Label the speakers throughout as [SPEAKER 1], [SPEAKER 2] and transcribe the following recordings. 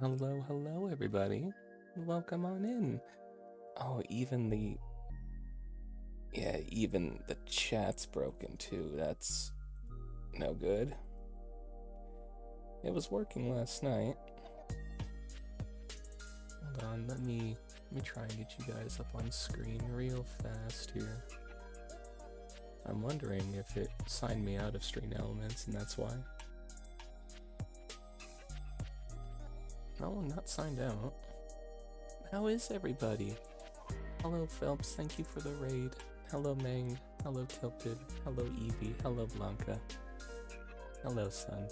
[SPEAKER 1] Hello, everybody. Welcome on in. Oh, even the chat's broken too. That's no good. It was working last night. Hold on, let me try and get you guys up on screen real fast here. I'm wondering if it signed me out of Stream Elements and that's why. No, I'm not signed out. How is everybody? Hello Phelps, thank you for the raid. Hello Mang, hello Tilted, hello Evie, hello Blanca. Hello Sun.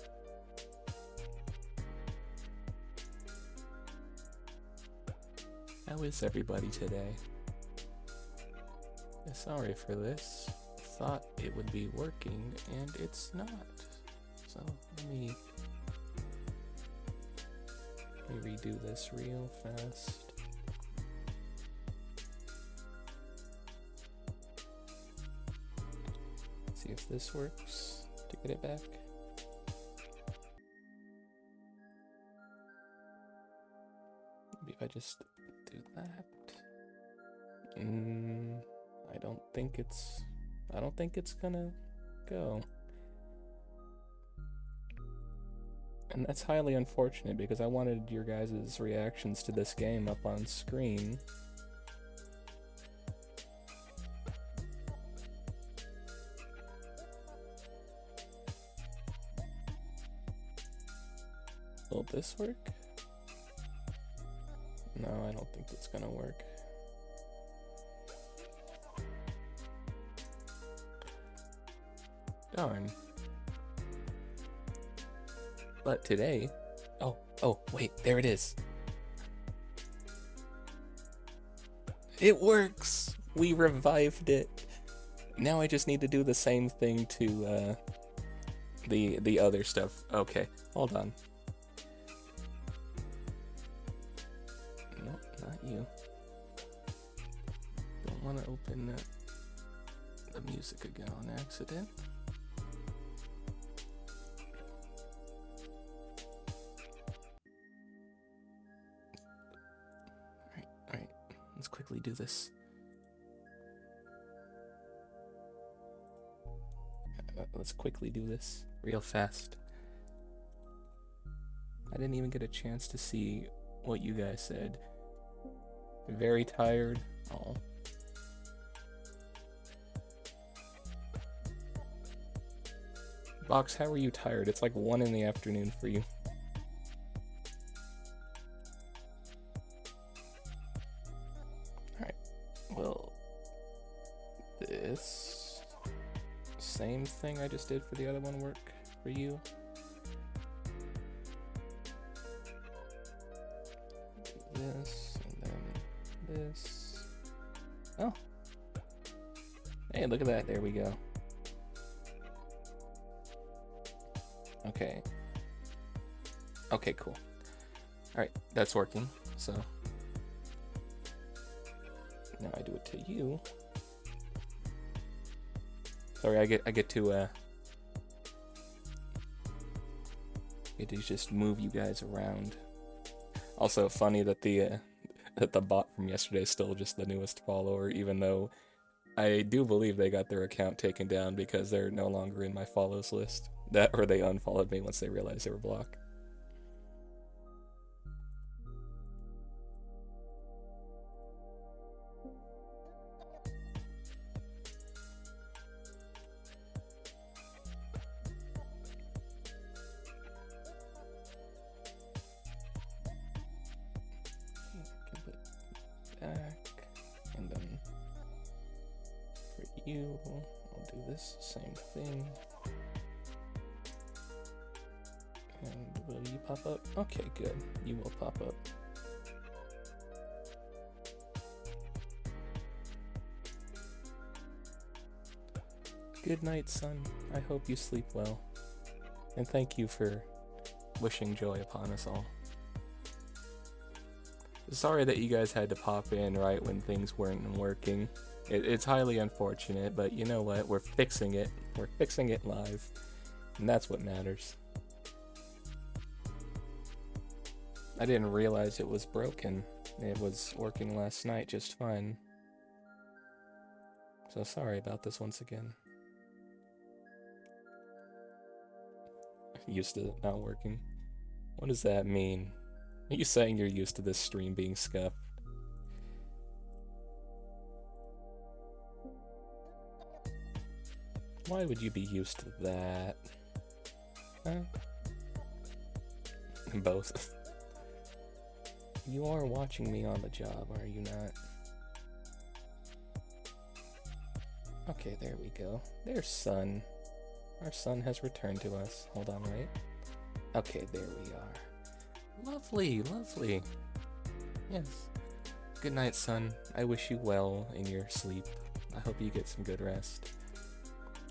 [SPEAKER 1] How is everybody today? Sorry for this. Thought it would be working and it's not. So let me redo this real fast. See if this works to get it back. Maybe if I just do that. I don't think it's gonna go. And that's highly unfortunate because I wanted your guys' reactions to this game up on screen. Will this work? No, I don't think it's gonna work. Darn. But today, oh, wait, there it is. It works! We revived it. Now I just need to do the same thing to the other stuff. Okay, hold on. Nope, not you. Don't want to open the music again on accident. Let's quickly do this. Let's quickly do this real fast. I didn't even get a chance to see what you guys said. Very tired. Oh. Box, how are you tired? It's like 1 in the afternoon for you. Well, this same thing I just did for the other one work for you? Do this, and then this. Oh. Hey, look at that. There we go. Okay. Okay, cool. Alright, that's working, so... Now I do it to you. Sorry, I get to just move you guys around. Also funny that the bot from yesterday is still just the newest follower, even though I do believe they got their account taken down because they're no longer in my follows list. That or they unfollowed me once they realized they were blocked. And then for you, I'll do this same thing. And will you pop up? Okay, good. You will pop up. Good night, son. I hope you sleep well. And thank you for wishing joy upon us all. Sorry that you guys had to pop in right when things weren't working. It's highly unfortunate, but you know what? We're fixing it. We're fixing it live. And that's what matters. I didn't realize it was broken. It was working last night just fine. So sorry about this once again. Used to it not working. What does that mean? Are you saying you're used to this stream being scuffed? Why would you be used to that? Huh? Both. You are watching me on the job, are you not? Okay, there we go. There's Sun. Our Sun has returned to us. Hold on, right? Okay, there we are. Lovely, lovely. Yes. Good night, Sun. I wish you well in your sleep. I hope you get some good rest.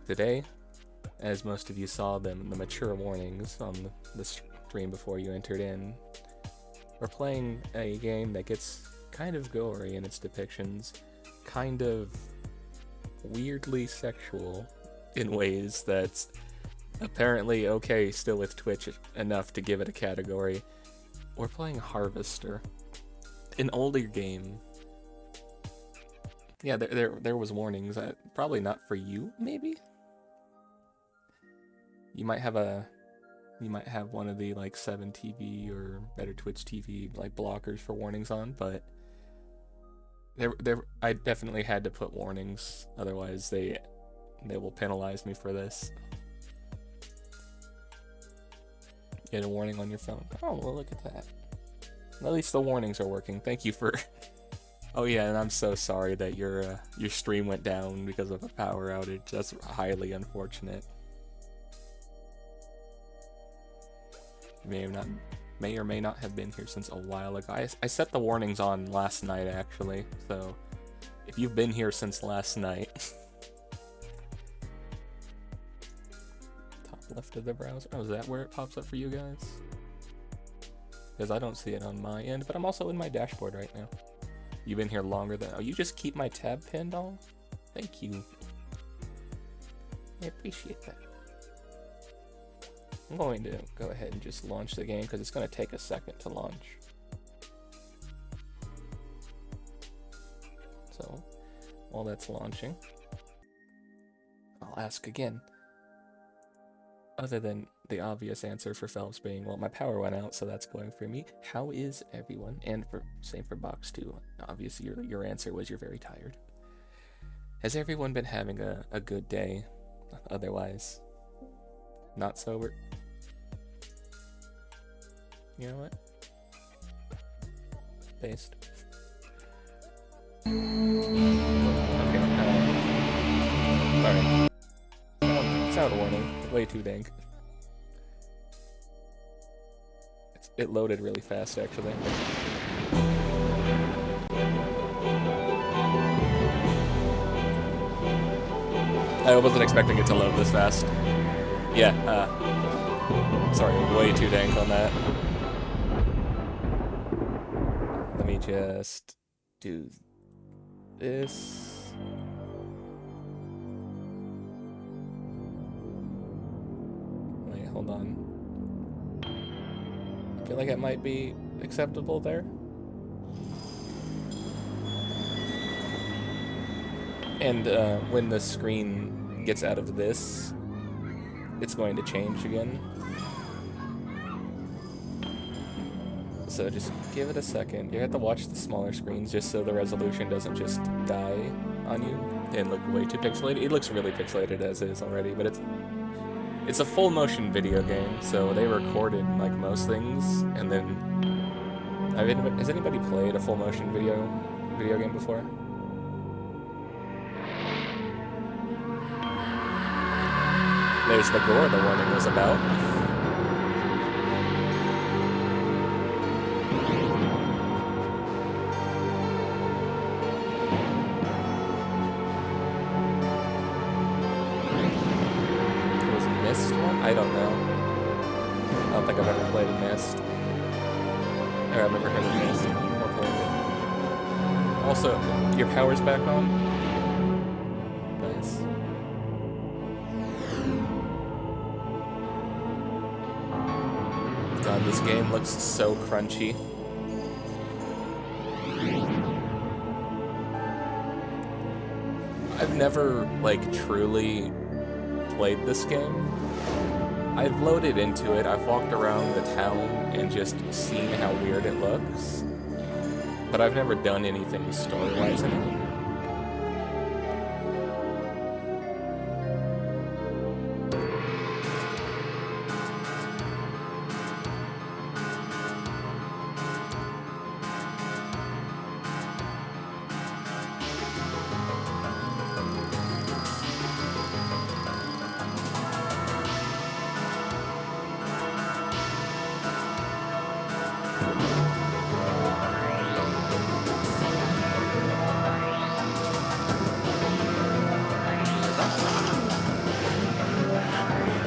[SPEAKER 1] Today, as most of you saw them, the mature warnings on the stream before you entered in, we're playing a game that gets kind of gory in its depictions, kind of weirdly sexual in ways that's apparently okay still with Twitch enough to give it a category. We're playing Harvester, an older game. Yeah, there was warnings. Probably not for you, maybe? You might have one of the like 7 TV or better Twitch TV like blockers for warnings on, but I definitely had to put warnings, otherwise they will penalize me for this. Get a warning on your phone. Oh, well, look at that. At least the warnings are working. Thank you for... Oh yeah, and I'm so sorry that your stream went down because of a power outage. That's highly unfortunate. You may or may not have been here since a while ago. I set the warnings on last night, actually, so if you've been here since last night... Top left of the browser. Oh, is that where it pops up for you guys? Because I don't see it on my end, but I'm also in my dashboard right now. You've been here longer than... Oh, you just keep my tab pinned on? Thank you. I appreciate that. I'm going to go ahead and just launch the game because it's going to take a second to launch. So, while that's launching, I'll ask again. Other than the obvious answer for Phelps being, well, my power went out, so that's going for me. How is everyone? And same for Box 2. Obviously, your answer was you're very tired. Has everyone been having a good day? Otherwise, not sober? You know what? Based. Okay, alright. Sound warning. Way too dank. It loaded really fast, actually. I wasn't expecting it to load this fast. Yeah, sorry, way too dank on that. Let me just do this. Wait, hold on. I feel like it might be acceptable there. And when the screen gets out of this, it's going to change again. So just give it a second. You have to watch the smaller screens just so the resolution doesn't just die on you and look way too pixelated. It looks really pixelated as is already, but it's a full motion video game, so they recorded like most things, and then has anybody played a full motion video game before? There's the gore the warning was about. Was Myst one? I don't know. I don't think I've ever played Myst. Or I've never heard of Myst or played it. Also, your power's back on? Nice. God, this game looks so crunchy. I've never, like, truly played this game. I've loaded into it, I've walked around the town and just seen how weird it looks, but I've never done anything story-wise in it.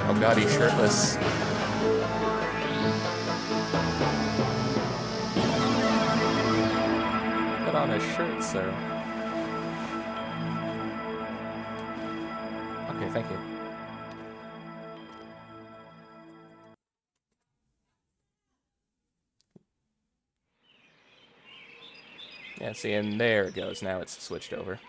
[SPEAKER 1] Oh god, he's shirtless. Put on a shirt, sir. Okay, thank you. Yeah, see, and there it goes. Now it's switched over.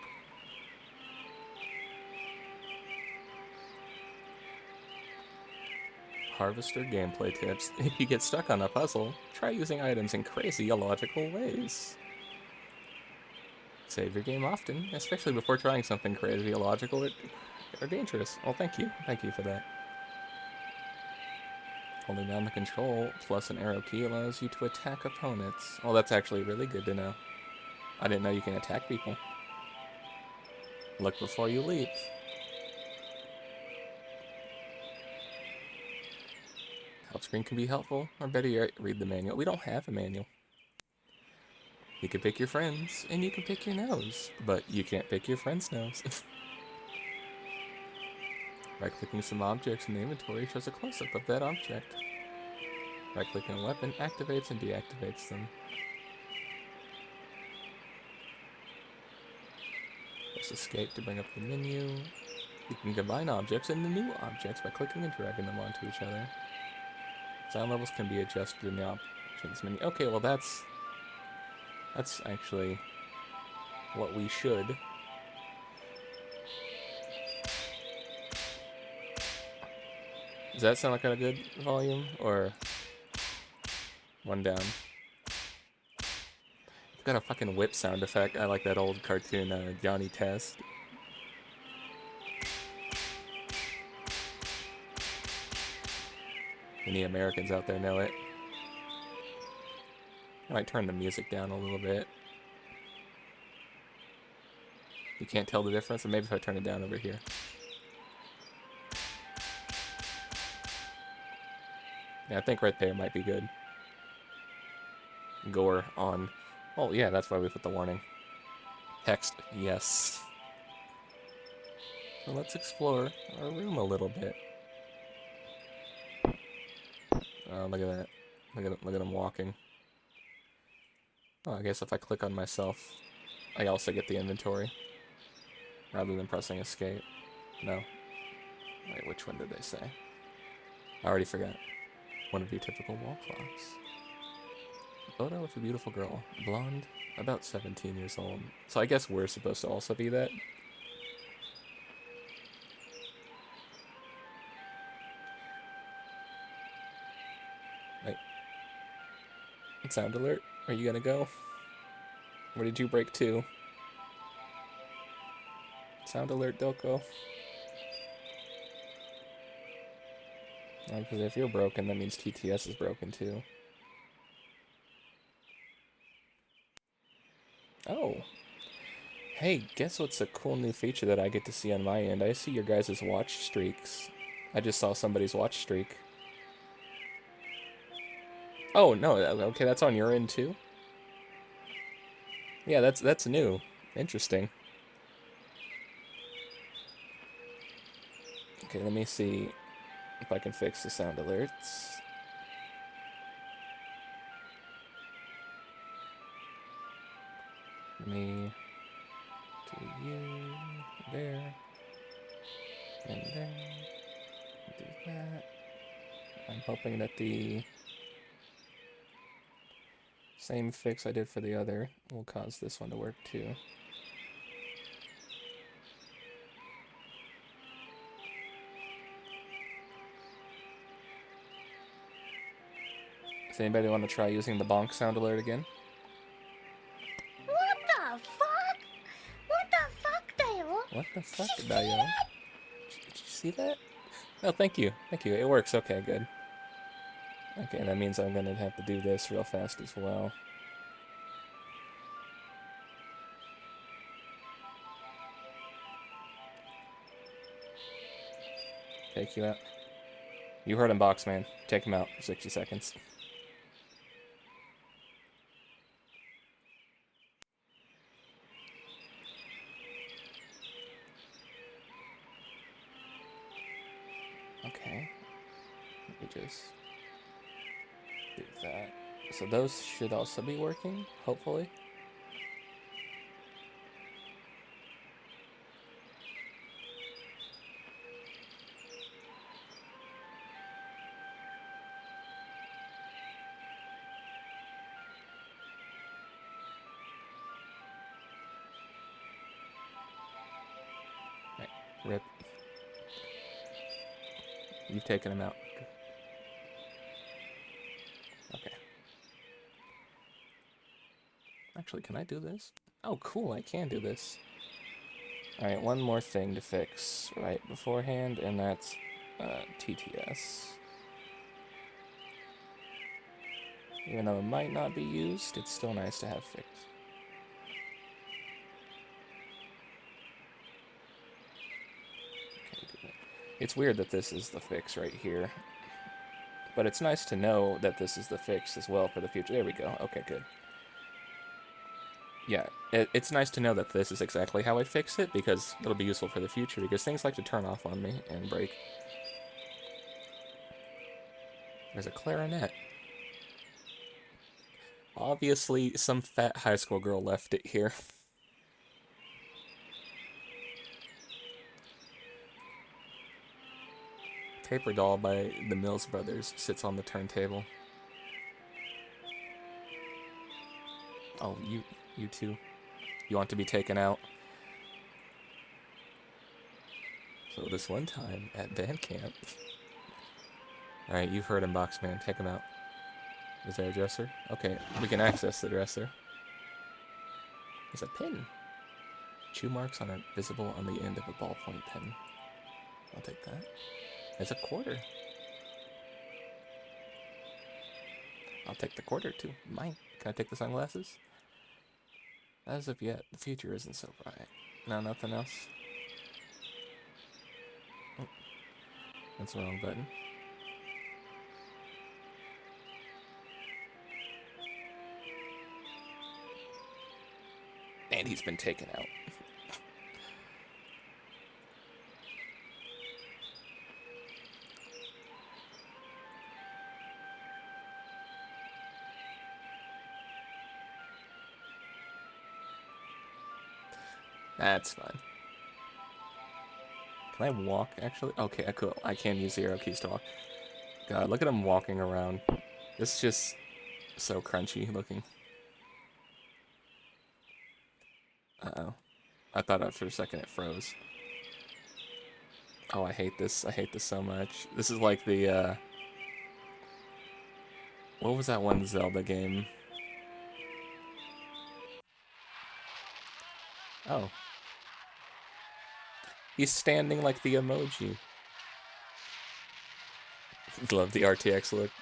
[SPEAKER 1] Harvester gameplay tips. If you get stuck on a puzzle, try using items in crazy illogical ways. Save your game often, especially before trying something crazy illogical or dangerous. Well, thank you. Thank you for that. Holding down the control plus an arrow key allows you to attack opponents. Well, that's actually really good to know. I didn't know you can attack people. Look before you leap. Help screen can be helpful, or better yet, read the manual. We don't have a manual. You can pick your friends, and you can pick your nose, but you can't pick your friend's nose. Right-clicking some objects in the inventory shows a close-up of that object. Right-clicking a weapon activates and deactivates them. Press escape to bring up the menu. You can combine objects into new objects by clicking and dragging them onto each other. Sound levels can be adjusted in the options menu. Okay, well that's actually what we should. Does that sound like a good volume, or one down? I've got a fucking whip sound effect. I like that old cartoon, Johnny Test. Any Americans out there know it. I might turn the music down a little bit. You can't tell the difference, or maybe if I turn it down over here. Yeah, I think right there might be good. Gore on. Oh yeah, that's why we put the warning. Text, yes. So let's explore our room a little bit. Oh, look at that. Look at him walking. Oh, I guess if I click on myself, I also get the inventory. Rather than pressing escape. No. Wait, which one did they say? I already forgot. One of your typical wall clocks. A photo of a beautiful girl. Blonde, about 17 years old. So I guess we're supposed to also be that. Wait. Sound alert? Are you gonna go? Where did you break to? Sound alert, Doko. Because if you're broken, that means TTS is broken too. Oh. Hey, guess what's a cool new feature that I get to see on my end? I see your guys' watch streaks. I just saw somebody's watch streak. Oh, no, okay, that's on your end too? Yeah, that's new. Interesting. Okay, let me see if I can fix the sound alerts. Me to you, there, and there, do that. I'm hoping that the Same fix I did for the other will cause this one to work too. Does anybody want to try using the bonk sound alert again?
[SPEAKER 2] What the fuck? What the fuck, Dale?
[SPEAKER 1] What the fuck, Dayo? Did you see that? Oh, thank you. Thank you. It works. Okay, good. Okay, that means I'm gonna have to do this real fast as well. Take you out. You heard him, Boxman. Take him out for 60 seconds. Okay. Let me just do that. So those should also be working, hopefully. Right. Rip. You've taken him out. Okay. Actually, can I do this? Oh, cool, I can do this. Alright, one more thing to fix right beforehand, and that's TTS. Even though it might not be used, it's still nice to have fixed. Okay, it's weird that this is the fix right here. But it's nice to know that this is the fix as well for the future. There we go. Okay, good. Yeah, it's nice to know that this is exactly how I fix it, because it'll be useful for the future, because things like to turn off on me and break. There's a clarinet. Obviously, some fat high school girl left it here. Paper Doll by the Mills Brothers sits on the turntable. Oh, you too. You want to be taken out? So this one time at band camp. Alright, you've heard him, Boxman. Take him out. Is there a dresser? Okay, we can access the dresser. There's a pin. Chew marks are visible on the end of a ballpoint pen. I'll take that. There's a quarter. I'll take the quarter too. Mine. Can I take the sunglasses? As of yet, the future isn't so bright. No, nothing else? Oh, that's the wrong button. And he's been taken out. That's fine. Can I walk, actually? Okay, cool. I can use the arrow keys to walk. God, look at him walking around. This is just so crunchy looking. Uh-oh. I thought for a second it froze. Oh, I hate this. I hate this so much. This is like the, what was that one Zelda game? Oh. He's standing like the emoji. Love the RTX look.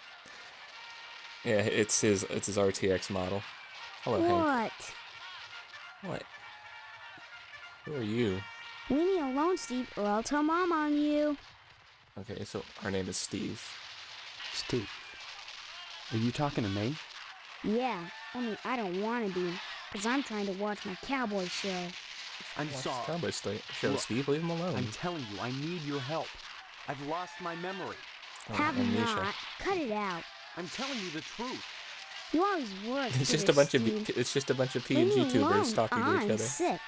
[SPEAKER 1] Yeah, it's his RTX model. Hello, Hank. What? Who are you?
[SPEAKER 2] Leave me alone, Steve, or I'll tell Mom on you.
[SPEAKER 1] Okay, so our name is Steve.
[SPEAKER 3] Steve, are you talking to me?
[SPEAKER 2] Yeah, only I don't want to be, because I'm trying to watch my cowboy show.
[SPEAKER 3] I'm sorry.
[SPEAKER 1] Cowboy show,
[SPEAKER 3] Look,
[SPEAKER 1] Steve. Leave him alone.
[SPEAKER 3] I'm telling you, I need your help. I've lost my memory.
[SPEAKER 2] Have not. Cut it out.
[SPEAKER 3] I'm telling you the truth.
[SPEAKER 2] You always were.
[SPEAKER 1] It's just a bunch of PNG tubers talking to each other.
[SPEAKER 2] I'm sick.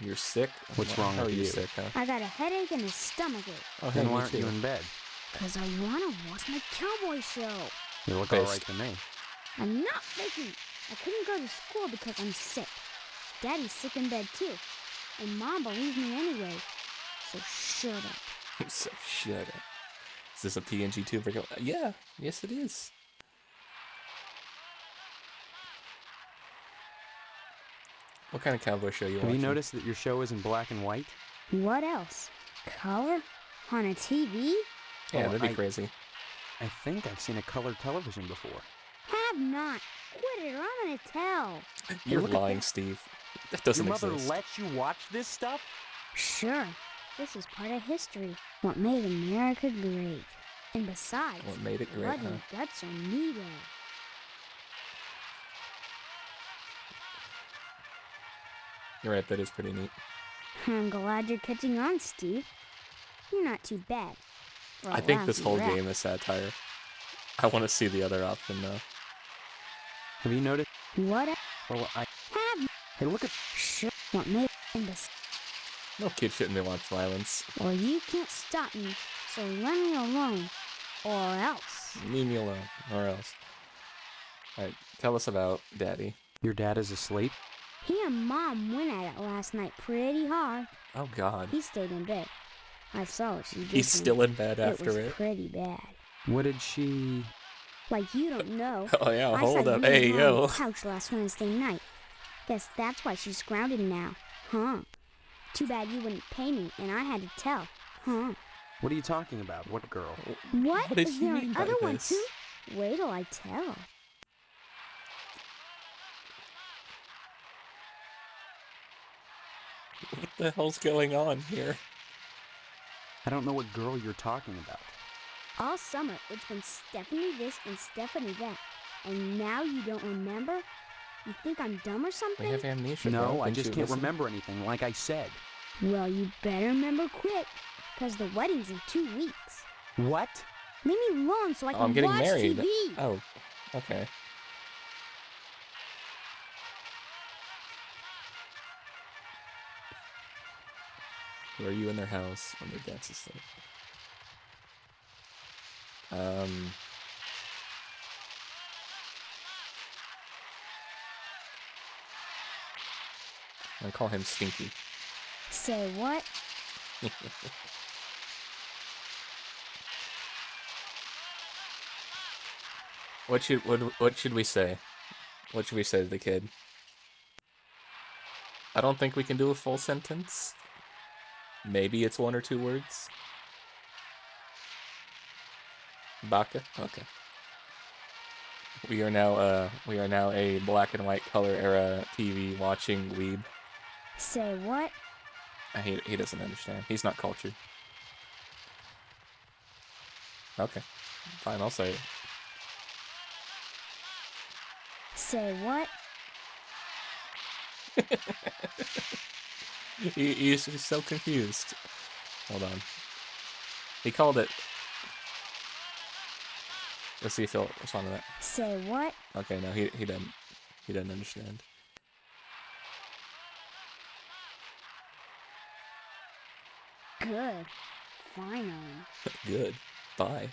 [SPEAKER 1] You're sick?
[SPEAKER 3] What's wrong with you?
[SPEAKER 1] How are you sick, huh?
[SPEAKER 2] I got a headache and a stomachache.
[SPEAKER 1] Oh, hey,
[SPEAKER 3] Then why aren't
[SPEAKER 1] too.
[SPEAKER 3] you in bed?
[SPEAKER 2] Because I want to watch my cowboy show.
[SPEAKER 3] You look all right to me.
[SPEAKER 2] I'm not faking. I couldn't go to school because I'm sick. Daddy's sick in bed too. And Mom believes me anyway. So shut up.
[SPEAKER 1] So shut up. Is this a PNG tuber? Yeah, yes it is. What kind of cowboy show you
[SPEAKER 3] Have
[SPEAKER 1] watching?
[SPEAKER 3] you noticed that your show is in black and white?
[SPEAKER 2] What else? Color? On a TV?
[SPEAKER 1] Yeah,
[SPEAKER 3] Oh,
[SPEAKER 1] that'd be crazy.
[SPEAKER 3] I think I've seen a colored television before.
[SPEAKER 2] Have not. Quit it or I'm gonna tell.
[SPEAKER 1] You're
[SPEAKER 3] look at
[SPEAKER 1] lying,
[SPEAKER 3] that.
[SPEAKER 1] Steve. That doesn't
[SPEAKER 3] Your mother
[SPEAKER 1] exist.
[SPEAKER 3] lets you watch this stuff?
[SPEAKER 2] Sure. This is part of history. What made America great. And besides,
[SPEAKER 1] What made it great,
[SPEAKER 2] blood
[SPEAKER 1] huh?
[SPEAKER 2] and guts are needed.
[SPEAKER 1] You're right, that is pretty neat.
[SPEAKER 2] I'm glad you're catching on, Steve. You're not too bad. For a
[SPEAKER 1] I think this
[SPEAKER 2] lousy
[SPEAKER 1] whole
[SPEAKER 2] rat.
[SPEAKER 1] game is satire. I want to see the other option, though.
[SPEAKER 3] Have you noticed?
[SPEAKER 2] What?
[SPEAKER 3] Well,
[SPEAKER 2] Have
[SPEAKER 3] Hey, look at...
[SPEAKER 2] sure. What made and
[SPEAKER 1] No kid shouldn't have watched violence.
[SPEAKER 2] Well, you can't stop me, so let me alone, or else.
[SPEAKER 1] Leave me alone, or else. Alright, tell us about Daddy.
[SPEAKER 3] Your dad is asleep?
[SPEAKER 2] He and Mom went at it last night pretty hard.
[SPEAKER 1] Oh god.
[SPEAKER 2] He stayed in bed. I saw what she did.
[SPEAKER 1] He's
[SPEAKER 2] to him.
[SPEAKER 1] still in bed
[SPEAKER 2] It
[SPEAKER 1] after
[SPEAKER 2] was
[SPEAKER 1] it.
[SPEAKER 2] pretty bad.
[SPEAKER 3] What did she...
[SPEAKER 2] Like you don't know.
[SPEAKER 1] Oh yeah,
[SPEAKER 2] I
[SPEAKER 1] hold
[SPEAKER 2] saw
[SPEAKER 1] up.
[SPEAKER 2] you
[SPEAKER 1] Hey,
[SPEAKER 2] and Mom on
[SPEAKER 1] yo.
[SPEAKER 2] the couch last Wednesday night. Guess that's why she's grounded now, huh? Too bad you wouldn't pay me, and I had to tell, huh?
[SPEAKER 3] What are you talking about? What girl?
[SPEAKER 2] What?
[SPEAKER 1] What did
[SPEAKER 2] Is
[SPEAKER 1] he
[SPEAKER 2] there
[SPEAKER 1] mean by
[SPEAKER 2] another one
[SPEAKER 1] this?
[SPEAKER 2] too? Wait till I tell.
[SPEAKER 1] What the hell's going on here?
[SPEAKER 3] I don't know what girl you're talking about.
[SPEAKER 2] All summer, it's been Stephanie this and Stephanie that. And now you don't remember? You think I'm dumb or
[SPEAKER 1] We
[SPEAKER 2] something?
[SPEAKER 1] have amnesia,
[SPEAKER 3] No,
[SPEAKER 1] bro.
[SPEAKER 3] I
[SPEAKER 1] Didn't
[SPEAKER 3] just
[SPEAKER 1] you
[SPEAKER 3] can't
[SPEAKER 1] listen?
[SPEAKER 3] remember anything, like I said.
[SPEAKER 2] Well, you better remember quick, because the wedding's in 2 weeks.
[SPEAKER 3] What?
[SPEAKER 2] Leave me alone so I
[SPEAKER 1] Oh,
[SPEAKER 2] can
[SPEAKER 1] I'm getting
[SPEAKER 2] watch
[SPEAKER 1] married.
[SPEAKER 2] TV.
[SPEAKER 1] Oh, okay. Were you in their house when their dad's asleep? I call him Stinky.
[SPEAKER 2] Say what?
[SPEAKER 1] What should we say? What should we say to the kid? I don't think we can do a full sentence. Maybe it's 1 or 2 words. Baka? Okay. We are now a black and white color era TV watching weeb.
[SPEAKER 2] Say what?
[SPEAKER 1] He doesn't understand. He's not cultured. Okay. Fine, I'll say it.
[SPEAKER 2] Say what?
[SPEAKER 1] He's so confused. Hold on. He called it. Let's see if he'll respond to that.
[SPEAKER 2] Say what?
[SPEAKER 1] Okay, no, he doesn't understand.
[SPEAKER 2] Good. Finally.
[SPEAKER 1] Good. Bye.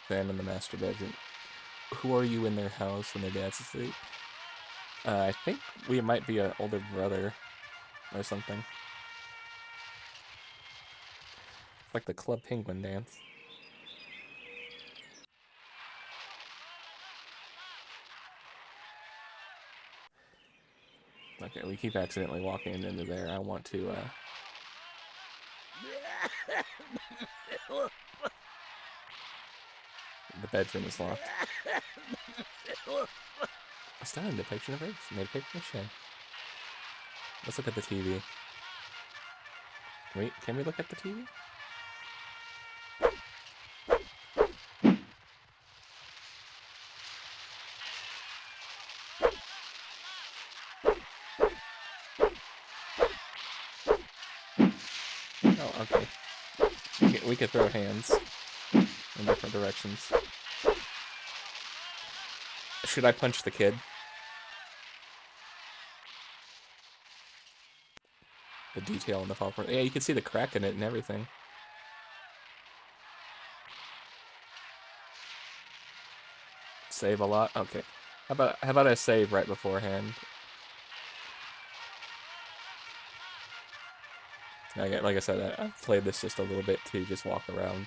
[SPEAKER 1] Them in the master bedroom. Who are you in their house when their dad's asleep? I think we might be an older brother or something. Like the Club Penguin dance. Okay, we keep accidentally walking into there. I want to, The bedroom is locked. A stunning depiction of Earth made of paper mache. Let's look at the TV. Can we look at the TV? Oh, okay. We could throw hands in different directions. Should I punch the kid? The detail in the popcorn. Yeah, you can see the crack in it and everything. save a lot? Okay. How about I save right beforehand? Like I said, I've played this just a little bit to just walk around.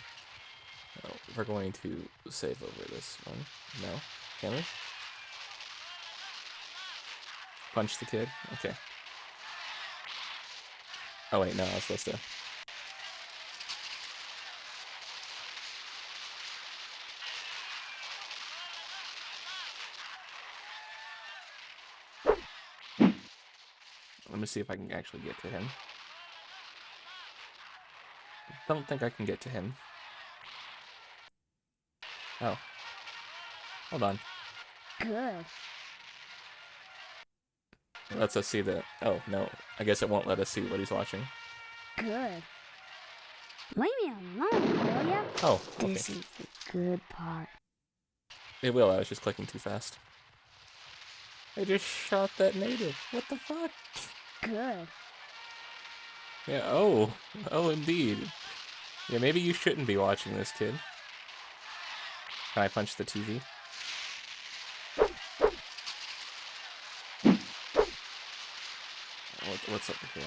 [SPEAKER 1] Oh, we're going to save over this one. No? Can we? Punch the kid? Okay. Oh wait, no, I was supposed to. Let me see if I can actually get to him. Don't think I can get to him. Oh. Hold on.
[SPEAKER 2] Good.
[SPEAKER 1] It lets us see the... Oh, no. I guess it won't let us see what he's watching.
[SPEAKER 2] Good. Leave me alone, will ya?
[SPEAKER 1] Oh, okay.
[SPEAKER 2] This is the good part.
[SPEAKER 1] It will, I was just clicking too fast. I just shot that native. What the fuck?
[SPEAKER 2] Good.
[SPEAKER 1] Yeah, oh. Oh, indeed. Yeah, maybe you shouldn't be watching this, kid. Can I punch the TV? What's over here?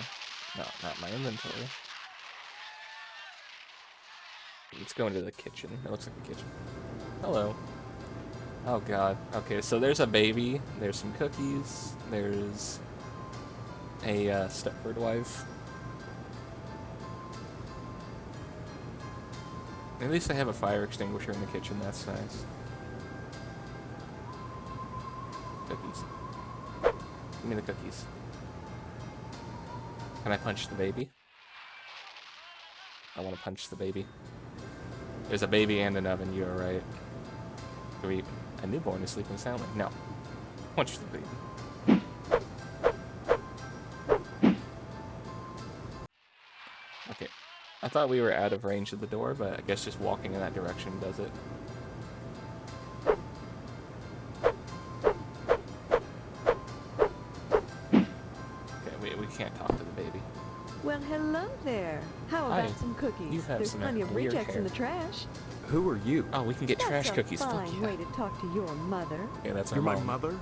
[SPEAKER 1] No, not my inventory. Let's go into the kitchen. It looks like a kitchen. Hello. Oh god. Okay, so there's a baby. There's some cookies. There's a Stepford wife. At least I have a fire extinguisher in the kitchen. That's nice. Cookies. Give me the cookies. Can I punch the baby? I want to punch the baby. There's a baby and an oven, you're right. A newborn is sleeping soundly. No. Punch the baby. Okay. I thought we were out of range of the door, but I guess just walking in that direction does it. Okay, we can't talk to the baby.
[SPEAKER 4] Well, hello there. How
[SPEAKER 1] Hi.
[SPEAKER 4] about some cookies?
[SPEAKER 1] You have
[SPEAKER 4] There's
[SPEAKER 1] some
[SPEAKER 4] plenty of
[SPEAKER 1] weird
[SPEAKER 4] rejects
[SPEAKER 1] hair.
[SPEAKER 4] in the trash.
[SPEAKER 3] Who are you?
[SPEAKER 1] Oh, we can get trash
[SPEAKER 4] That's
[SPEAKER 1] cookies.
[SPEAKER 4] a
[SPEAKER 1] Fuck
[SPEAKER 4] fine
[SPEAKER 1] yeah.
[SPEAKER 4] way to talk to your mother.
[SPEAKER 1] Yeah, that's our
[SPEAKER 3] You're my
[SPEAKER 1] mom.
[SPEAKER 3] mother?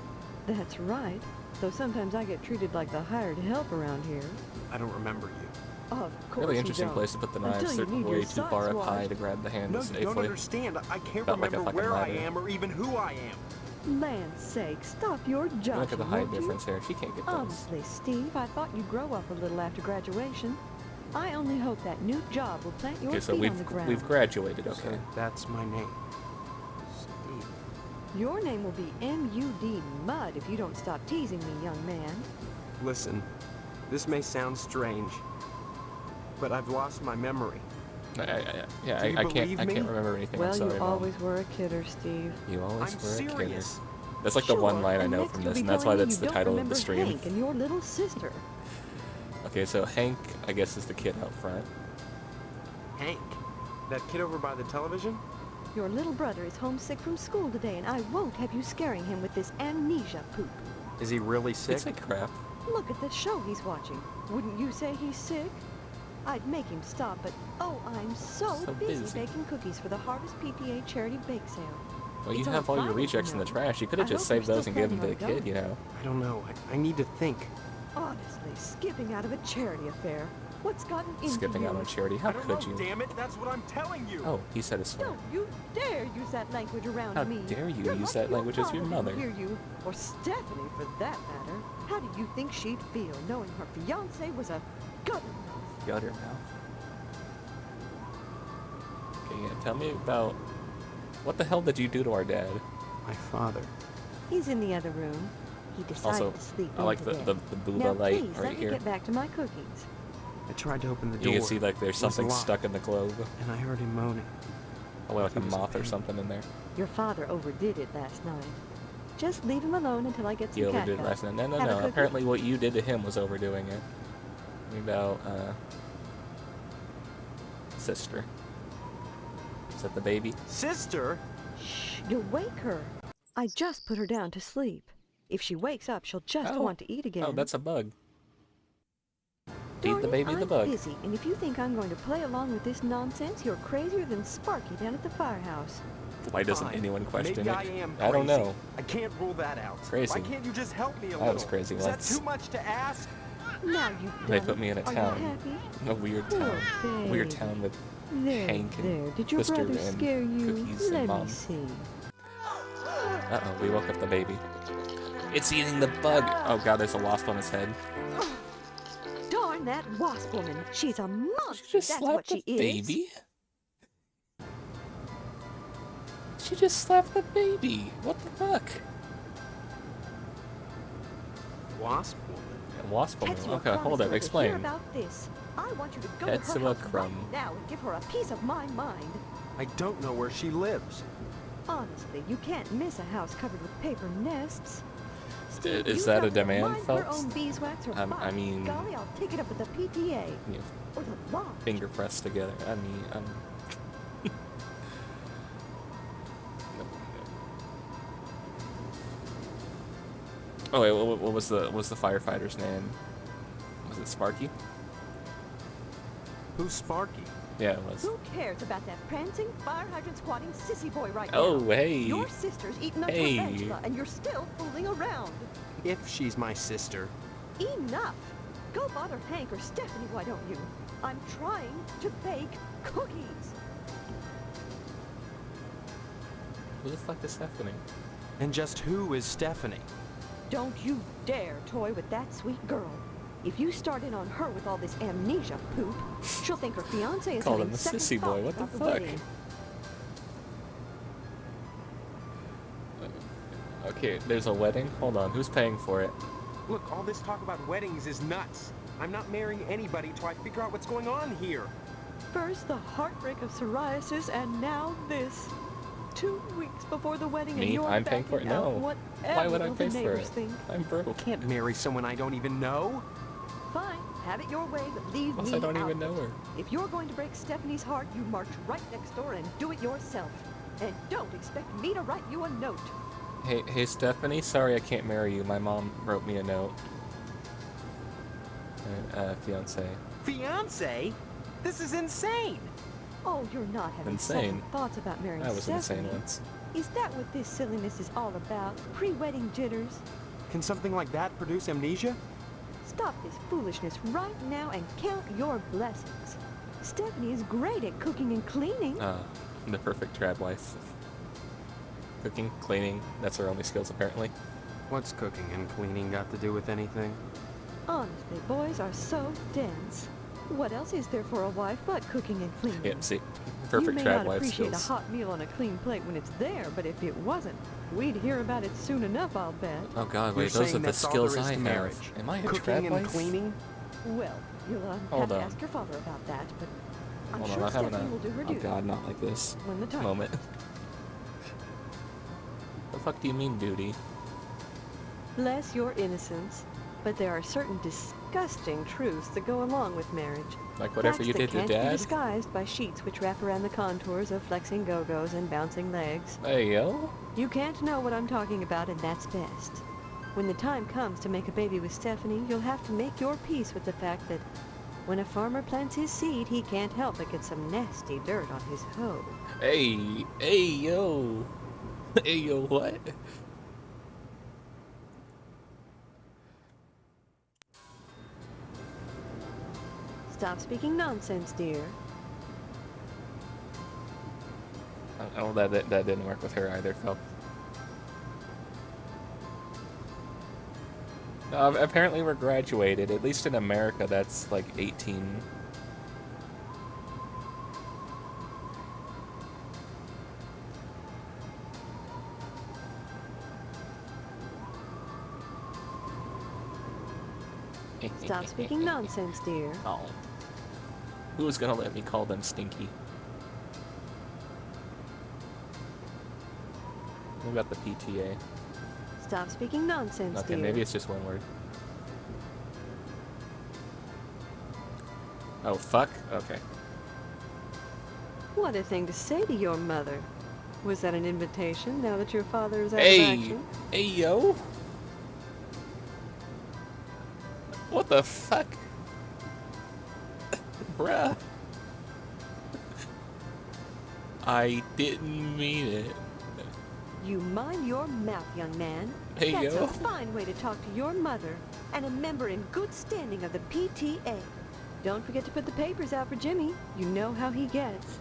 [SPEAKER 4] That's right. Though sometimes I get treated like the hired help around here.
[SPEAKER 3] I don't remember you.
[SPEAKER 4] Of course
[SPEAKER 1] Really
[SPEAKER 4] you
[SPEAKER 1] interesting
[SPEAKER 4] don't.
[SPEAKER 1] place to put the
[SPEAKER 4] Until
[SPEAKER 1] knives.
[SPEAKER 4] you
[SPEAKER 1] They're
[SPEAKER 4] need
[SPEAKER 1] way
[SPEAKER 4] your
[SPEAKER 1] too
[SPEAKER 4] socks
[SPEAKER 1] far up high
[SPEAKER 4] washed.
[SPEAKER 1] to grab the hand
[SPEAKER 3] No, you don't
[SPEAKER 1] safely.
[SPEAKER 3] understand. I can't
[SPEAKER 1] Felt like a
[SPEAKER 3] remember
[SPEAKER 1] fucking
[SPEAKER 3] where I
[SPEAKER 1] ladder.
[SPEAKER 3] am or even who I am.
[SPEAKER 4] Land's sake, stop your joshing,
[SPEAKER 1] Look at the height
[SPEAKER 4] won't you?
[SPEAKER 1] difference here. She can't get those.
[SPEAKER 4] Honestly, Steve, I thought you'd grow up a little after graduation. I only hope that new job will plant your
[SPEAKER 1] Okay, so
[SPEAKER 4] feet on the ground.
[SPEAKER 1] we've graduated. Okay.
[SPEAKER 3] So that's my name. Steve.
[SPEAKER 4] Your name will be M.U.D. Mud if you don't stop teasing me, young man.
[SPEAKER 3] Listen, this may sound strange, but I've lost my memory.
[SPEAKER 1] Yeah,
[SPEAKER 3] Do you
[SPEAKER 1] I can't
[SPEAKER 3] believe me?
[SPEAKER 1] remember anything.
[SPEAKER 4] Well,
[SPEAKER 1] I'm sorry,
[SPEAKER 4] you
[SPEAKER 1] Mom.
[SPEAKER 4] always were a kidder, Steve.
[SPEAKER 1] You always
[SPEAKER 3] I'm
[SPEAKER 1] were a kidder.
[SPEAKER 3] serious.
[SPEAKER 1] That's like the one
[SPEAKER 4] Sure,
[SPEAKER 1] line I
[SPEAKER 4] and
[SPEAKER 1] know
[SPEAKER 4] next
[SPEAKER 1] from
[SPEAKER 4] you'll
[SPEAKER 1] this,
[SPEAKER 4] be
[SPEAKER 1] and that's why
[SPEAKER 4] telling me
[SPEAKER 1] that's
[SPEAKER 4] you
[SPEAKER 1] the
[SPEAKER 4] don't
[SPEAKER 1] title of
[SPEAKER 4] remember
[SPEAKER 1] the stream.
[SPEAKER 4] Hank and your little sister.
[SPEAKER 1] Okay, so Hank, I guess, is the kid out front.
[SPEAKER 3] Hank. That kid over by the television?
[SPEAKER 4] Your little brother is homesick from school today, and I won't have you scaring him with this amnesia poop.
[SPEAKER 3] Is he really sick?
[SPEAKER 1] It's like crap.
[SPEAKER 4] Look at the show he's watching. Wouldn't you say he's sick? I'd make him stop, but oh, I'm so,
[SPEAKER 1] So
[SPEAKER 4] busy
[SPEAKER 1] busy.
[SPEAKER 4] baking cookies for the Harvest PTA charity bake sale.
[SPEAKER 1] Well, you
[SPEAKER 4] It's on
[SPEAKER 1] have all your
[SPEAKER 4] Friday,
[SPEAKER 1] rejects in the
[SPEAKER 4] know.
[SPEAKER 1] trash. You could have
[SPEAKER 4] I
[SPEAKER 1] just
[SPEAKER 4] hope you're
[SPEAKER 1] saved those
[SPEAKER 4] still
[SPEAKER 1] and given them to the
[SPEAKER 4] planning on
[SPEAKER 1] kid, you know.
[SPEAKER 3] I don't know. I need to think.
[SPEAKER 4] Honestly, skipping out of a charity affair. What's gotten into
[SPEAKER 1] Skipping
[SPEAKER 4] you?
[SPEAKER 1] out on charity. How
[SPEAKER 3] I don't
[SPEAKER 1] could
[SPEAKER 3] know,
[SPEAKER 1] you?
[SPEAKER 3] damn it. That's what I'm telling you.
[SPEAKER 1] Oh, he said a swear.
[SPEAKER 4] Don't you dare use that language around
[SPEAKER 1] How
[SPEAKER 4] me.
[SPEAKER 1] dare you
[SPEAKER 4] You're
[SPEAKER 1] use
[SPEAKER 4] lucky
[SPEAKER 1] that language as your
[SPEAKER 4] father
[SPEAKER 1] mother.
[SPEAKER 4] didn't hear you, or Stephanie for that matter. How do you think she'd feel knowing her fiance was a gutter mouth?
[SPEAKER 1] Gutter mouth. Okay, yeah, tell me about... What the hell did you do to our dad?
[SPEAKER 3] My father.
[SPEAKER 4] He's in the other room. He decided
[SPEAKER 1] Also,
[SPEAKER 4] to sleep
[SPEAKER 1] I like
[SPEAKER 4] in
[SPEAKER 1] the
[SPEAKER 4] today.
[SPEAKER 1] booba
[SPEAKER 4] Now,
[SPEAKER 1] light
[SPEAKER 4] please,
[SPEAKER 1] right
[SPEAKER 4] let me
[SPEAKER 1] here.
[SPEAKER 4] get back to my cookies.
[SPEAKER 3] I tried to open the door.
[SPEAKER 1] You can see like there's
[SPEAKER 3] It was
[SPEAKER 1] something
[SPEAKER 3] locked,
[SPEAKER 1] stuck in the globe.
[SPEAKER 3] And I heard him moaning.
[SPEAKER 1] Oh, like a
[SPEAKER 3] He was in
[SPEAKER 1] moth or
[SPEAKER 3] pain.
[SPEAKER 1] something in there.
[SPEAKER 4] Your father overdid it last night. Just leave him alone until I get some
[SPEAKER 1] He overdid it
[SPEAKER 4] catgut.
[SPEAKER 1] last night. No, no,
[SPEAKER 4] Have a
[SPEAKER 1] no.
[SPEAKER 4] cookie?
[SPEAKER 1] Apparently what you did to him was overdoing it. Tell me about, sister. Is that the baby?
[SPEAKER 3] Sister?
[SPEAKER 4] Shh, you'll wake her. I just put her down to sleep. If she wakes up, she'll just
[SPEAKER 1] Oh.
[SPEAKER 4] want to eat again.
[SPEAKER 1] Oh, that's a bug. Feed the
[SPEAKER 4] Darn it,
[SPEAKER 1] baby the
[SPEAKER 4] I'm
[SPEAKER 1] bug.
[SPEAKER 4] busy, and if you think I'm going to play along with this nonsense, you're crazier than Sparky down at the firehouse.
[SPEAKER 1] Why doesn't
[SPEAKER 3] Fine.
[SPEAKER 1] anyone question
[SPEAKER 3] Maybe
[SPEAKER 1] it?
[SPEAKER 3] I am
[SPEAKER 1] I don't
[SPEAKER 3] crazy.
[SPEAKER 1] know.
[SPEAKER 3] I can't rule that out.
[SPEAKER 1] Crazy.
[SPEAKER 3] Why can't you just help me a
[SPEAKER 1] I
[SPEAKER 3] little?
[SPEAKER 1] was crazy
[SPEAKER 3] Is that
[SPEAKER 1] once.
[SPEAKER 3] too much to ask?
[SPEAKER 4] Now you've done
[SPEAKER 1] They put me in a
[SPEAKER 4] it. Are
[SPEAKER 1] town.
[SPEAKER 4] you happy?
[SPEAKER 1] A weird
[SPEAKER 4] Poor
[SPEAKER 1] town. A weird
[SPEAKER 4] baby.
[SPEAKER 1] town with
[SPEAKER 4] There,
[SPEAKER 1] Hank and
[SPEAKER 4] there. Did your
[SPEAKER 1] Twister
[SPEAKER 4] brother
[SPEAKER 1] and
[SPEAKER 4] scare you?
[SPEAKER 1] Cookies and
[SPEAKER 4] Let
[SPEAKER 1] Mom.
[SPEAKER 4] me see.
[SPEAKER 1] Uh-oh, we woke up the baby. It's eating the bug! Oh god, there's a wasp on his head.
[SPEAKER 4] Darn that wasp woman. She's a monster.
[SPEAKER 1] She just
[SPEAKER 4] That's
[SPEAKER 1] slapped
[SPEAKER 4] what she
[SPEAKER 1] the
[SPEAKER 4] is.
[SPEAKER 1] baby? She just slapped the baby! What the fuck?
[SPEAKER 3] Wasp woman.
[SPEAKER 1] Wasp woman.
[SPEAKER 4] Tetsuo
[SPEAKER 1] Okay, hold
[SPEAKER 4] promised
[SPEAKER 1] up,
[SPEAKER 4] her to hear
[SPEAKER 1] explain.
[SPEAKER 4] about this. I want you to go to
[SPEAKER 1] Tetsuo
[SPEAKER 4] her house
[SPEAKER 1] Crumb.
[SPEAKER 4] right now and give her a piece of my mind.
[SPEAKER 3] I don't know where she lives.
[SPEAKER 4] Honestly, you can't miss a house covered with paper nests. Steve,
[SPEAKER 1] Is
[SPEAKER 4] you
[SPEAKER 1] that
[SPEAKER 4] know
[SPEAKER 1] a demand,
[SPEAKER 4] mind your
[SPEAKER 1] Phelps?
[SPEAKER 4] own beeswax or
[SPEAKER 1] I
[SPEAKER 4] fine.
[SPEAKER 1] mean-
[SPEAKER 4] Golly, I'll take it up with the PTA
[SPEAKER 1] You know,
[SPEAKER 4] or the law.
[SPEAKER 1] finger pressed together. I mean, Oh wait, what was the firefighter's name? Was it Sparky?
[SPEAKER 3] Who's Sparky?
[SPEAKER 1] Yeah, it was.
[SPEAKER 4] Who cares about that prancing, fire hydrant squatting sissy boy right
[SPEAKER 1] Oh,
[SPEAKER 4] now?
[SPEAKER 1] hey.
[SPEAKER 4] Your sister's eating up
[SPEAKER 1] Hey.
[SPEAKER 4] her vegetables and you're still fooling around.
[SPEAKER 3] If she's my sister.
[SPEAKER 4] Enough! Go bother Hank or Stephanie, why don't you? I'm trying to bake cookies.
[SPEAKER 1] Who the fuck is Stephanie?
[SPEAKER 3] And just who is Stephanie?
[SPEAKER 4] Don't you dare toy with that sweet girl. If you start in on her with all this amnesia poop, she'll think her fiance is
[SPEAKER 1] Called
[SPEAKER 4] having
[SPEAKER 1] him a
[SPEAKER 4] second
[SPEAKER 1] sissy boy,
[SPEAKER 4] thoughts
[SPEAKER 1] what the
[SPEAKER 4] about
[SPEAKER 1] fuck?
[SPEAKER 4] wedding.
[SPEAKER 1] Okay, there's a wedding? Hold on, who's paying for it?
[SPEAKER 3] Look, all this talk about weddings is nuts. I'm not marrying anybody till I figure out what's going on here.
[SPEAKER 4] First the heartbreak of psoriasis, and now this. 2 weeks before the wedding, and
[SPEAKER 1] Me?
[SPEAKER 4] you're
[SPEAKER 1] I'm paying for it?
[SPEAKER 4] backing out.
[SPEAKER 1] No.
[SPEAKER 4] Whatever
[SPEAKER 1] Why would I
[SPEAKER 4] will
[SPEAKER 1] pay
[SPEAKER 4] the
[SPEAKER 1] for
[SPEAKER 4] neighbors
[SPEAKER 1] it?
[SPEAKER 4] think?
[SPEAKER 1] I'm broke.
[SPEAKER 3] Can't marry someone I don't even know.
[SPEAKER 4] Fine, have it your way, but leave
[SPEAKER 1] Plus,
[SPEAKER 4] me
[SPEAKER 1] I don't
[SPEAKER 4] out.
[SPEAKER 1] even know her.
[SPEAKER 4] If you're going to break Stephanie's heart, you march right next door and do it yourself. And don't expect me to write you a note.
[SPEAKER 1] Hey, Stephanie, sorry I can't marry you. My mom wrote me a note. Fiance.
[SPEAKER 3] Fiance? This is insane.
[SPEAKER 4] Oh, you're not having
[SPEAKER 1] Insane.
[SPEAKER 4] second thoughts about marrying
[SPEAKER 1] I was
[SPEAKER 4] Stephanie.
[SPEAKER 1] insane once.
[SPEAKER 4] Is that what this silliness is all about? Pre-wedding jitters?
[SPEAKER 3] Can something like that produce amnesia?
[SPEAKER 4] Stop this foolishness right now and count your blessings. Stephanie is great at cooking and cleaning.
[SPEAKER 1] The perfect trad wife. Cooking, cleaning, that's her only skills apparently.
[SPEAKER 3] What's cooking and cleaning got to do with anything?
[SPEAKER 4] Honestly, boys are so dense. What else is there for a wife but cooking and cleaning?
[SPEAKER 1] Yep, see,
[SPEAKER 4] You
[SPEAKER 1] perfect
[SPEAKER 4] may
[SPEAKER 1] trad
[SPEAKER 4] not
[SPEAKER 1] wife
[SPEAKER 4] appreciate
[SPEAKER 1] skills.
[SPEAKER 4] a hot meal on a clean plate when it's there, but if it wasn't, we'd hear about it soon enough, I'll bet.
[SPEAKER 1] Oh god,
[SPEAKER 3] You're
[SPEAKER 1] wait, those are
[SPEAKER 3] saying
[SPEAKER 1] the
[SPEAKER 3] that's all
[SPEAKER 1] skills
[SPEAKER 3] there is
[SPEAKER 1] I
[SPEAKER 3] to
[SPEAKER 1] have.
[SPEAKER 3] marriage?
[SPEAKER 1] Am I a
[SPEAKER 3] Cooking
[SPEAKER 1] trad
[SPEAKER 3] and
[SPEAKER 1] wife?
[SPEAKER 3] cleaning?
[SPEAKER 4] Well, you'll
[SPEAKER 1] Hold
[SPEAKER 4] have to
[SPEAKER 1] on.
[SPEAKER 4] ask your father about that, but I'm
[SPEAKER 1] Hold on,
[SPEAKER 4] sure
[SPEAKER 1] I'm having
[SPEAKER 4] Stephanie will do her
[SPEAKER 1] oh
[SPEAKER 4] duty
[SPEAKER 1] god, not like this
[SPEAKER 4] when the time
[SPEAKER 1] moment. The fuck do you mean, duty?
[SPEAKER 4] Bless your innocence, but there are certain disgusting truths that go along with marriage.
[SPEAKER 1] Like whatever
[SPEAKER 4] Facts
[SPEAKER 1] you
[SPEAKER 4] that
[SPEAKER 1] did to
[SPEAKER 4] can't be
[SPEAKER 1] dad?
[SPEAKER 4] disguised by sheets which wrap around the contours of flexing go-go's and bouncing legs.
[SPEAKER 1] Hey, yo?
[SPEAKER 4] You can't know what I'm talking about, and that's best. When the time comes to make a baby with Stephanie, you'll have to make your peace with the fact that when a farmer plants his seed, he can't help but get some nasty dirt on his hoe.
[SPEAKER 1] Hey, yo. Hey, yo, what?
[SPEAKER 4] Stop speaking nonsense, dear.
[SPEAKER 1] Oh, that didn't work with her either, Phil. No, apparently we're graduated. At least in America, that's like 18.
[SPEAKER 4] Stop speaking nonsense, dear.
[SPEAKER 1] Oh. Who's gonna let me call them stinky? What about the PTA?
[SPEAKER 4] Stop speaking nonsense,
[SPEAKER 1] Okay,
[SPEAKER 4] dear.
[SPEAKER 1] maybe it's just one word. Oh, fuck? Okay.
[SPEAKER 4] What a thing to say to your mother. Was that an invitation now that your father is out of
[SPEAKER 1] Hey!
[SPEAKER 4] action?
[SPEAKER 1] Hey, yo! What the fuck? Bruh. I didn't mean it.
[SPEAKER 4] You mind your mouth, young man.
[SPEAKER 1] Hey,
[SPEAKER 4] That's
[SPEAKER 1] yo.
[SPEAKER 4] a fine way to talk to your mother and a member in good standing of the PTA. Don't forget to put the papers out for Jimmy. You know how he gets.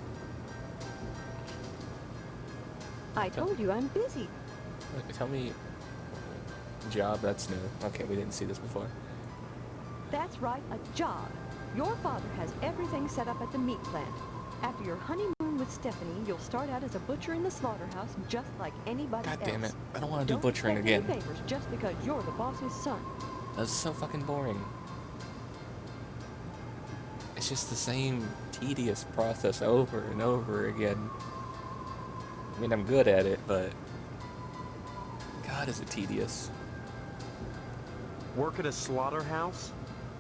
[SPEAKER 4] I told you I'm busy.
[SPEAKER 1] Tell me... Job, that's new. Okay, we didn't see this before.
[SPEAKER 4] That's right, a job. Your father has everything set up at the meat plant. After your honeymoon with Stephanie, you'll start out as a butcher in the slaughterhouse just like anybody else.
[SPEAKER 1] God damn it. I don't want to do
[SPEAKER 4] Don't
[SPEAKER 1] butchering
[SPEAKER 4] expect
[SPEAKER 1] again.
[SPEAKER 4] any favors just because you're the boss's son.
[SPEAKER 1] That's so fucking boring. It's just the same tedious process over and over again. I mean, I'm good at it, but... God, is it tedious.
[SPEAKER 3] Work at a slaughterhouse?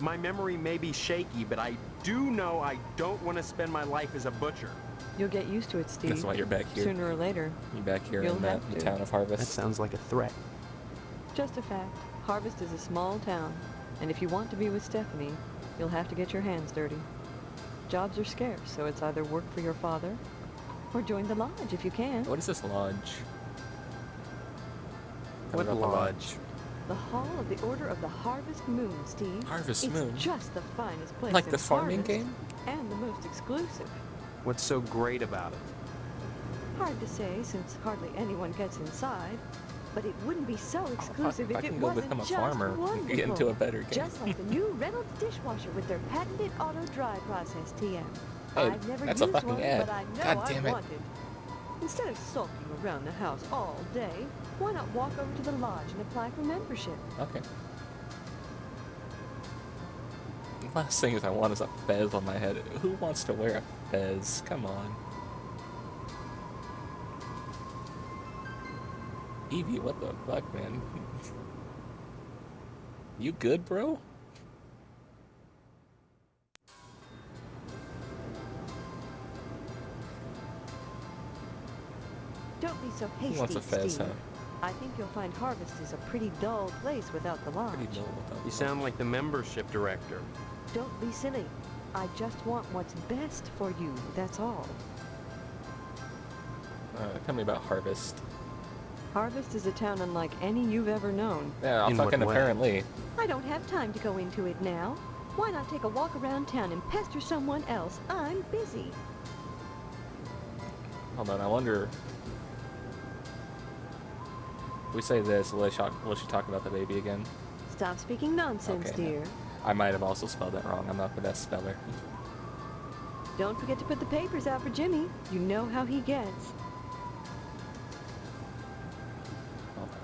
[SPEAKER 3] My memory may be shaky, but I do know I don't want to spend my life as a butcher.
[SPEAKER 4] You'll get used to it, Steve.
[SPEAKER 1] That's why you're back here.
[SPEAKER 4] Sooner or later.
[SPEAKER 1] You're back here
[SPEAKER 4] You'll
[SPEAKER 1] in
[SPEAKER 4] have
[SPEAKER 1] the
[SPEAKER 4] to.
[SPEAKER 1] town of Harvest.
[SPEAKER 3] That sounds like a threat.
[SPEAKER 4] Just a fact. Harvest is a small town, and if you want to be with Stephanie, you'll have to get your hands dirty. Jobs are scarce, so it's either work for your father or join the lodge if you can.
[SPEAKER 1] What is this lodge?
[SPEAKER 3] What
[SPEAKER 1] Tell me about the
[SPEAKER 3] lodge?
[SPEAKER 4] The Hall of the Order of the Harvest Moon, Steve.
[SPEAKER 1] Harvest
[SPEAKER 4] it's
[SPEAKER 1] Moon?
[SPEAKER 4] Just the finest place
[SPEAKER 1] Like
[SPEAKER 4] in
[SPEAKER 1] the farming
[SPEAKER 4] Harvest,
[SPEAKER 1] game?
[SPEAKER 4] and the most exclusive.
[SPEAKER 3] What's so great about it?
[SPEAKER 4] Hard to say since hardly anyone gets inside, but it wouldn't be so exclusive
[SPEAKER 1] I
[SPEAKER 4] if it
[SPEAKER 1] can go
[SPEAKER 4] wasn't
[SPEAKER 1] become a
[SPEAKER 4] just
[SPEAKER 1] farmer
[SPEAKER 4] wonderful.
[SPEAKER 1] and get into a better game.
[SPEAKER 4] Just like the new Reynolds dishwasher with their patented auto dry process TM.
[SPEAKER 1] Hey,
[SPEAKER 4] I've never
[SPEAKER 1] that's a
[SPEAKER 4] used
[SPEAKER 1] fucking
[SPEAKER 4] one,
[SPEAKER 1] ad.
[SPEAKER 4] but I know
[SPEAKER 1] God
[SPEAKER 4] I
[SPEAKER 1] damn it.
[SPEAKER 4] want it. Instead of sulking around the house all day, why not walk over to the lodge and apply for membership?
[SPEAKER 1] Okay. The last thing I want is a fez on my head. Who wants to wear a fez? Come on. Evie, what the fuck, man? You good, bro?
[SPEAKER 4] Don't be so hasty,
[SPEAKER 1] Who wants a fez,
[SPEAKER 4] Steve.
[SPEAKER 1] huh?
[SPEAKER 4] I think you'll find Harvest is a pretty dull place without the lodge.
[SPEAKER 1] Pretty dull without
[SPEAKER 3] You
[SPEAKER 1] the
[SPEAKER 3] sound like the membership director.
[SPEAKER 4] Don't be silly. I just want what's best for you, that's all.
[SPEAKER 1] Tell me about Harvest.
[SPEAKER 4] Harvest is a town unlike any you've ever known.
[SPEAKER 1] Yeah, I'll
[SPEAKER 3] In what
[SPEAKER 1] fucking
[SPEAKER 3] way?
[SPEAKER 1] apparently.
[SPEAKER 4] I don't have time to go into it now. Why not take a walk around town and pester someone else? I'm busy.
[SPEAKER 1] Hold on, I wonder... If we say this, will she talk about the baby again?
[SPEAKER 4] Stop speaking nonsense,
[SPEAKER 1] Okay, no.
[SPEAKER 4] dear.
[SPEAKER 1] I might have also spelled that wrong. I'm not the best speller.
[SPEAKER 4] Don't forget to put the papers out for Jimmy. You know how he gets.
[SPEAKER 1] Hold on.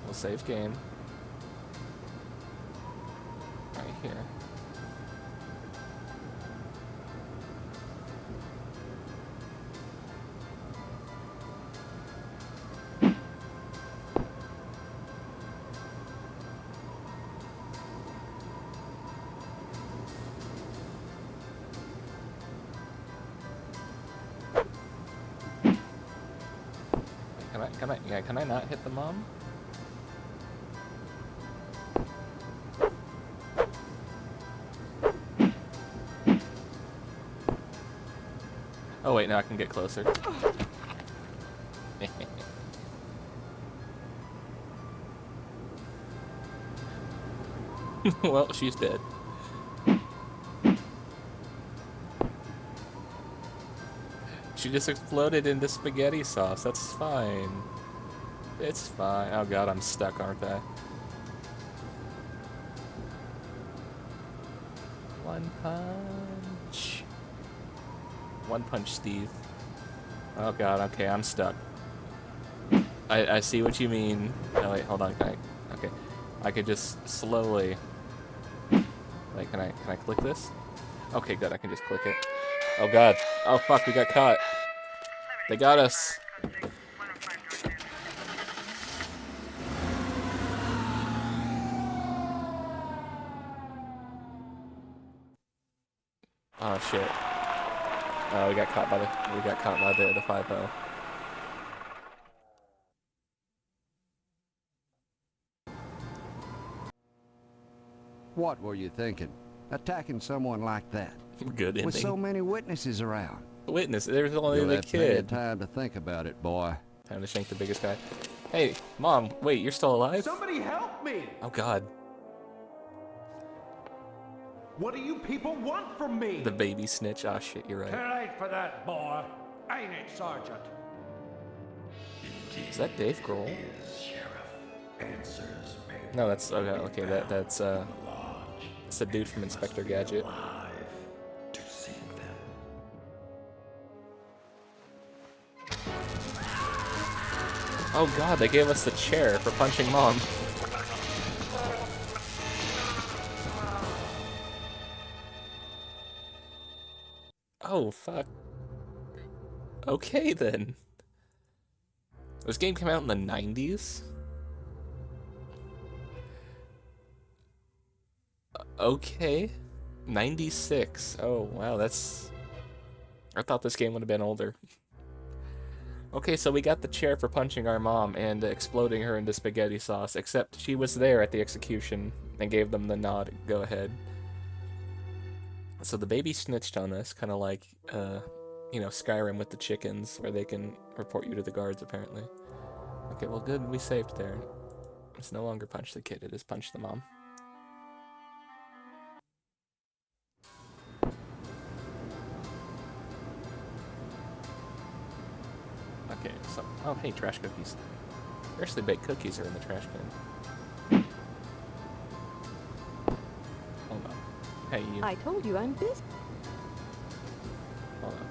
[SPEAKER 1] We'll save game. Right here. Can I not hit the mom? Oh wait, now I can get closer. Well, she's dead. She just exploded into spaghetti sauce. That's fine. It's fine. Oh god, I'm stuck, aren't I? One punch. One punch, Steve. Oh god, okay, I'm stuck. I see what you mean. Oh wait, hold on, okay. I could just slowly... Wait, can I click this? Okay, good, I can just click it. Oh god. Oh fuck, we got caught. They got us. Oh shit. Oh, we got caught by the 5-0.
[SPEAKER 5] What were you thinking? Attacking someone like that?
[SPEAKER 1] Good ending.
[SPEAKER 5] With so many witnesses around.
[SPEAKER 1] Witness, there's only
[SPEAKER 5] You'll
[SPEAKER 1] the
[SPEAKER 5] have plenty of
[SPEAKER 1] kid.
[SPEAKER 5] time to think about it, boy.
[SPEAKER 1] Time to shank the biggest guy. Hey, Mom, wait, you're still alive?
[SPEAKER 3] Somebody help me!
[SPEAKER 1] Oh God,
[SPEAKER 3] What do you people want from me?
[SPEAKER 1] the baby snitch. Oh shit, you're
[SPEAKER 6] Too
[SPEAKER 1] right.
[SPEAKER 6] late for that, boy. Ain't it, Sergeant?
[SPEAKER 1] Is that Dave Grohl?
[SPEAKER 6] Answers may
[SPEAKER 1] No, that's okay. That's it's the dude from Inspector Gadget.
[SPEAKER 6] to seek them.
[SPEAKER 1] Oh God, they gave us the chair for punching Mom. Oh fuck. Okay then. This game came out in the 90s? Okay. 96. Oh, wow, that's... I thought this game would have been older. Okay, so we got the chair for punching our mom and exploding her into spaghetti sauce, except she was there at the execution and gave them the nod, go ahead. So the baby snitched on us, kind of like, you know, Skyrim with the chickens, where they can report you to the guards, apparently. Okay, well good, we saved there. It's no longer punch the kid, it is punch the mom. Okay, so, oh hey, trash cookies. Freshly baked cookies are in the trash can. Hold on. Hey, you.
[SPEAKER 4] I told you I'm busy.
[SPEAKER 1] Hold on.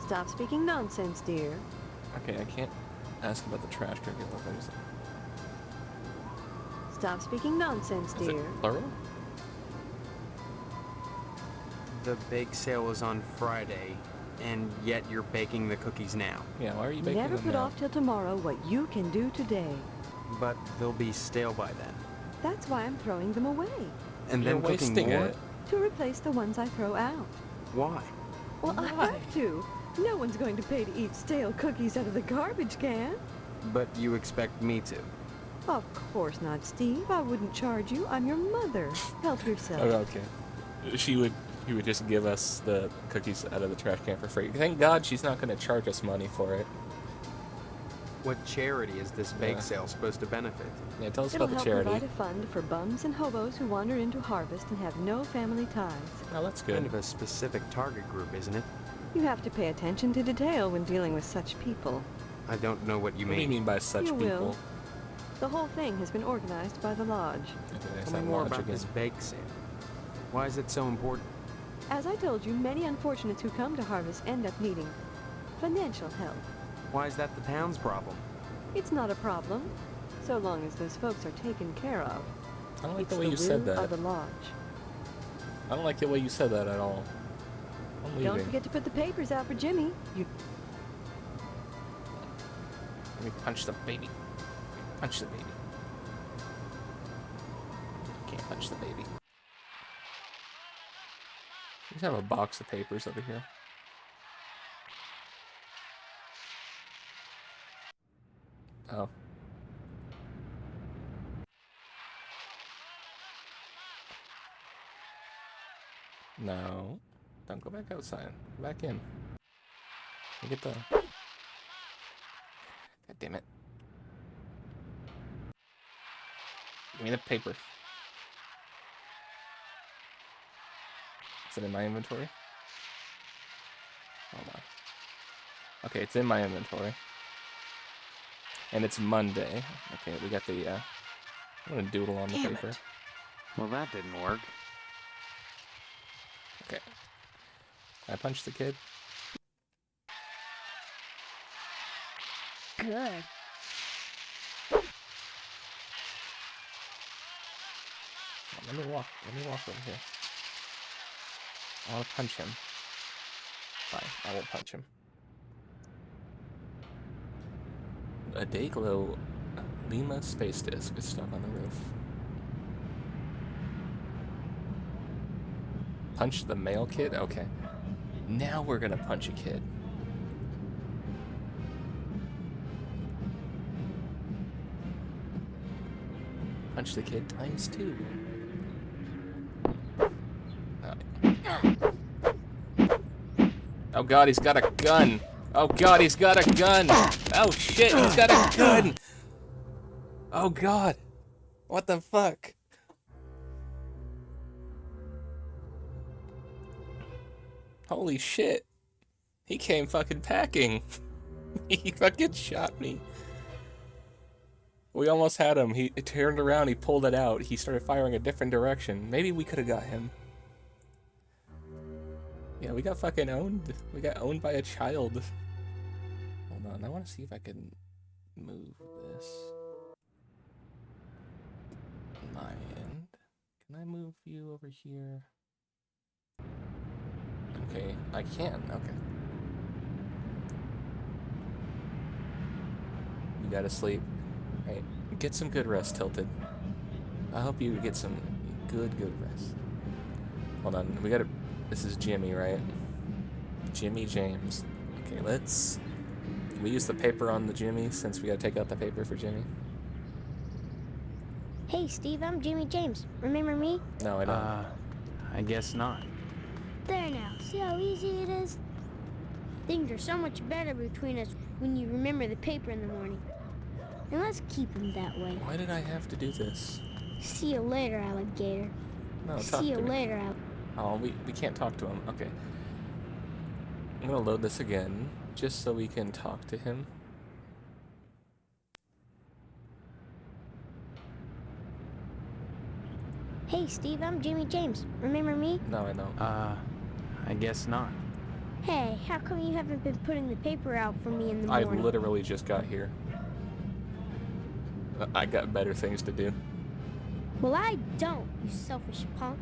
[SPEAKER 4] Stop speaking nonsense, dear.
[SPEAKER 1] Okay, I can't ask about the trash cookie. What is it?
[SPEAKER 4] Stop speaking nonsense,
[SPEAKER 1] Is
[SPEAKER 4] dear.
[SPEAKER 1] it plural?
[SPEAKER 3] The bake sale is on Friday, and yet you're baking the cookies now.
[SPEAKER 1] Yeah, why are you baking
[SPEAKER 4] Never
[SPEAKER 1] them
[SPEAKER 4] put
[SPEAKER 1] now?
[SPEAKER 4] off till tomorrow what you can do today.
[SPEAKER 3] But they'll be stale by then.
[SPEAKER 4] That's why I'm throwing them away.
[SPEAKER 3] And
[SPEAKER 1] You're
[SPEAKER 3] then cooking
[SPEAKER 1] wasting
[SPEAKER 3] more?
[SPEAKER 1] it.
[SPEAKER 4] To replace the ones I throw out.
[SPEAKER 3] Why?
[SPEAKER 4] Well, I
[SPEAKER 1] Why?
[SPEAKER 4] have to. No one's going to pay to eat stale cookies out of the garbage can.
[SPEAKER 3] But you expect me to.
[SPEAKER 4] Of course not, Steve. I wouldn't charge you. I'm your mother. Help yourself.
[SPEAKER 1] Oh, okay. She would just give us the cookies out of the trash can for free. Thank God she's not going to charge us money for it.
[SPEAKER 3] What charity is this bake
[SPEAKER 1] Yeah.
[SPEAKER 3] sale supposed to benefit?
[SPEAKER 1] Yeah, tell us
[SPEAKER 4] It'll
[SPEAKER 1] about the
[SPEAKER 4] help
[SPEAKER 1] charity.
[SPEAKER 4] provide a fund for bums and hobos who wander into harvest and have no family ties.
[SPEAKER 1] Oh, that's
[SPEAKER 3] Kind
[SPEAKER 1] good.
[SPEAKER 3] of a specific target group, isn't it?
[SPEAKER 4] You have to pay attention to detail when dealing with such people.
[SPEAKER 3] I don't know what you
[SPEAKER 1] What do you
[SPEAKER 3] mean.
[SPEAKER 1] mean by such
[SPEAKER 4] You
[SPEAKER 1] people?
[SPEAKER 4] will. The whole thing has been organized by the lodge.
[SPEAKER 1] Okay, there's
[SPEAKER 3] Tell me
[SPEAKER 1] that
[SPEAKER 3] more
[SPEAKER 1] lodge
[SPEAKER 3] about
[SPEAKER 1] again.
[SPEAKER 3] this bake sale. Why is it so important?
[SPEAKER 4] As I told you, many unfortunates who come to harvest end up needing financial help.
[SPEAKER 3] Why is that the town's problem?
[SPEAKER 4] It's not a problem, so long as those folks are taken care of.
[SPEAKER 1] I don't like
[SPEAKER 4] It's
[SPEAKER 1] the way
[SPEAKER 4] the
[SPEAKER 1] you said
[SPEAKER 4] will
[SPEAKER 1] that.
[SPEAKER 4] of the lodge.
[SPEAKER 1] I don't like the way you said that at all. I'm leaving.
[SPEAKER 4] Don't forget to put the papers out for Jimmy. You
[SPEAKER 1] Let me punch the baby. Punch the baby. Can't punch the baby. We just have a box of papers over here. Oh. No. Don't go back outside. Go back in. You get the... God damn it. Give me the paper. Is it in my inventory? Hold on. Okay, it's in my inventory. And it's Monday. Okay, we got the, I'm gonna doodle on the
[SPEAKER 3] Damn
[SPEAKER 1] paper.
[SPEAKER 3] it. Well, that didn't work.
[SPEAKER 1] Okay. I punched the kid.
[SPEAKER 2] Good.
[SPEAKER 1] Let me walk over here. I wanna punch him. Fine, I won't punch him. A Dayglow Lima space disc is stuck on the roof. Punch the male kid? Okay. Now we're gonna punch a kid. Punch the kid times 2. Oh god, he's got a gun. Oh god, he's got a gun. Oh shit, he's got a gun. Oh god. What the fuck? Holy shit. He came fucking packing. He fucking shot me. We almost had him. He turned around, he pulled it out. He started firing a different direction. Maybe we could have got him. Yeah, we got fucking owned. We got owned by a child. Hold on, I want to see if I can move this. On my end. Can I move you over here? Okay, I can. Okay. You gotta sleep. Right, get some good rest, Tilted. I hope you get some good rest. Hold on, we gotta... This is Jimmy, right? Jimmy James. Okay, let's... Can we use the paper on the Jimmy, since we gotta take out the paper for Jimmy?
[SPEAKER 2] Hey, Steve, I'm Jimmy James. Remember me?
[SPEAKER 1] No, I don't.
[SPEAKER 3] I guess not.
[SPEAKER 2] There now. See how easy it is? Things are so much better between us when you remember the paper in the morning. And let's keep them that way.
[SPEAKER 1] Why did I have to do this?
[SPEAKER 2] See you later, alligator.
[SPEAKER 1] No, talk
[SPEAKER 2] See you
[SPEAKER 1] to me.
[SPEAKER 2] later,
[SPEAKER 1] Oh, we can't talk to him. Okay. I'm gonna load this again, just so we can talk to him.
[SPEAKER 2] Hey, Steve, I'm Jimmy James. Remember me?
[SPEAKER 1] No, I don't.
[SPEAKER 3] I guess not.
[SPEAKER 2] Hey, how come you haven't been putting the paper out for me in the
[SPEAKER 1] I
[SPEAKER 2] morning?
[SPEAKER 1] literally just got here. I got better things to do.
[SPEAKER 2] Well, I don't, you selfish punk.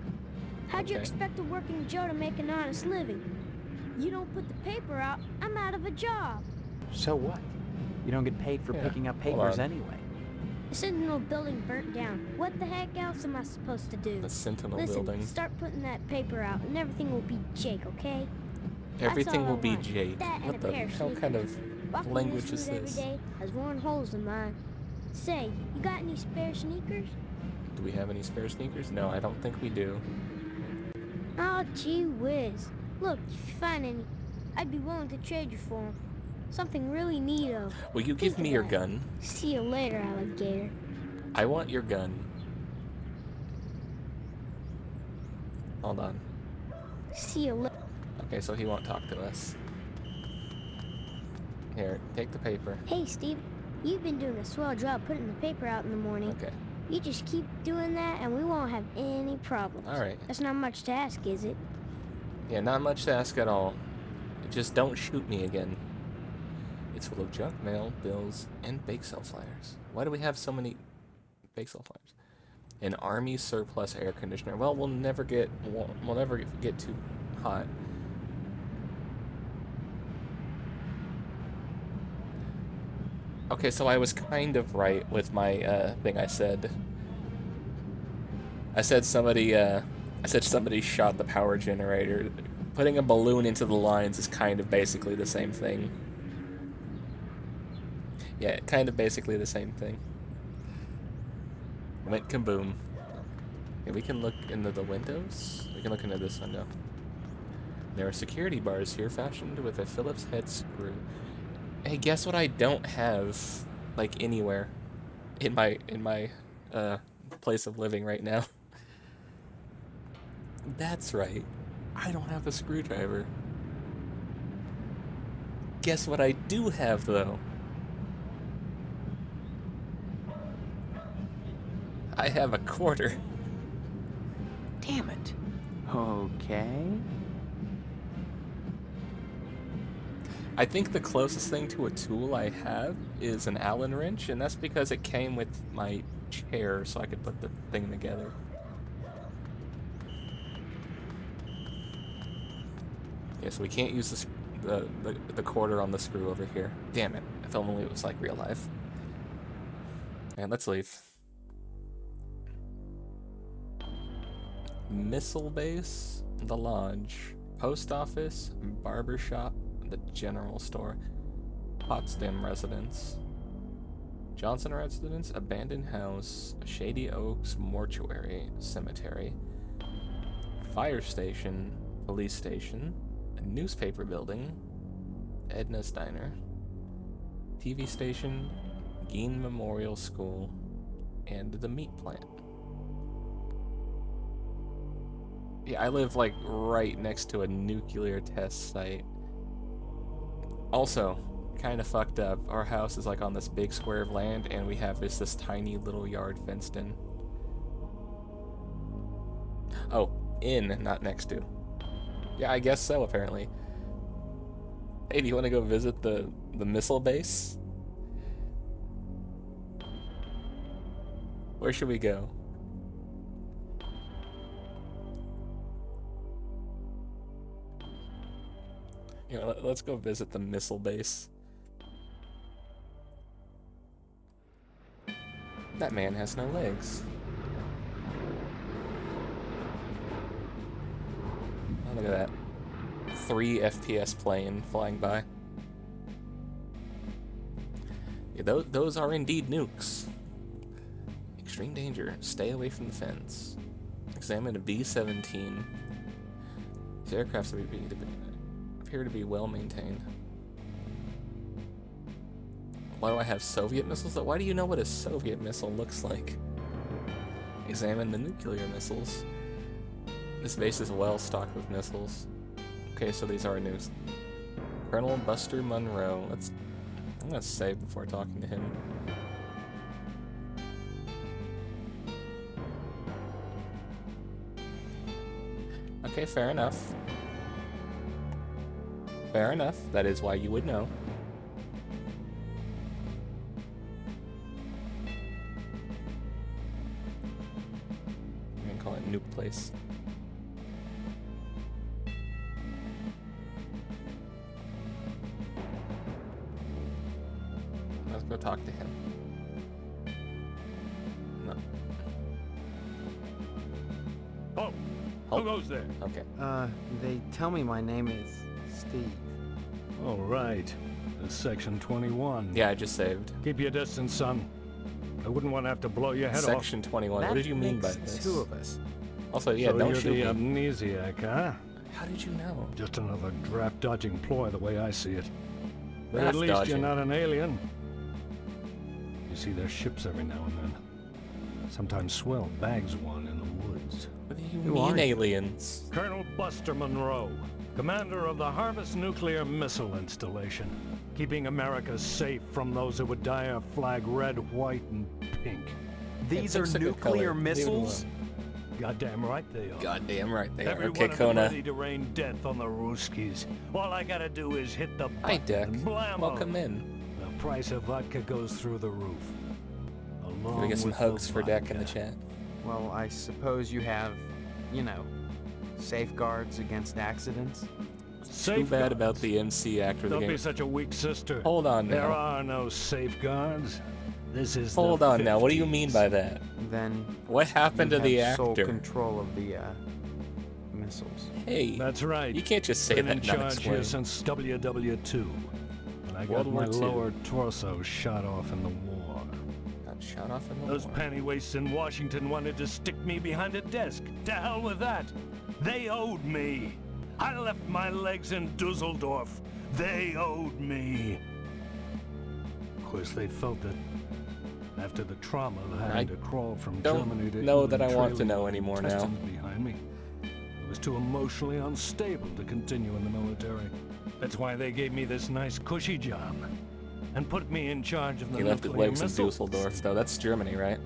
[SPEAKER 2] How'd you
[SPEAKER 1] Okay.
[SPEAKER 2] expect a working Joe to make an honest living? You don't put the paper out, I'm out of a job.
[SPEAKER 5] So what? You don't get paid for
[SPEAKER 1] Yeah,
[SPEAKER 5] picking up
[SPEAKER 1] hold
[SPEAKER 5] papers
[SPEAKER 1] on.
[SPEAKER 5] anyway.
[SPEAKER 2] The Sentinel building burnt down. What the heck else am I supposed to do?
[SPEAKER 1] The Sentinel
[SPEAKER 2] Listen,
[SPEAKER 1] building.
[SPEAKER 2] start putting that paper out and everything will be Jake, okay?
[SPEAKER 1] Everything
[SPEAKER 2] all I
[SPEAKER 1] will be
[SPEAKER 2] want.
[SPEAKER 1] Jake.
[SPEAKER 2] That and
[SPEAKER 1] What
[SPEAKER 2] a
[SPEAKER 1] the
[SPEAKER 2] pair of
[SPEAKER 1] hell kind of
[SPEAKER 2] sneakers. Walking
[SPEAKER 1] language
[SPEAKER 2] the
[SPEAKER 1] is
[SPEAKER 2] street
[SPEAKER 1] this?
[SPEAKER 2] every day has worn holes in mine. Say, you got any spare sneakers?
[SPEAKER 1] Do we have any spare sneakers? No, I don't think we do.
[SPEAKER 2] Oh, gee whiz. Look, if you find any, I'd be willing to trade you for them. Something really neato.
[SPEAKER 1] Will you give
[SPEAKER 2] Think
[SPEAKER 1] me your
[SPEAKER 2] about it.
[SPEAKER 1] gun?
[SPEAKER 2] See you later, alligator.
[SPEAKER 1] I want your gun. Hold on.
[SPEAKER 2] See you later.
[SPEAKER 1] Okay, so he won't talk to us. Here, take the paper.
[SPEAKER 2] Hey, Steve. You've been doing a swell job putting the paper out in the morning.
[SPEAKER 1] Okay.
[SPEAKER 2] You just keep doing that and we won't have any problems.
[SPEAKER 1] Alright.
[SPEAKER 2] That's not much to ask, is it?
[SPEAKER 1] Yeah, not much to ask at all. Just don't shoot me again. It's full of junk mail, bills, and bake sale flyers. Why do we have so many bake sale flyers? An army surplus air conditioner. Well, we'll never get too hot. Okay, so I was kind of right with my thing I said. I said somebody shot the power generator. Putting a balloon into the lines is kind of basically the same thing. Yeah, kind of basically the same thing. Went kaboom. Okay, we can look into the windows. We can look into this window. There are security bars here fashioned with a Phillips head screw. Hey, guess what I don't have, like, anywhere in my place of living right now? That's right. I don't have a screwdriver. Guess what I do have, though? I have a quarter.
[SPEAKER 5] Damn it. Okay.
[SPEAKER 1] I think the closest thing to a tool I have is an Allen wrench, and that's because it came with my chair, so I could put the thing together. Yeah, so we can't use the quarter on the screw over here. Damn it! If only it was like real life. And let's leave. Missile base, the lodge, post office, barber shop, the general store, Potsdam residence, Johnson residence, abandoned house, Shady Oaks mortuary, cemetery, fire station, police station, a newspaper building, Edna's Diner, TV station, Gein Memorial School, and the meat plant. Yeah, I live like right next to a nuclear test site. Also, kind of fucked up. Our house is like on this big square of land, and we have this tiny little yard fenced in. Oh, in, not next to. Yeah, I guess so, apparently. Hey, do you want to go visit the missile base? Where should we go? You know, let's go visit the missile base. That man has no legs. Oh, look at that. 3 FPS plane flying by. Yeah, those are indeed nukes. Extreme danger. Stay away from the fence. Examine a B-17. These aircraft appear to be well maintained. Why do I have Soviet missiles? Why do you know what a Soviet missile looks like? Examine the nuclear missiles. This base is well stocked with missiles. Okay, so these are nukes. Colonel Buster Monroe. I'm gonna save before talking to him. Okay, fair enough. Fair enough. That is why you would know. I'm gonna call it Nuke Place. Let's go talk to him. No.
[SPEAKER 6] Oh,
[SPEAKER 1] Oh.
[SPEAKER 6] who goes there?
[SPEAKER 1] Okay.
[SPEAKER 7] They tell me my name is Steve.
[SPEAKER 6] All right. It's Section 21.
[SPEAKER 1] Yeah, I just saved.
[SPEAKER 6] Keep your distance, son. I wouldn't want to have to blow your head
[SPEAKER 1] Section 21. What did you mean by
[SPEAKER 7] makes
[SPEAKER 1] this?
[SPEAKER 7] 2 of us.
[SPEAKER 1] Also, yeah,
[SPEAKER 6] so
[SPEAKER 1] don't
[SPEAKER 6] you're
[SPEAKER 1] shoot
[SPEAKER 6] the
[SPEAKER 1] me.
[SPEAKER 6] amnesiac, huh?
[SPEAKER 1] How did you know?
[SPEAKER 6] Just another draft-dodging ploy the way I see it. But at
[SPEAKER 1] Draft
[SPEAKER 6] least
[SPEAKER 1] dodging.
[SPEAKER 6] you're not an alien. You see their ships every now and then. Sometimes Swell bags one in the woods.
[SPEAKER 1] What do you
[SPEAKER 7] Who
[SPEAKER 1] mean,
[SPEAKER 7] are you?
[SPEAKER 1] aliens?
[SPEAKER 6] Colonel Buster Monroe, commander of the Harvest Nuclear Missile Installation, keeping America safe from those who would dye our flag red, white, and pink.
[SPEAKER 3] These
[SPEAKER 1] pink's
[SPEAKER 3] are
[SPEAKER 1] a good color.
[SPEAKER 3] nuclear
[SPEAKER 1] Leave it alone.
[SPEAKER 3] missiles?
[SPEAKER 6] Goddamn right they are.
[SPEAKER 1] Goddamn right they
[SPEAKER 6] Every
[SPEAKER 1] are.
[SPEAKER 6] one
[SPEAKER 1] Okay,
[SPEAKER 6] of them
[SPEAKER 1] Kona.
[SPEAKER 6] ready to rain death on the Ruskies. All I gotta do is hit the
[SPEAKER 1] Hi,
[SPEAKER 6] button
[SPEAKER 1] Deck.
[SPEAKER 6] and blammo.
[SPEAKER 1] Welcome in.
[SPEAKER 6] The price of vodka goes through the roof.
[SPEAKER 1] Can we
[SPEAKER 6] Along
[SPEAKER 1] get some
[SPEAKER 6] with
[SPEAKER 1] hugs
[SPEAKER 6] the
[SPEAKER 1] for Deck in the
[SPEAKER 6] vodka.
[SPEAKER 1] chat?
[SPEAKER 7] Well, I suppose you have, you know, safeguards against accidents.
[SPEAKER 1] Too bad about the MC actor of the
[SPEAKER 6] Don't
[SPEAKER 1] game.
[SPEAKER 6] be such a weak sister.
[SPEAKER 1] Hold on
[SPEAKER 6] There
[SPEAKER 1] now.
[SPEAKER 6] are no safeguards. This is
[SPEAKER 1] Hold
[SPEAKER 6] the
[SPEAKER 1] on now. What do you mean
[SPEAKER 6] 50s.
[SPEAKER 1] by that?
[SPEAKER 7] Then
[SPEAKER 1] What happened
[SPEAKER 7] you
[SPEAKER 1] to the
[SPEAKER 7] have sole
[SPEAKER 1] actor?
[SPEAKER 7] control of the missiles.
[SPEAKER 1] Hey,
[SPEAKER 6] That's right.
[SPEAKER 1] you can't just say
[SPEAKER 6] Been
[SPEAKER 1] that
[SPEAKER 6] in
[SPEAKER 1] and
[SPEAKER 6] charge
[SPEAKER 1] not
[SPEAKER 6] here
[SPEAKER 1] explain.
[SPEAKER 6] since WW2. And I
[SPEAKER 1] World
[SPEAKER 6] got
[SPEAKER 1] War
[SPEAKER 6] my
[SPEAKER 1] II.
[SPEAKER 6] lower torso shot off in the war.
[SPEAKER 1] Got shot off in the
[SPEAKER 6] Those
[SPEAKER 1] war.
[SPEAKER 6] pennywaists in Washington wanted to stick me behind a desk. To hell with that. They owed me. I left my legs in Dusseldorf. They owed me. Of course, they felt that after the trauma of having
[SPEAKER 1] I
[SPEAKER 6] to crawl from
[SPEAKER 1] don't
[SPEAKER 6] Germany to
[SPEAKER 1] know
[SPEAKER 6] England,
[SPEAKER 1] that I want to
[SPEAKER 6] trailing
[SPEAKER 1] know
[SPEAKER 6] my
[SPEAKER 1] anymore now.
[SPEAKER 6] intestines behind me. I was too emotionally unstable to continue in the military. That's why they gave me this nice cushy job and put me in charge of the
[SPEAKER 1] He left his
[SPEAKER 6] nuclear
[SPEAKER 1] legs in
[SPEAKER 6] missiles.
[SPEAKER 1] Dusseldorf, though. That's Germany, right?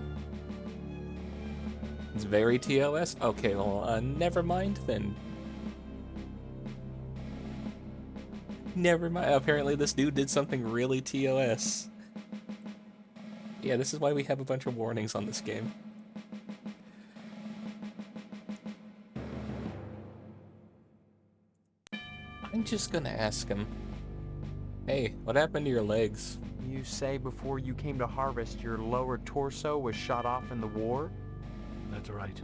[SPEAKER 1] It's very TOS? Okay, well, never mind then. Never mind. Apparently this dude did something really TOS. Yeah, this is why we have a bunch of warnings on this game. I'm just gonna ask him. Hey, what happened to your legs?
[SPEAKER 3] You say before you came to Harvest, your lower torso was shot off in the war?
[SPEAKER 6] That's right.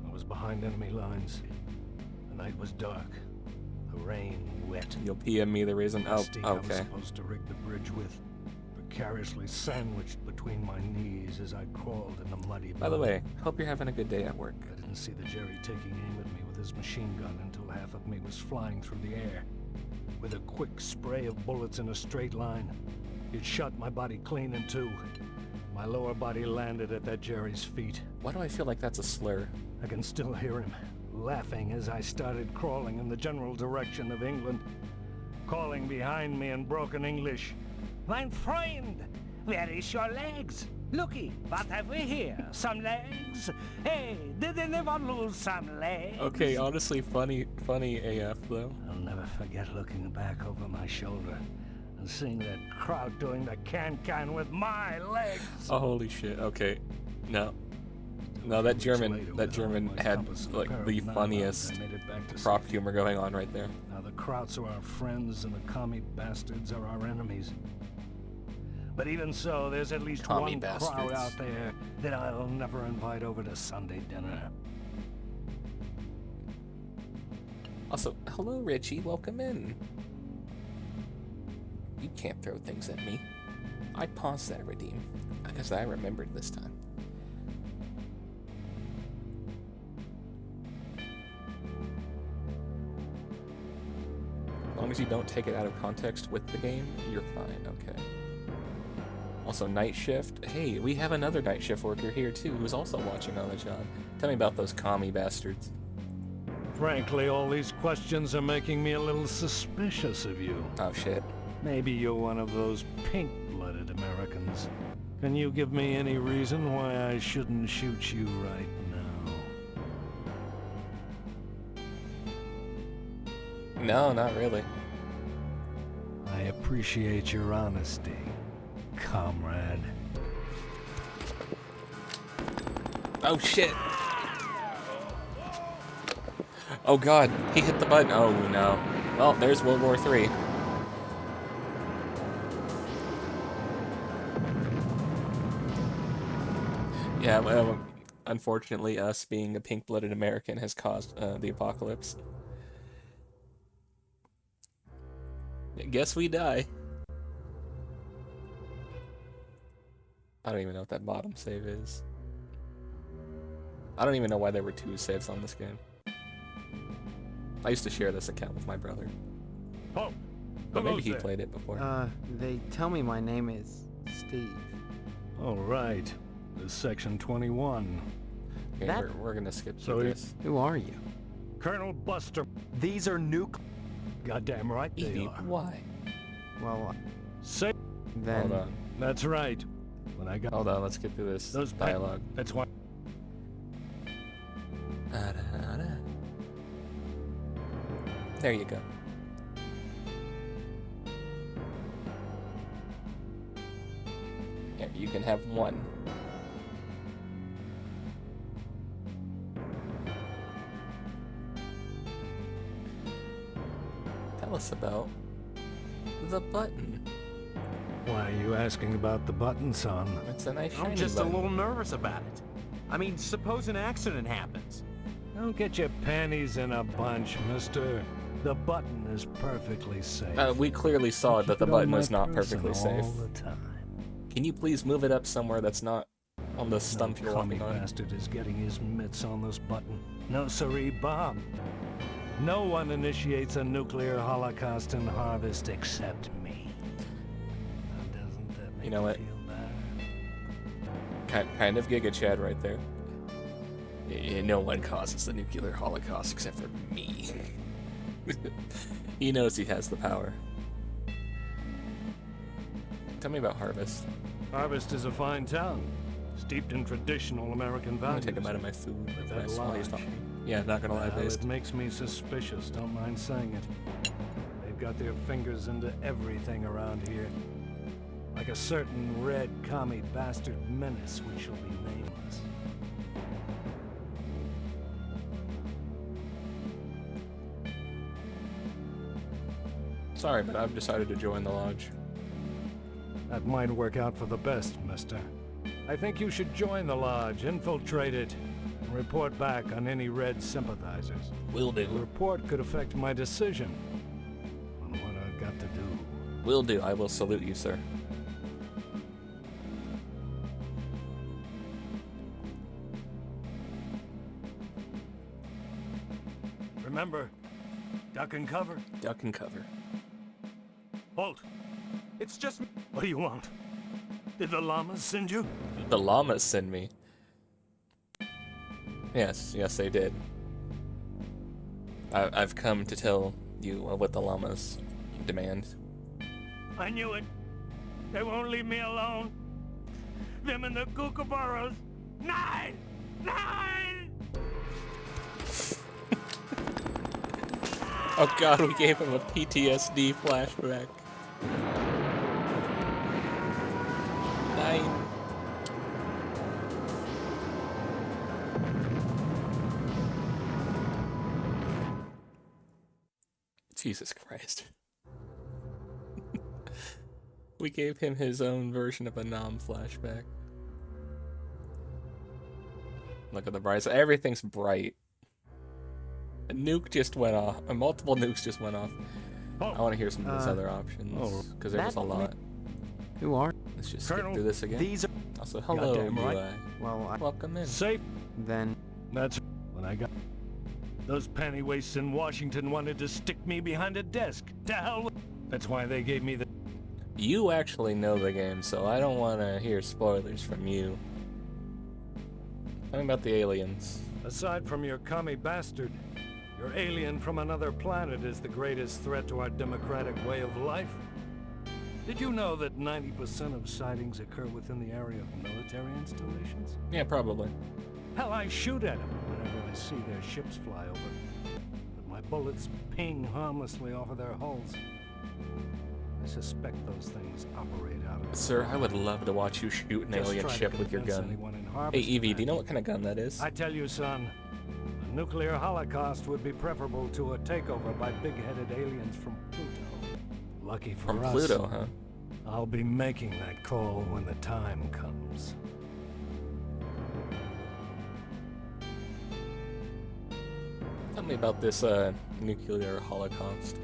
[SPEAKER 6] I was behind enemy lines. The night was dark. The rain wet.
[SPEAKER 1] You'll PM me the reason. Oh,
[SPEAKER 6] Rusty I was
[SPEAKER 1] okay.
[SPEAKER 6] supposed to rig the bridge with. precariously sandwiched between my knees as I crawled in the muddy
[SPEAKER 1] By the
[SPEAKER 6] mud.
[SPEAKER 1] way, hope you're having a good day at work.
[SPEAKER 6] I didn't see the Jerry taking aim at me with his machine gun until half of me was flying through the air. With a quick spray of bullets in a straight line, it shot my body clean in two. My lower body landed at that Jerry's feet.
[SPEAKER 1] Why do I feel like that's a slur?
[SPEAKER 6] I can still hear him, laughing as I started crawling in the general direction of England, calling behind me in broken English. "Mein Freund, where is your legs? Looky, what have we here? Some legs? Hey, did anyone lose some legs?"
[SPEAKER 1] Okay, honestly, funny AF though.
[SPEAKER 6] I'll never forget looking back over my shoulder and seeing that crowd doing the can-can with my legs.
[SPEAKER 1] Oh, holy shit. Okay, no, that German had like the funniest prop humor going on right there.
[SPEAKER 6] Now the Krauts are our friends and the commie bastards are our enemies. But even so, there's at least
[SPEAKER 1] Commie
[SPEAKER 6] one crowd
[SPEAKER 1] bastards.
[SPEAKER 6] out there that I'll never invite over to Sunday dinner.
[SPEAKER 1] Also, hello Richie, welcome in. You can't throw things at me. I paused that redeem, because I remembered this time. As long as you don't take it out of context with the game, you're fine, okay. Also, night shift. Hey, we have another night shift worker here too, who's also watching on the job. Tell me about those commie bastards.
[SPEAKER 6] Frankly, all these questions are making me a little suspicious of you.
[SPEAKER 1] Oh shit.
[SPEAKER 6] Maybe you're one of those pink-blooded Americans. Can you give me any reason why I shouldn't shoot you right now?
[SPEAKER 1] No, not really.
[SPEAKER 6] I appreciate your honesty, comrade.
[SPEAKER 1] Oh shit! Oh god, he hit the button. Oh no. Well, there's World War III. Yeah, well, unfortunately, us being a pink-blooded American has caused the apocalypse. I guess we die. I don't even know what that bottom save is. I don't even know why there were 2 saves on this game. I used to share this account with my brother.
[SPEAKER 6] Oh,
[SPEAKER 1] But maybe he played it before.
[SPEAKER 7] They tell me my name is Steve.
[SPEAKER 6] All right. This is section 21.
[SPEAKER 1] Okay,
[SPEAKER 7] that-
[SPEAKER 1] we're gonna skip
[SPEAKER 6] So
[SPEAKER 1] through
[SPEAKER 6] you-
[SPEAKER 1] this.
[SPEAKER 7] Who are you?
[SPEAKER 6] Colonel Buster.
[SPEAKER 3] These are
[SPEAKER 6] Goddamn right they
[SPEAKER 1] Evie,
[SPEAKER 6] are.
[SPEAKER 1] why?
[SPEAKER 7] Well,
[SPEAKER 6] Say
[SPEAKER 7] then...
[SPEAKER 1] Hold on.
[SPEAKER 6] that's right. When I got
[SPEAKER 1] Hold on, let's get through this
[SPEAKER 6] those
[SPEAKER 1] dialogue.
[SPEAKER 6] That's why.
[SPEAKER 1] There you go. Here, you can have one. Tell us about the button.
[SPEAKER 6] Why are you asking about the button, son?
[SPEAKER 1] It's a nice shiny
[SPEAKER 3] I'm just
[SPEAKER 1] button.
[SPEAKER 3] a little nervous about it. I mean, suppose an accident happens.
[SPEAKER 6] Don't get your panties in a bunch, mister. The button is perfectly safe.
[SPEAKER 1] We clearly saw that the
[SPEAKER 6] Keep it on
[SPEAKER 1] button
[SPEAKER 6] my
[SPEAKER 1] was not
[SPEAKER 6] person
[SPEAKER 1] perfectly safe.
[SPEAKER 6] all the time.
[SPEAKER 1] Can you please move it up somewhere that's not on the stump you're
[SPEAKER 6] commie
[SPEAKER 1] walking on?
[SPEAKER 6] bastard is getting his mitts on this button. No siree, Bob. No one initiates a nuclear holocaust and harvest except me. Now, doesn't that make
[SPEAKER 1] You know what?
[SPEAKER 6] feel better?
[SPEAKER 1] Kind of Giga Chad right there. No one causes the nuclear holocaust except for me. He knows he has the power. Tell me about Harvest.
[SPEAKER 6] Harvest is a fine town, steeped in traditional American
[SPEAKER 1] I'm gonna
[SPEAKER 6] values.
[SPEAKER 1] take a bite of my food.
[SPEAKER 6] But that
[SPEAKER 1] While he's
[SPEAKER 6] lodge.
[SPEAKER 1] talking. Yeah, not gonna lie,
[SPEAKER 6] Well,
[SPEAKER 1] based.
[SPEAKER 6] it makes me suspicious, don't mind saying it. They've got their fingers into everything around here. Like a certain red commie bastard menace which shall be nameless.
[SPEAKER 1] Sorry, but I've decided to join the lodge.
[SPEAKER 6] That might work out for the best, mister. I think you should join the lodge, infiltrate it, and report back on any red sympathizers.
[SPEAKER 1] Will
[SPEAKER 6] The
[SPEAKER 1] do.
[SPEAKER 6] report could affect my decision on what I've got to do.
[SPEAKER 1] Will do. I will salute you, sir.
[SPEAKER 6] Remember, duck and cover.
[SPEAKER 1] Duck and cover.
[SPEAKER 6] Halt!
[SPEAKER 3] It's just...
[SPEAKER 6] What do you want? Did the llamas send you?
[SPEAKER 1] The llamas send me. Yes, they did. I've come to tell you what the llamas demand.
[SPEAKER 6] I knew it. They won't leave me alone. Them and the kookaburras. 9! 9!
[SPEAKER 1] Oh god, we gave him a PTSD flashback. 9. Jesus Christ. We gave him his own version of a Nam flashback. Look at the bright side. Everything's bright. A nuke just went off. Multiple nukes just went off. I want to hear some of those other options, because there was a lot.
[SPEAKER 7] Who are?
[SPEAKER 1] Let's just
[SPEAKER 3] Colonel,
[SPEAKER 1] skip through this again.
[SPEAKER 3] These are...
[SPEAKER 1] Also, hello,
[SPEAKER 6] Goddamn right.
[SPEAKER 1] UI.
[SPEAKER 7] Well,
[SPEAKER 1] Welcome in.
[SPEAKER 6] Safe.
[SPEAKER 7] then
[SPEAKER 6] That's when I got... Those panty wastes in Washington wanted to stick me behind a desk. To hell with... That's why they gave me the...
[SPEAKER 1] You actually know the game, so I don't want to hear spoilers from you. Tell me about the aliens.
[SPEAKER 6] Aside from your commie bastard, your alien from another planet is the greatest threat to our democratic way of life. Did you know that 90% of sightings occur within the area of military installations?
[SPEAKER 1] Yeah, probably.
[SPEAKER 6] Hell, I shoot at them whenever I see their ships fly over. But my bullets ping harmlessly off of their hulls. I suspect those things operate out of...
[SPEAKER 1] Sir, I would love to watch you shoot an
[SPEAKER 6] Just
[SPEAKER 1] alien
[SPEAKER 6] try to
[SPEAKER 1] ship with your
[SPEAKER 6] convince
[SPEAKER 1] gun.
[SPEAKER 6] anyone in Harvest
[SPEAKER 1] Hey, Evie,
[SPEAKER 6] that-
[SPEAKER 1] do you know what kind of gun that is?
[SPEAKER 6] I tell you, son, a nuclear holocaust would be preferable to a takeover by big-headed aliens from Pluto. Lucky for
[SPEAKER 1] From
[SPEAKER 6] us,
[SPEAKER 1] Pluto, huh?
[SPEAKER 6] I'll be making that call when the time comes.
[SPEAKER 1] Tell me about this nuclear holocaust.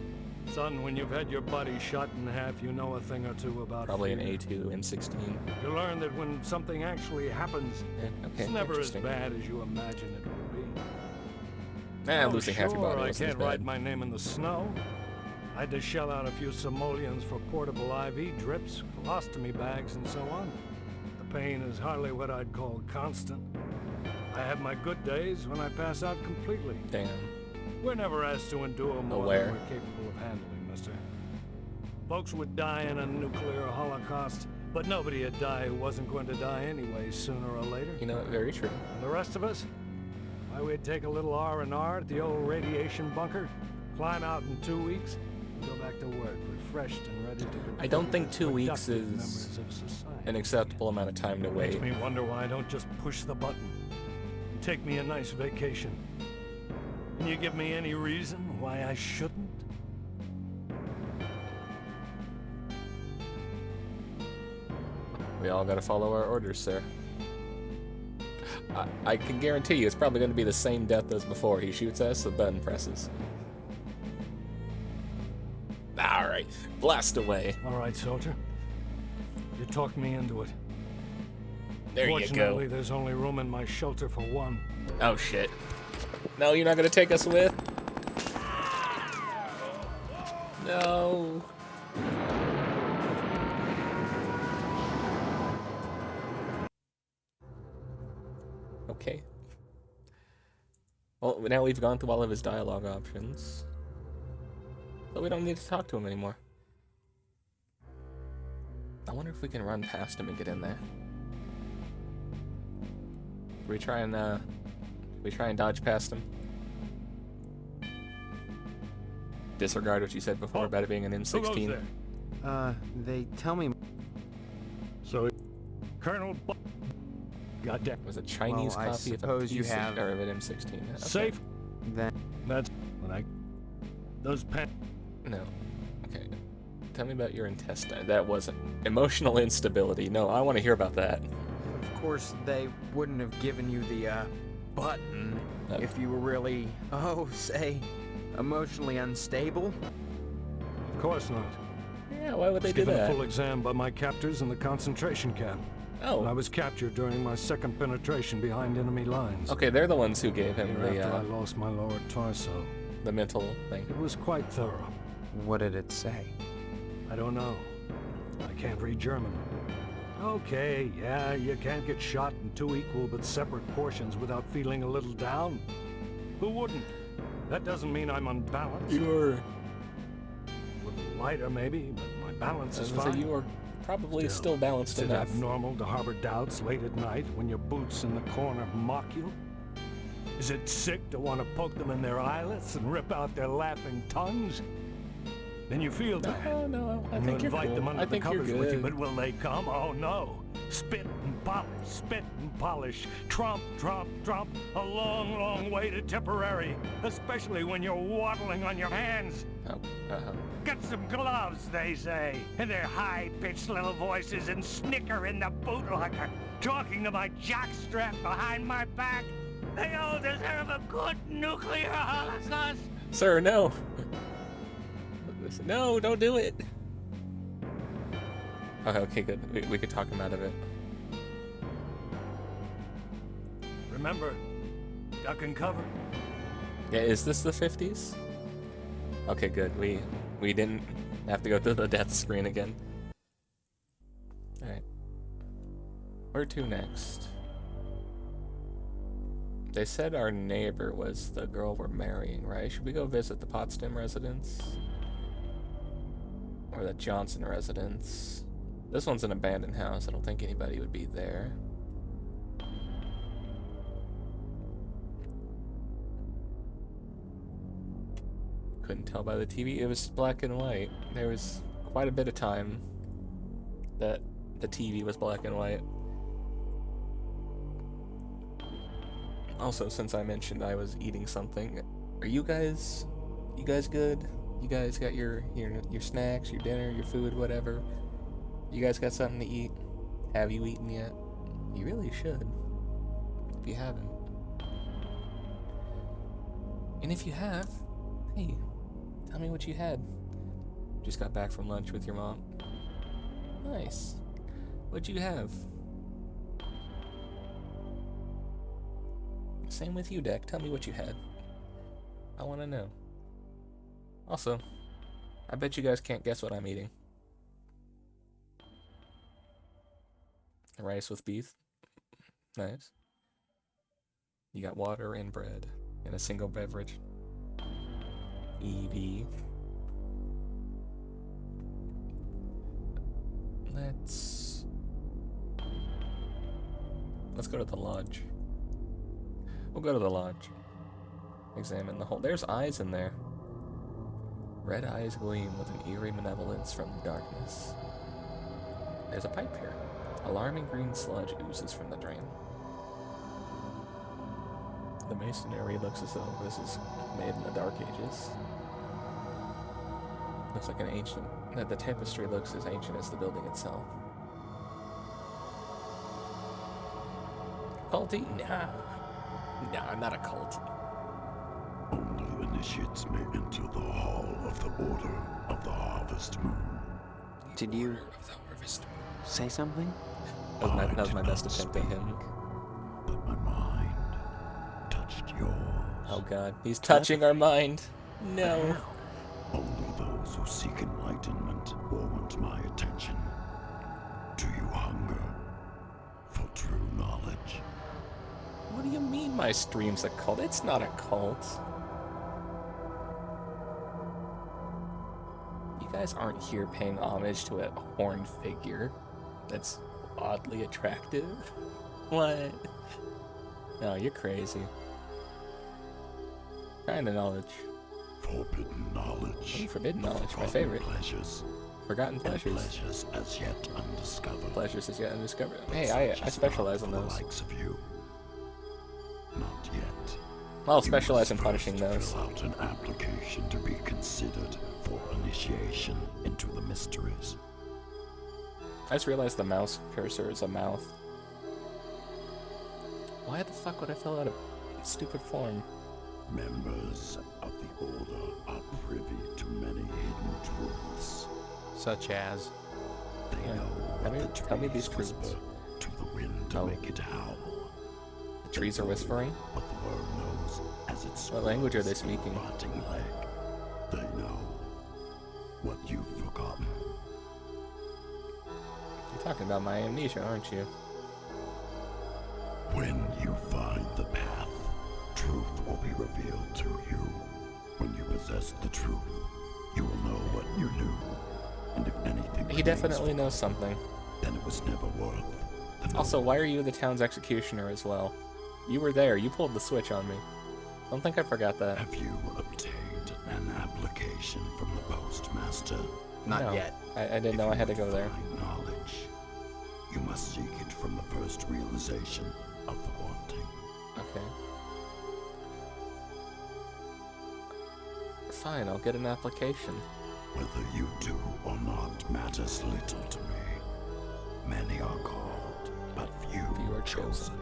[SPEAKER 6] Son, when you've had your body shot in half, you know a thing or two about
[SPEAKER 1] Probably an
[SPEAKER 6] fear.
[SPEAKER 1] A2 and 16.
[SPEAKER 6] You learn that when something actually happens,
[SPEAKER 1] Yeah, okay,
[SPEAKER 6] it's never as
[SPEAKER 1] interesting.
[SPEAKER 6] bad as you imagine it will be.
[SPEAKER 1] Nah,
[SPEAKER 6] Oh,
[SPEAKER 1] losing half your
[SPEAKER 6] sure,
[SPEAKER 1] body
[SPEAKER 6] I
[SPEAKER 1] wasn't as
[SPEAKER 6] can't write
[SPEAKER 1] bad.
[SPEAKER 6] my name in the snow. I had to shell out a few simoleons for portable IV drips, colostomy bags, and so on. The pain is hardly what I'd call constant. I have my good days when I pass out completely.
[SPEAKER 1] Damn.
[SPEAKER 6] We're never asked to endure more
[SPEAKER 1] Aware.
[SPEAKER 6] than we're capable of handling, mister. Folks would die in a nuclear holocaust, but nobody would die who wasn't going to die anyway, sooner or later.
[SPEAKER 1] You know, very true.
[SPEAKER 6] And the rest of us? Why, we'd take a little R&R at the old radiation bunker, climb out in 2 weeks, and go back to work, refreshed and ready to...
[SPEAKER 1] I don't think 2 weeks
[SPEAKER 6] productive
[SPEAKER 1] is
[SPEAKER 6] members of society.
[SPEAKER 1] an acceptable amount of time to
[SPEAKER 6] Makes
[SPEAKER 1] wait.
[SPEAKER 6] me wonder why I don't just push the button and take me a nice vacation. Can you give me any reason why I shouldn't?
[SPEAKER 1] We all gotta follow our orders, sir. I can guarantee you it's probably gonna be the same death as before. He shoots us, the button presses. Alright, blast away.
[SPEAKER 6] All right, soldier. You talked me into it.
[SPEAKER 1] There you
[SPEAKER 6] Fortunately,
[SPEAKER 1] go.
[SPEAKER 6] there's only room in my shelter for one.
[SPEAKER 1] Oh shit. No, you're not gonna take us with? No. Okay. Well, now we've gone through all of his dialogue options. So we don't need to talk to him anymore. I wonder if we can run past him and get in there. We try and dodge past him. Disregard what you said before about it being an
[SPEAKER 6] Who goes
[SPEAKER 1] M16.
[SPEAKER 6] there?
[SPEAKER 7] They tell me...
[SPEAKER 6] So, Colonel... Goddamn.
[SPEAKER 1] It was a Chinese
[SPEAKER 7] Well, I
[SPEAKER 1] copy of a
[SPEAKER 7] suppose you
[SPEAKER 1] piece of,
[SPEAKER 7] have-
[SPEAKER 1] or of an M16. Okay.
[SPEAKER 6] Safe.
[SPEAKER 7] Then...
[SPEAKER 6] That's when I... Those pen...
[SPEAKER 1] No. Okay. Tell me about your intestine. That wasn't emotional instability. No, I want to hear about that.
[SPEAKER 7] Of course, they wouldn't have given you the, button if you were really, say, emotionally unstable.
[SPEAKER 6] Of course not.
[SPEAKER 1] Yeah, why would they
[SPEAKER 6] was
[SPEAKER 1] do
[SPEAKER 6] given a
[SPEAKER 1] that?
[SPEAKER 6] full exam by my captors in the concentration camp. I
[SPEAKER 1] Oh,
[SPEAKER 6] was captured during my second penetration behind enemy lines.
[SPEAKER 1] okay. They're the ones who gave him
[SPEAKER 6] After I
[SPEAKER 1] the.
[SPEAKER 6] lost my lower torso.
[SPEAKER 1] the mental thing.
[SPEAKER 6] It was quite thorough.
[SPEAKER 5] What did it say?
[SPEAKER 6] I don't know. I can't read German. Okay, yeah, you can't get shot in 2 equal but separate portions without feeling a little down. Who wouldn't? That doesn't mean I'm unbalanced.
[SPEAKER 1] You're...
[SPEAKER 6] A little lighter maybe, but my balance is
[SPEAKER 1] So
[SPEAKER 6] fine.
[SPEAKER 1] you are probably still balanced
[SPEAKER 6] Is it
[SPEAKER 1] enough.
[SPEAKER 6] abnormal to harbor doubts late at night when your boots in the corner mock you? Is it sick to want to poke them in their eyelets and rip out their laughing tongues? Then you feel bad.
[SPEAKER 1] No, I
[SPEAKER 6] And
[SPEAKER 1] think
[SPEAKER 6] you
[SPEAKER 1] you're
[SPEAKER 6] invite
[SPEAKER 1] cool.
[SPEAKER 6] them under
[SPEAKER 1] I
[SPEAKER 6] the
[SPEAKER 1] think you're
[SPEAKER 6] covers with you,
[SPEAKER 1] good.
[SPEAKER 6] but will they come? Oh no. Spit and polish. Trump, a long, long way to Tipperary, especially when you're waddling on your hands.
[SPEAKER 1] Oh,
[SPEAKER 6] Get some gloves, they say, and their high-pitched little voices and snicker in the bootlocker, talking to my jockstrap behind my back. They all deserve a good nuclear holocaust.
[SPEAKER 1] Sir, no. No, don't do it. Okay, good. We could talk him out of it.
[SPEAKER 6] Remember, duck and cover.
[SPEAKER 1] Yeah, is this the 50s? Okay, good. We didn't have to go through the death screen again. Alright. Where to next? They said our neighbor was the girl we're marrying, right? Should we go visit the Potsdam residence? Or the Johnson residence? This one's an abandoned house. I don't think anybody would be there. Couldn't tell by the TV. It was black and white. There was quite a bit of time that the TV was black and white. Also, since I mentioned I was eating something, are you guys good? You guys got your snacks, your dinner, your food, whatever? You guys got something to eat? Have you eaten yet? You really should, if you haven't. And if you have, hey, tell me what you had. Just got back from lunch with your mom. Nice. What'd you have? Same with you, Deck. Tell me what you had. I want to know. Also, I bet you guys can't guess what I'm eating. Rice with beef. Nice. You got water and bread and a single beverage. EB. Let's go to the lodge. We'll go to the lodge. Examine the hole. There's eyes in there. Red eyes gleam with an eerie malevolence from the darkness. There's a pipe here. Alarming green sludge oozes from the drain. The masonry looks as though this is made in the Dark Ages. Looks like an ancient... The tapestry looks as ancient as the building itself. Culty? Nah. Nah, I'm not a cult.
[SPEAKER 8] Only initiates may enter the Hall of the Order of the Harvest Moon.
[SPEAKER 5] Did you say something?
[SPEAKER 1] That was my best attempt at him.
[SPEAKER 8] But my mind touched yours.
[SPEAKER 1] Oh god, he's touching our mind. No.
[SPEAKER 8] Only those who seek enlightenment warrant my attention. Do you hunger for true knowledge?
[SPEAKER 1] What do you mean my stream's a cult? It's not a cult. You guys aren't here paying homage to a horned figure that's oddly attractive. What? No, you're crazy. Kind of knowledge.
[SPEAKER 8] Forbidden knowledge.
[SPEAKER 1] Ooh, forbidden knowledge, my
[SPEAKER 8] Forgotten
[SPEAKER 1] favorite.
[SPEAKER 8] Pleasures.
[SPEAKER 1] Forgotten
[SPEAKER 8] And
[SPEAKER 1] pleasures.
[SPEAKER 8] pleasures as yet undiscovered.
[SPEAKER 1] Pleasures is yet undiscovered.
[SPEAKER 8] But
[SPEAKER 1] Hey,
[SPEAKER 8] such
[SPEAKER 1] I
[SPEAKER 8] is
[SPEAKER 1] specialize
[SPEAKER 8] not
[SPEAKER 1] in
[SPEAKER 8] for the
[SPEAKER 1] those.
[SPEAKER 8] likes of you. Not yet.
[SPEAKER 1] I'll
[SPEAKER 8] You
[SPEAKER 1] specialize in
[SPEAKER 8] must
[SPEAKER 1] punishing
[SPEAKER 8] first
[SPEAKER 1] those.
[SPEAKER 8] Fill out an application to be considered for initiation into the mysteries.
[SPEAKER 1] I just realized the mouse cursor is a mouth. Why the fuck would I fill out a stupid form?
[SPEAKER 8] Members of the Order are privy to many hidden truths.
[SPEAKER 5] Such as?
[SPEAKER 8] They
[SPEAKER 1] Yeah.
[SPEAKER 8] know
[SPEAKER 1] Tell
[SPEAKER 8] what
[SPEAKER 1] me-
[SPEAKER 8] the
[SPEAKER 1] tell me these
[SPEAKER 8] trees
[SPEAKER 1] truths.
[SPEAKER 8] whisper to the wind to
[SPEAKER 1] Oh.
[SPEAKER 8] make it howl.
[SPEAKER 1] The Trees are whispering?
[SPEAKER 8] But the world knows as it
[SPEAKER 1] What language are they
[SPEAKER 8] squirms
[SPEAKER 1] speaking?
[SPEAKER 8] a rotting leg. They know what you've forgotten.
[SPEAKER 1] You're talking about my amnesia, aren't you?
[SPEAKER 8] When you find the path, truth will be revealed to you. When you possess the truth, you will know what you knew. And if anything
[SPEAKER 1] He definitely knows something.
[SPEAKER 8] then it was never worth the
[SPEAKER 1] Also, why are you the town's executioner as well? You were there. You pulled the switch on me. Don't think I forgot that.
[SPEAKER 8] Have you obtained an application from the postmaster?
[SPEAKER 7] Not
[SPEAKER 1] No,
[SPEAKER 7] yet.
[SPEAKER 1] I didn't know I had to go there.
[SPEAKER 8] Find knowledge. You must seek it from the first realization of the haunting.
[SPEAKER 1] Okay. Fine, I'll get an application.
[SPEAKER 8] Whether you do or not matters little to me. Many are called, but few
[SPEAKER 1] Few are
[SPEAKER 8] chosen.
[SPEAKER 1] chosen.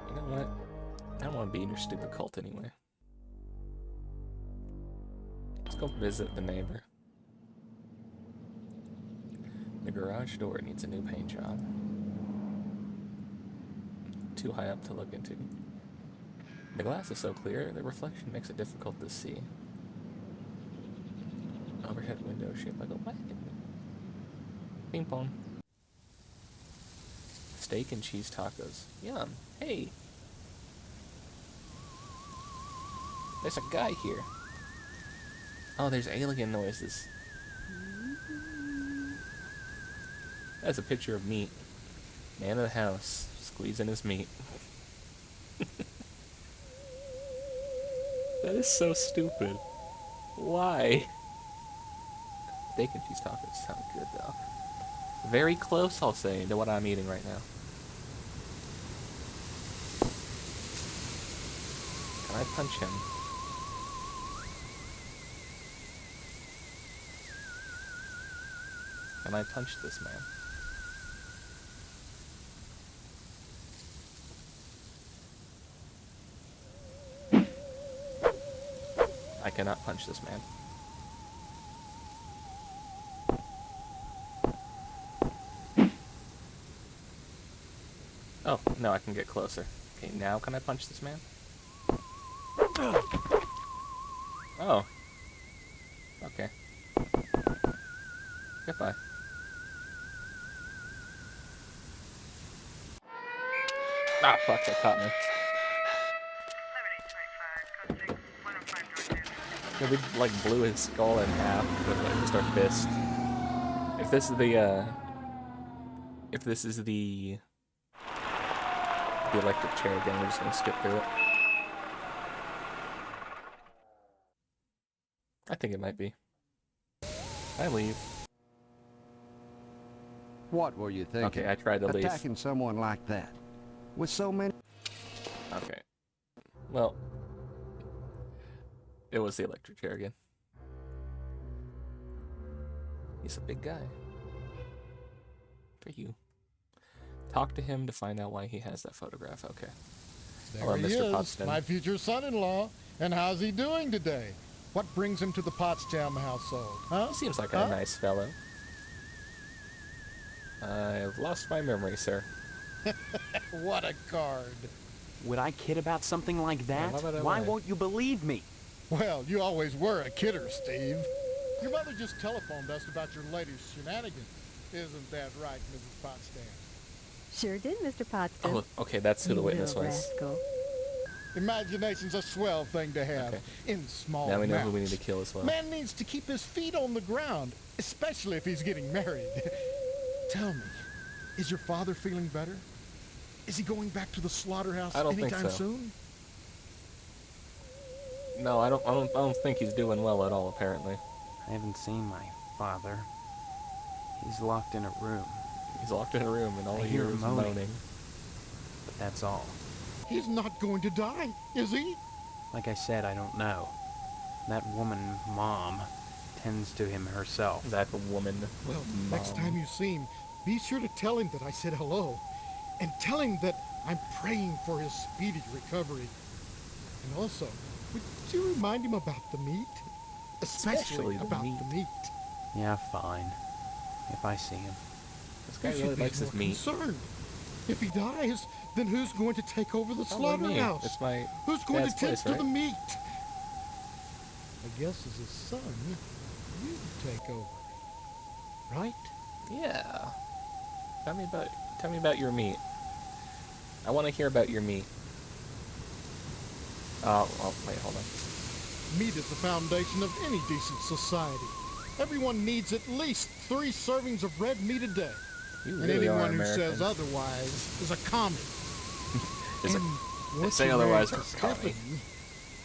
[SPEAKER 1] You know what? I don't want to be in your stupid cult anyway. Let's go visit the neighbor. The garage door needs a new paint job. Too high up to look into. The glass is so clear, the reflection makes it difficult to see. Overhead window shaped like a wagon. Ping pong. Steak and cheese tacos. Yum. Hey! There's a guy here. Oh, there's alien noises. That's a picture of meat. Man of the house, squeezing his meat. That is so stupid. Why? Steak and cheese tacos sound good though. Very close, I'll say, to what I'm eating right now. Can I punch him? Can I punch this man? I cannot punch this man. Oh, no, I can get closer. Okay, now can I punch this man? Oh. Okay. Goodbye. Ah, fuck, that caught me. Yeah, we, like, blew his skull in half with, like, just our fist. If this is the, If this is the electric chair again, we're just gonna skip through it. I think it might be. I leave.
[SPEAKER 9] What were you thinking?
[SPEAKER 1] Okay, I tried to leave.
[SPEAKER 9] Attacking someone like that. With so many...
[SPEAKER 1] Okay. Well, it was the electric chair again. He's a big guy. For you. Talk to him to find out why he has that photograph. Okay.
[SPEAKER 10] There
[SPEAKER 1] Hello,
[SPEAKER 10] he
[SPEAKER 1] Mr.
[SPEAKER 10] is,
[SPEAKER 1] Potsdam.
[SPEAKER 10] my future son-in-law. And how's he doing today? What brings him to the Potsdam household, huh?
[SPEAKER 1] He seems like
[SPEAKER 10] Huh?
[SPEAKER 1] a nice fellow. I've lost my memory, sir.
[SPEAKER 10] What a card.
[SPEAKER 7] Would I kid about something like that?
[SPEAKER 1] why would I
[SPEAKER 7] Why
[SPEAKER 1] lie?
[SPEAKER 7] won't you believe me?
[SPEAKER 10] Well, you always were a kidder, Steve. Your mother just telephoned us about your latest shenanigans. Isn't that right, Mrs. Potsdam?
[SPEAKER 4] Sure did, Mr. Potsdam.
[SPEAKER 1] Oh, okay, that's who the
[SPEAKER 4] You
[SPEAKER 1] witness
[SPEAKER 4] little
[SPEAKER 1] was.
[SPEAKER 4] rascal.
[SPEAKER 10] Imagination's a swell thing to have
[SPEAKER 1] Okay.
[SPEAKER 10] in small
[SPEAKER 1] Now we know
[SPEAKER 10] amounts.
[SPEAKER 1] who we need to kill as well.
[SPEAKER 10] Man needs to keep his feet on the ground, especially if he's getting married. Tell me, is your father feeling better? Is he going back to the slaughterhouse
[SPEAKER 1] I don't think
[SPEAKER 10] anytime
[SPEAKER 1] so.
[SPEAKER 10] soon?
[SPEAKER 1] No, I don't think he's doing well at all, apparently.
[SPEAKER 5] I haven't seen my father. He's locked in a room,
[SPEAKER 1] He's locked in a room and all
[SPEAKER 5] I
[SPEAKER 1] he
[SPEAKER 5] hear
[SPEAKER 1] hears is
[SPEAKER 5] moaning.
[SPEAKER 1] moaning.
[SPEAKER 5] but that's all.
[SPEAKER 10] He's not going to die, is he?
[SPEAKER 5] Like I said, I don't know. That woman, Mom, tends to him herself.
[SPEAKER 1] That woman.
[SPEAKER 10] Well, next time you see him, be sure to tell him that I said hello. And tell him that I'm praying for his speedy recovery. And also, would you remind him about the meat? Especially
[SPEAKER 1] the
[SPEAKER 10] about
[SPEAKER 1] meat.
[SPEAKER 10] the meat.
[SPEAKER 5] Yeah, fine. If I see him.
[SPEAKER 1] This guy
[SPEAKER 10] You should
[SPEAKER 1] really
[SPEAKER 10] be
[SPEAKER 1] likes his
[SPEAKER 10] more
[SPEAKER 1] meat.
[SPEAKER 10] concerned. If he dies, then who's going to take over the
[SPEAKER 1] Oh, what do you mean?
[SPEAKER 10] slaughterhouse?
[SPEAKER 1] It's my
[SPEAKER 10] Who's going to
[SPEAKER 1] dad's
[SPEAKER 10] tend
[SPEAKER 1] place,
[SPEAKER 10] to
[SPEAKER 1] right?
[SPEAKER 10] the meat? I guess as his son, you take over, right?
[SPEAKER 1] Yeah. Tell me about your meat. I want to hear about your meat. Oh, wait, hold on.
[SPEAKER 10] Meat is the foundation of any decent society. Everyone needs at least 3 servings of red meat a day.
[SPEAKER 1] You
[SPEAKER 10] And
[SPEAKER 1] really are
[SPEAKER 10] anyone who
[SPEAKER 1] American.
[SPEAKER 10] says otherwise is a commie.
[SPEAKER 1] Is
[SPEAKER 10] And
[SPEAKER 1] it-
[SPEAKER 10] once
[SPEAKER 1] say
[SPEAKER 10] you're
[SPEAKER 1] otherwise
[SPEAKER 10] married
[SPEAKER 1] or
[SPEAKER 10] to
[SPEAKER 1] commie.
[SPEAKER 10] Stephanie,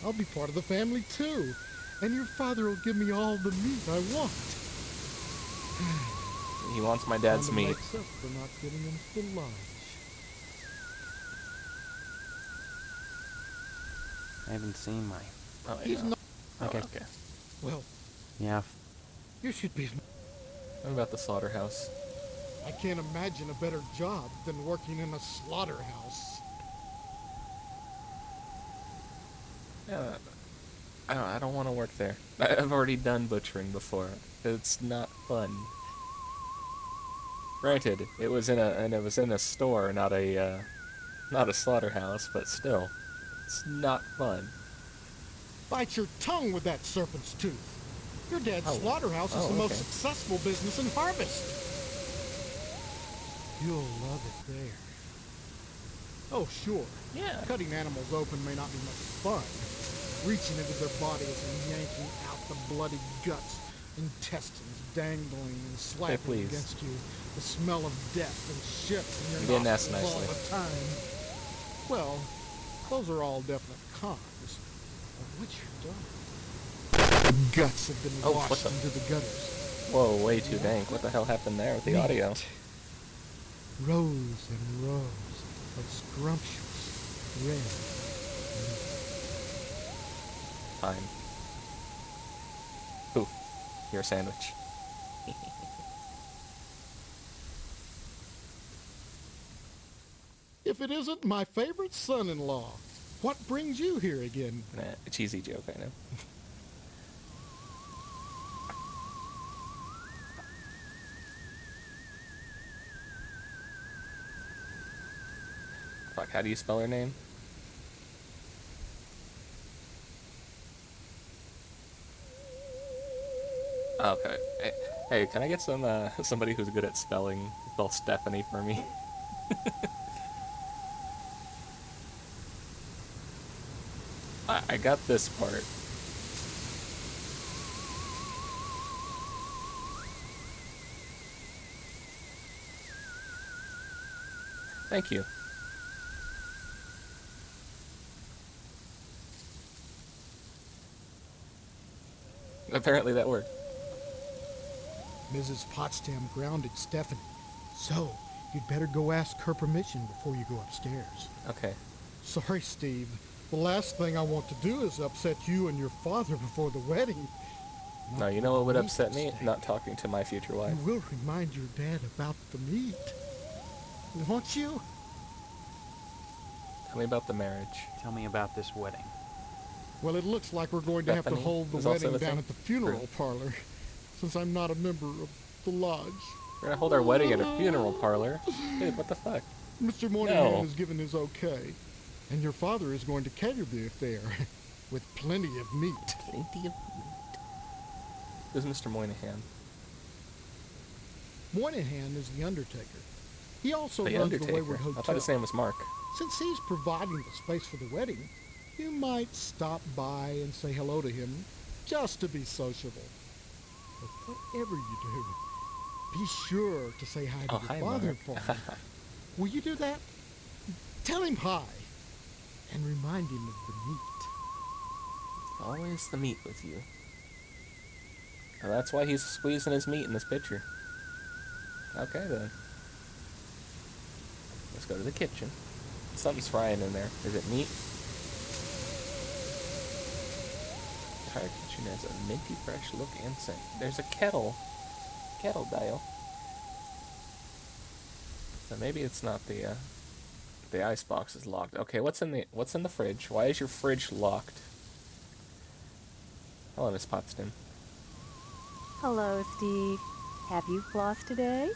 [SPEAKER 10] I'll be part of the family too. And your father will give me all the meat I want.
[SPEAKER 1] He wants my dad's
[SPEAKER 10] Kinda
[SPEAKER 1] meat.
[SPEAKER 10] makes up for not getting into the lodge.
[SPEAKER 5] I haven't seen my...
[SPEAKER 1] Oh,
[SPEAKER 10] He's
[SPEAKER 1] no.
[SPEAKER 10] not.
[SPEAKER 5] Okay.
[SPEAKER 1] Okay.
[SPEAKER 10] Well,
[SPEAKER 5] Yeah,
[SPEAKER 10] you should be.
[SPEAKER 1] What about the slaughterhouse?
[SPEAKER 10] I can't imagine a better job than working in a slaughterhouse.
[SPEAKER 1] Yeah, I don't want to work there. I've already done butchering before. It's not fun. Granted, it was in a store, not a slaughterhouse, but still, it's not fun.
[SPEAKER 10] Bite your tongue with that serpent's tooth. Your dad's
[SPEAKER 1] Oh.
[SPEAKER 10] slaughterhouse is
[SPEAKER 1] Oh,
[SPEAKER 10] the most
[SPEAKER 1] okay.
[SPEAKER 10] successful business in Harvest. You'll love it there. Oh, sure.
[SPEAKER 1] Yeah.
[SPEAKER 10] Cutting animals open may not be much fun. Reaching into their bodies and yanking out the bloody guts, intestines dangling and slapping
[SPEAKER 1] please.
[SPEAKER 10] against you, the smell of death and shit in your
[SPEAKER 1] You didn't ask
[SPEAKER 10] nostrils all
[SPEAKER 1] nicely.
[SPEAKER 10] the time. Well, those are all definite cons, of which you're done. The guts have been
[SPEAKER 1] Oh, what
[SPEAKER 10] washed
[SPEAKER 1] the-
[SPEAKER 10] into the gutters.
[SPEAKER 1] Whoa, way too dank. What the hell happened there with the audio?
[SPEAKER 10] Meat. Rows and rows of scrumptious red meat.
[SPEAKER 1] Fine. Ooh, your sandwich.
[SPEAKER 10] If it isn't my favorite son-in-law, what brings you here again?
[SPEAKER 1] Nah, a cheesy joke, I know. Fuck, how do you spell her name? Okay. Hey, can I get somebody who's good at spell Stephanie for me? I got this part. Thank you. Apparently that worked.
[SPEAKER 10] Mrs. Potsdam grounded Stephanie. So, you'd better go ask her permission before you go upstairs.
[SPEAKER 1] Okay.
[SPEAKER 10] Sorry, Steve. The last thing I want to do is upset you and your father before the wedding.
[SPEAKER 1] No, you know what would
[SPEAKER 10] Meat
[SPEAKER 1] upset me?
[SPEAKER 10] steak.
[SPEAKER 1] Not talking to my future wife.
[SPEAKER 10] You will remind your dad about the meat. Won't you?
[SPEAKER 1] Tell me about the marriage.
[SPEAKER 5] tell me about this wedding.
[SPEAKER 10] Well, it looks like we're going to have to
[SPEAKER 1] Bethany
[SPEAKER 10] hold the
[SPEAKER 1] is also
[SPEAKER 10] wedding
[SPEAKER 1] a
[SPEAKER 10] down
[SPEAKER 1] thing?
[SPEAKER 10] at the funeral parlor, since I'm not a member of the lodge.
[SPEAKER 1] We're gonna hold our wedding at a funeral parlor. Dude, what the fuck?
[SPEAKER 10] Mr. Moynihan
[SPEAKER 1] No.
[SPEAKER 10] has given his okay, and your father is going to cater the affair with plenty of meat.
[SPEAKER 1] Plenty of meat. Who's Mr. Moynihan?
[SPEAKER 10] Moynihan is the undertaker. He also
[SPEAKER 1] The
[SPEAKER 10] runs the
[SPEAKER 1] Undertaker.
[SPEAKER 10] Wayward
[SPEAKER 1] I
[SPEAKER 10] Hotel.
[SPEAKER 1] thought his name was Mark.
[SPEAKER 10] Since he's providing the space for the wedding, you might stop by and say hello to him, just to be sociable. But whatever you do, be sure to say hi to
[SPEAKER 1] Oh,
[SPEAKER 10] your
[SPEAKER 1] hi,
[SPEAKER 10] father
[SPEAKER 1] Mark.
[SPEAKER 10] for me. Will you do that? Tell him hi, and remind him of the meat.
[SPEAKER 1] Always the meat with you. Well, that's why he's squeezing his meat in this picture. Okay, then. Let's go to the kitchen. Something's frying in there. Is it meat? The entire kitchen has a minty fresh look and scent. There's a kettle dial. So maybe it's not the ice box is locked. Okay, what's in the fridge? Why is your fridge locked? Hello, Miss Potsdam.
[SPEAKER 4] Hello, Steve. Have you flossed today?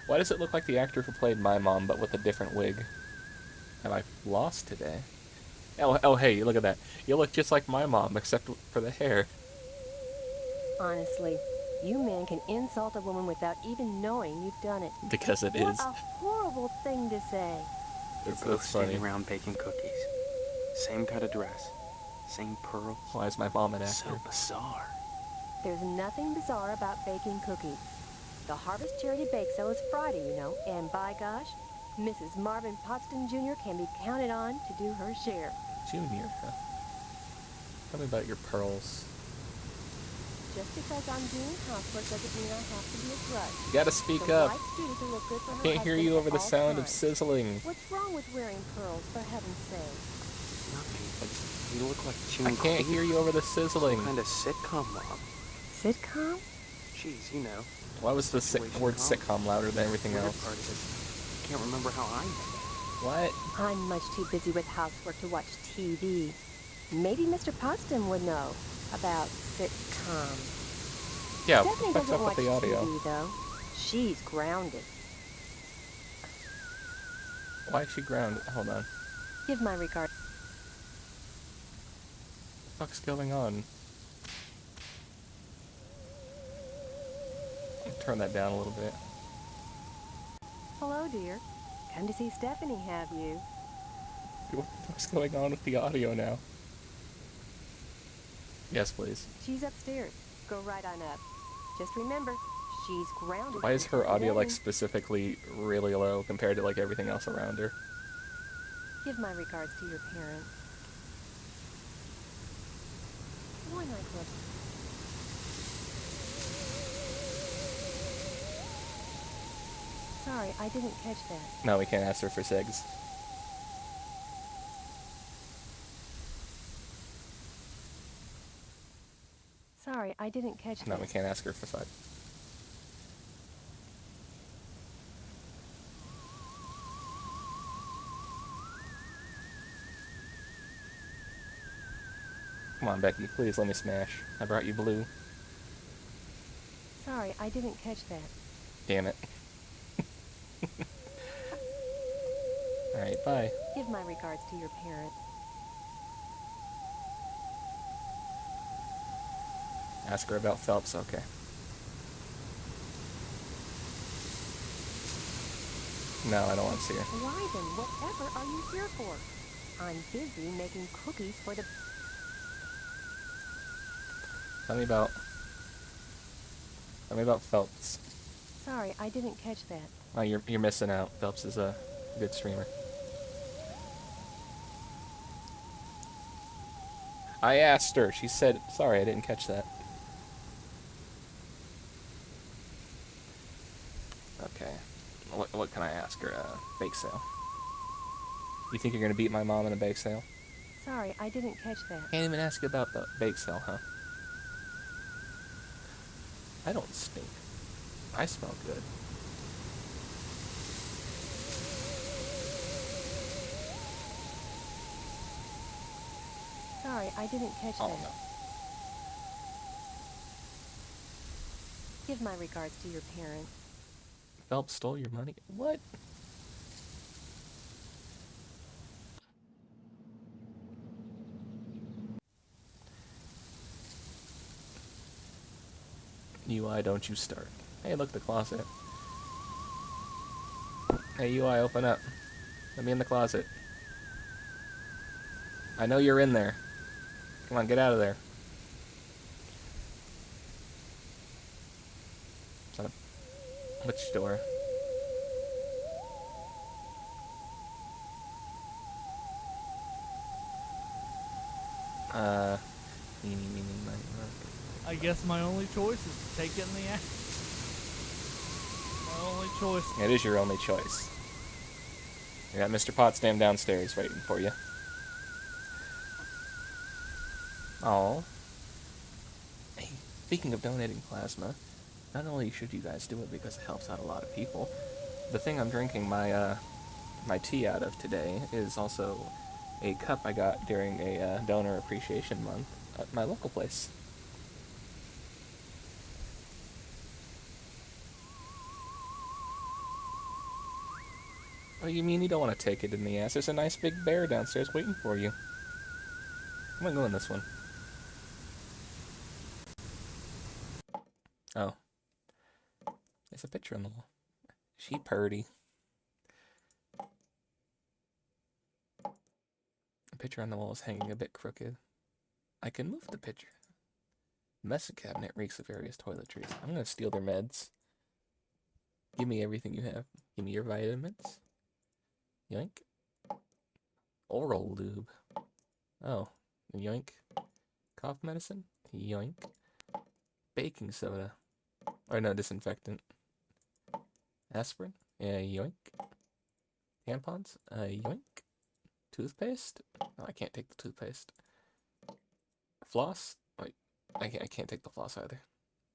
[SPEAKER 1] Why does it look like the actor who played my mom, but with a different wig? Have I lost today? Oh, hey, look at that. You look just like my mom, except for the hair.
[SPEAKER 4] Honestly, you men can insult a woman without even knowing you've done it.
[SPEAKER 1] Because it
[SPEAKER 4] What
[SPEAKER 1] is.
[SPEAKER 4] a horrible thing to say.
[SPEAKER 5] They're
[SPEAKER 1] It's
[SPEAKER 5] both standing
[SPEAKER 1] funny.
[SPEAKER 5] around baking cookies. Same cut of dress. Same pearls.
[SPEAKER 1] Why is my mom an actor?
[SPEAKER 5] So bizarre.
[SPEAKER 4] There's nothing bizarre about baking cookies. The Harvest Charity Bake Sale is Friday, you know, and by gosh, Mrs. Marvin Potsdam Jr. can be counted on to do her share.
[SPEAKER 1] Junior, huh? Tell me about your pearls.
[SPEAKER 4] Just because I'm doing housework doesn't mean I have to be a drudge.
[SPEAKER 1] You gotta speak
[SPEAKER 4] The
[SPEAKER 1] up.
[SPEAKER 4] wife duty to look good for her
[SPEAKER 1] Can't hear
[SPEAKER 4] husband
[SPEAKER 1] you
[SPEAKER 4] at
[SPEAKER 1] over the
[SPEAKER 4] all
[SPEAKER 1] sound of
[SPEAKER 4] times.
[SPEAKER 1] sizzling.
[SPEAKER 4] What's wrong with wearing pearls, for heaven's sake?
[SPEAKER 5] Nothing, but you look like
[SPEAKER 1] I
[SPEAKER 5] chewing
[SPEAKER 1] can't hear you over the sizzling.
[SPEAKER 5] Some kind of sitcom mom.
[SPEAKER 4] Sitcom?
[SPEAKER 5] Jeez, you know.
[SPEAKER 1] Why was the word sitcom louder than everything
[SPEAKER 5] Weird
[SPEAKER 1] else?
[SPEAKER 5] part is, I can't remember how I met it.
[SPEAKER 1] What?
[SPEAKER 4] I'm much too busy with housework to watch TV. Maybe Mr. Potsdam would know about sitcoms.
[SPEAKER 1] Yeah,
[SPEAKER 4] Stephanie
[SPEAKER 1] what's
[SPEAKER 4] doesn't
[SPEAKER 1] up
[SPEAKER 4] watch
[SPEAKER 1] with the audio?
[SPEAKER 4] TV, though. She's grounded.
[SPEAKER 1] Why is she grounded? Hold on.
[SPEAKER 4] Give my regard.
[SPEAKER 1] What the fuck's going on? Turn that down a little bit.
[SPEAKER 4] Hello, dear. Come to see Stephanie, have you?
[SPEAKER 1] What the fuck's going on with the audio now? Yes, please.
[SPEAKER 4] She's upstairs. Go right on up. Just remember, she's grounded.
[SPEAKER 1] Why is her audio like
[SPEAKER 4] today.
[SPEAKER 1] specifically really low compared to like everything else around her?
[SPEAKER 4] Give my regards to your parents. Why not look? Sorry, I didn't catch that.
[SPEAKER 1] No, we can't ask her for segs.
[SPEAKER 4] Sorry, I didn't catch
[SPEAKER 1] No,
[SPEAKER 4] that.
[SPEAKER 1] we can't ask her for fuck. Come on, Becky, please let me smash. I brought you blue.
[SPEAKER 4] Sorry, I didn't catch that.
[SPEAKER 1] Damn it. Alright, bye.
[SPEAKER 4] Give my regards to your parents.
[SPEAKER 1] Ask her about Phelps, okay. No, I don't want to see her.
[SPEAKER 4] Why then, whatever are you here for? I'm busy making cookies for the...
[SPEAKER 1] Tell me about Phelps.
[SPEAKER 4] Sorry, I didn't catch that.
[SPEAKER 1] Oh, you're missing out. Phelps is a good streamer. I asked her. She said, sorry, I didn't catch that. Okay. What can I ask her? Bake sale. You think you're gonna beat my mom in a bake sale?
[SPEAKER 4] Sorry, I didn't catch that.
[SPEAKER 1] Can't even ask you about the bake sale, huh? I don't stink. I smell good.
[SPEAKER 4] Sorry, I didn't catch
[SPEAKER 1] Oh
[SPEAKER 4] that.
[SPEAKER 1] no.
[SPEAKER 4] Give my regards to your parents.
[SPEAKER 1] Phelps stole your money? What? UI, don't you start. Hey, look, the closet. Hey, UI, open up. Let me in the closet. I know you're in there. Come on, get out of there. Son of... Which door? Eeny, meeny, miny, moe.
[SPEAKER 11] I guess my only choice is to take it in the ass. My only choice.
[SPEAKER 1] It is your only choice. You got Mr. Potsdam downstairs waiting for you. Oh. Hey, speaking of donating plasma, not only should you guys do it because it helps out a lot of people, the thing I'm drinking my my tea out of today is also a cup I got during a donor appreciation month at my local place. What do you mean you don't want to take it in the ass? There's a nice big bear downstairs waiting for you. I'm gonna go in this one. Oh. There's a picture on the wall. She purty. The picture on the wall is hanging a bit crooked. I can move the picture. The medicine cabinet reeks of various toiletries. I'm gonna steal their meds. Give me everything you have. Give me your vitamins. Yoink. Oral lube. Oh. Yoink. Cough medicine. Yoink. Baking soda. Or no, disinfectant. Aspirin. Yeah, yoink. Tampons. Yoink. Toothpaste. No, I can't take the toothpaste. Floss. Wait, I can't take the floss either.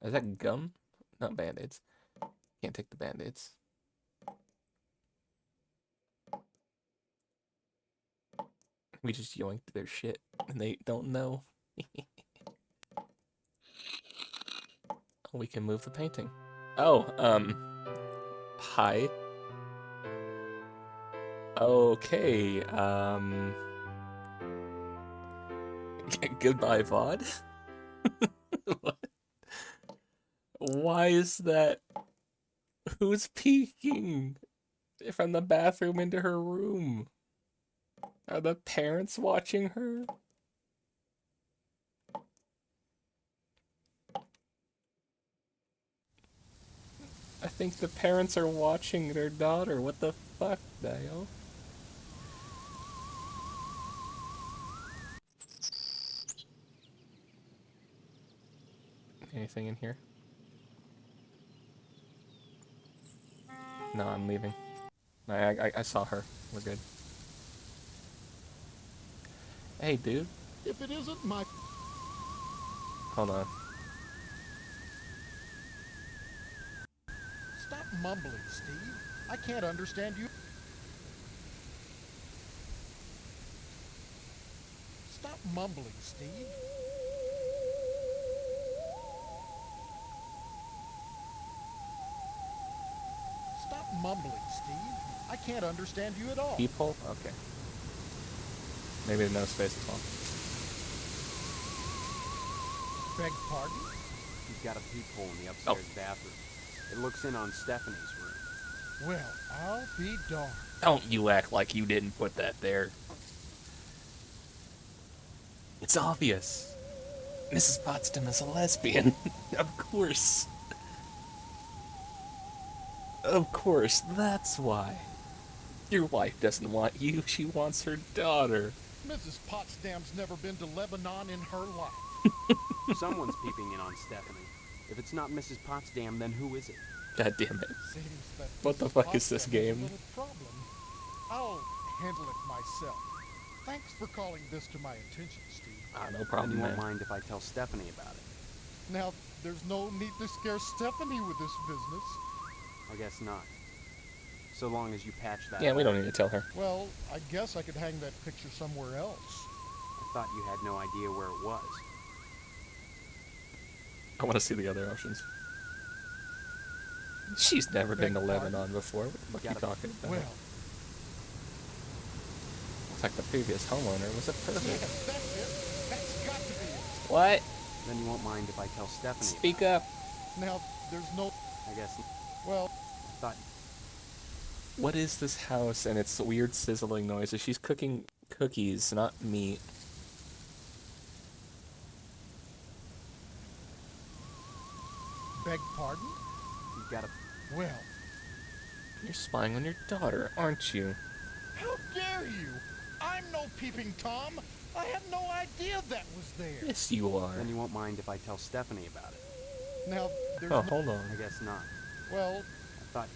[SPEAKER 1] Is that gum? Not band-aids. Can't take the band-aids. We just yoinked their shit, and they don't know. We can move the painting. Oh, hi. Okay, goodbye, VOD? What? Why is that? Who's peeking from the bathroom into her room? Are the parents watching her? I think the parents are watching their daughter. What the fuck, Dio? Anything in here? No, I'm leaving. I saw her. We're good. Hey, dude.
[SPEAKER 10] If it isn't my...
[SPEAKER 1] Hold on.
[SPEAKER 10] Stop mumbling, Steve. I can't understand you. Stop mumbling, Steve. Stop mumbling, Steve. I can't understand you at all.
[SPEAKER 1] Peephole? Okay. Maybe no space as well.
[SPEAKER 10] Beg pardon?
[SPEAKER 7] He's got a peephole in the upstairs bathroom. It looks in on Stephanie's room.
[SPEAKER 10] Well, I'll be darned.
[SPEAKER 1] Don't you act like you didn't put that there. It's obvious. Mrs. Potsdam is a lesbian. Of course. Of course, that's why. Your wife doesn't want you, she wants her daughter.
[SPEAKER 10] Mrs. Potsdam's never been to Lebanon in her life.
[SPEAKER 7] Someone's peeping in on Stephanie. If it's not Mrs. Potsdam, then who is it?
[SPEAKER 1] God damn it.
[SPEAKER 10] Seems that
[SPEAKER 1] What the
[SPEAKER 10] Mrs.
[SPEAKER 1] fuck is this
[SPEAKER 10] Potsdam has a
[SPEAKER 1] game?
[SPEAKER 10] little problem. I'll handle it myself. Thanks for calling this to my attention, Steve.
[SPEAKER 1] No
[SPEAKER 7] And
[SPEAKER 1] problem,
[SPEAKER 7] you won't
[SPEAKER 1] man.
[SPEAKER 7] mind if I tell Stephanie about it?
[SPEAKER 10] Now, there's no need to scare Stephanie with this business.
[SPEAKER 7] I guess not. So long as you patch that.
[SPEAKER 1] Yeah, we don't need to tell her.
[SPEAKER 10] Well, I guess I could hang that picture somewhere else.
[SPEAKER 7] I thought you had no idea where it was.
[SPEAKER 1] I want to see the other options. She's never been to Lebanon before. What the fuck are you talking about?
[SPEAKER 10] Well,
[SPEAKER 1] It's like the previous homeowner was a pervert.
[SPEAKER 10] yes, that's it. That's got to be it.
[SPEAKER 1] What?
[SPEAKER 7] Then you won't mind if I tell Stephanie.
[SPEAKER 1] Speak up.
[SPEAKER 10] Now, there's no...
[SPEAKER 7] I guess.
[SPEAKER 10] Well...
[SPEAKER 7] I thought...
[SPEAKER 1] What is this house and its weird sizzling noises? She's cooking cookies, not meat.
[SPEAKER 10] Beg pardon?
[SPEAKER 7] You gotta...
[SPEAKER 10] Well...
[SPEAKER 1] You're spying on your daughter, aren't you?
[SPEAKER 10] How dare you? I'm no peeping Tom. I had no idea that was there.
[SPEAKER 1] Yes, you are.
[SPEAKER 7] Then you won't mind if I tell Stephanie about it?
[SPEAKER 10] Now, there's
[SPEAKER 1] Oh,
[SPEAKER 10] no...
[SPEAKER 1] hold on.
[SPEAKER 7] I guess not.
[SPEAKER 10] Well...
[SPEAKER 7] I thought...